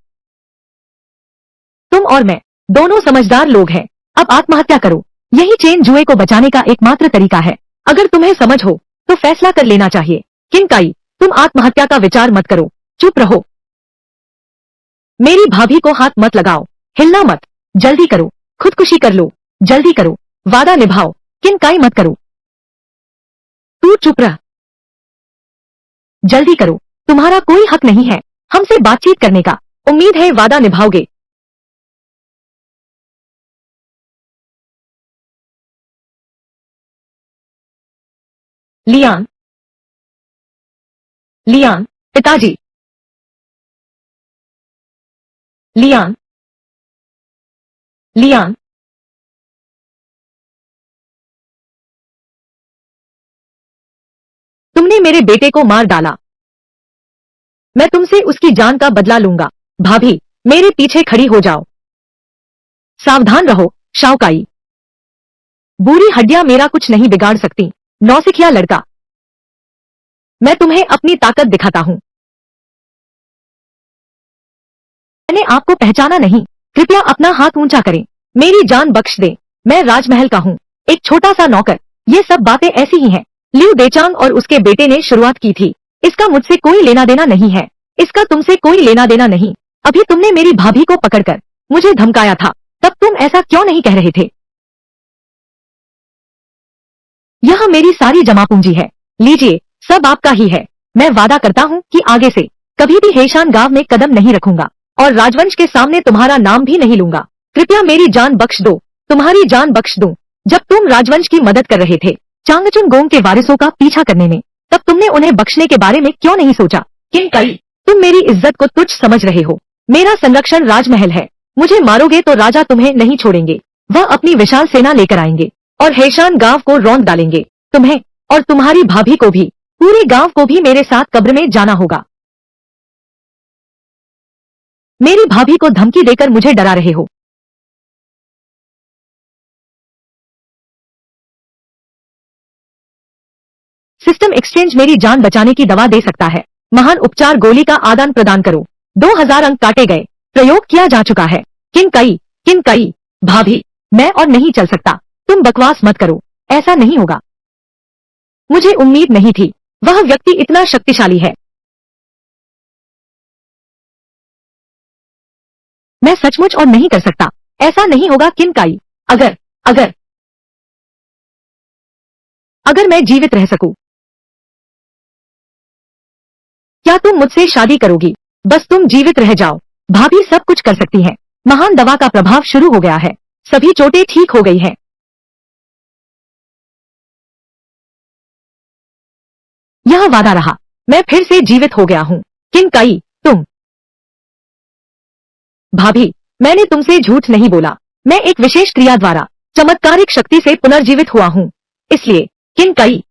A: तुम और मैं दोनों समझदार लोग हैं। अब आत्महत्या करो, यही चेन जुए को बचाने का एकमात्र तरीका है। अगर तुम्हें समझ हो तो फैसला कर लेना चाहिए। किनकाई, तुम आत्महत्या का विचार मत करो, चुप रहो। मेरी भाभी को हाथ मत लगाओ, हिलना मत। जल्दी करो, खुदकुशी कर लो, जल्दी करो, वादा निभाओ। किनकाई मत करो, तू चुप रह। जल्दी करो, तुम्हारा कोई हक नहीं है हमसे बातचीत करने का। उम्मीद है वादा निभाओगे। लियान, लियान, पिताजी। लियान, लियान, तुमने मेरे बेटे को मार डाला। मैं तुमसे उसकी जान का बदला लूंगा। भाभी, मेरे पीछे खड़ी हो जाओ। सावधान रहो, शाओकाई। बुरी हड्डियां मेरा कुछ नहीं बिगाड़ सकती। नौसिखिया लड़का, मैं तुम्हें अपनी ताकत दिखाता हूँ। मैंने आपको पहचाना नहीं, कृपया अपना हाथ ऊंचा करें। मेरी जान बख्श दें, मैं राजमहल का हूँ, एक छोटा सा नौकर। ये सब बातें ऐसी ही हैं। लियू देचांग और उसके बेटे ने शुरुआत की थी। इसका मुझसे कोई लेना देना नहीं है। इसका तुमसे कोई लेना देना नहीं। अभी तुमने मेरी भाभी को पकड़कर मुझे धमकाया था, तब तुम ऐसा क्यों नहीं कह रहे थे? यह मेरी सारी जमा पूंजी है, लीजिए, सब आपका ही है। मैं वादा करता हूँ कि आगे से कभी भी हेशान गांव में कदम नहीं रखूंगा और राजवंश के सामने तुम्हारा नाम भी नहीं लूंगा। कृपया मेरी जान बख्श दो, तुम्हारी जान बख्श दूं। जब तुम राजवंश की मदद कर रहे थे चांगचुन गोंग के वारिसों का पीछा करने में, तब तुमने उन्हें बख्शने के बारे में क्यों नहीं सोचा? किन कई, तुम मेरी इज्जत को तुच्छ समझ रहे हो। मेरा संरक्षण राजमहल है, मुझे मारोगे तो राजा तुम्हें नहीं छोड़ेंगे। वह अपनी विशाल सेना लेकर आएंगे और हेशान गांव को रौंद डालेंगे। तुम्हें और तुम्हारी भाभी को भी, पूरे गांव को भी मेरे साथ कब्र में जाना होगा। मेरी भाभी को धमकी देकर मुझे डरा रहे हो। सिस्टम एक्सचेंज मेरी जान बचाने की दवा दे सकता है। महान उपचार गोली का आदान प्रदान करो। 2000 अंक काटे गए, प्रयोग किया जा चुका है। किन कई, किन कई, भाभी, मैं और नहीं चल सकता। तुम बकवास मत करो, ऐसा नहीं होगा। मुझे उम्मीद नहीं थी, वह व्यक्ति इतना शक्तिशाली है। मैं सचमुच और नहीं कर सकता, ऐसा नहीं होगा। किन काई, अगर अगर अगर मैं जीवित रह सकूं, क्या तुम मुझसे शादी करोगी? बस तुम जीवित रह जाओ। भाभी सब कुछ कर सकती है। महान दवा का प्रभाव शुरू हो गया है, सभी चोटें ठीक हो गई हैं। यह वादा रहा। मैं फिर से जीवित हो गया हूँ। किनकाई, तुम। भाभी, मैंने तुमसे झूठ नहीं बोला। मैं एक विशेष क्रिया द्वारा चमत्कारिक शक्ति से पुनर्जीवित हुआ हूँ। इसलिए किनकाई,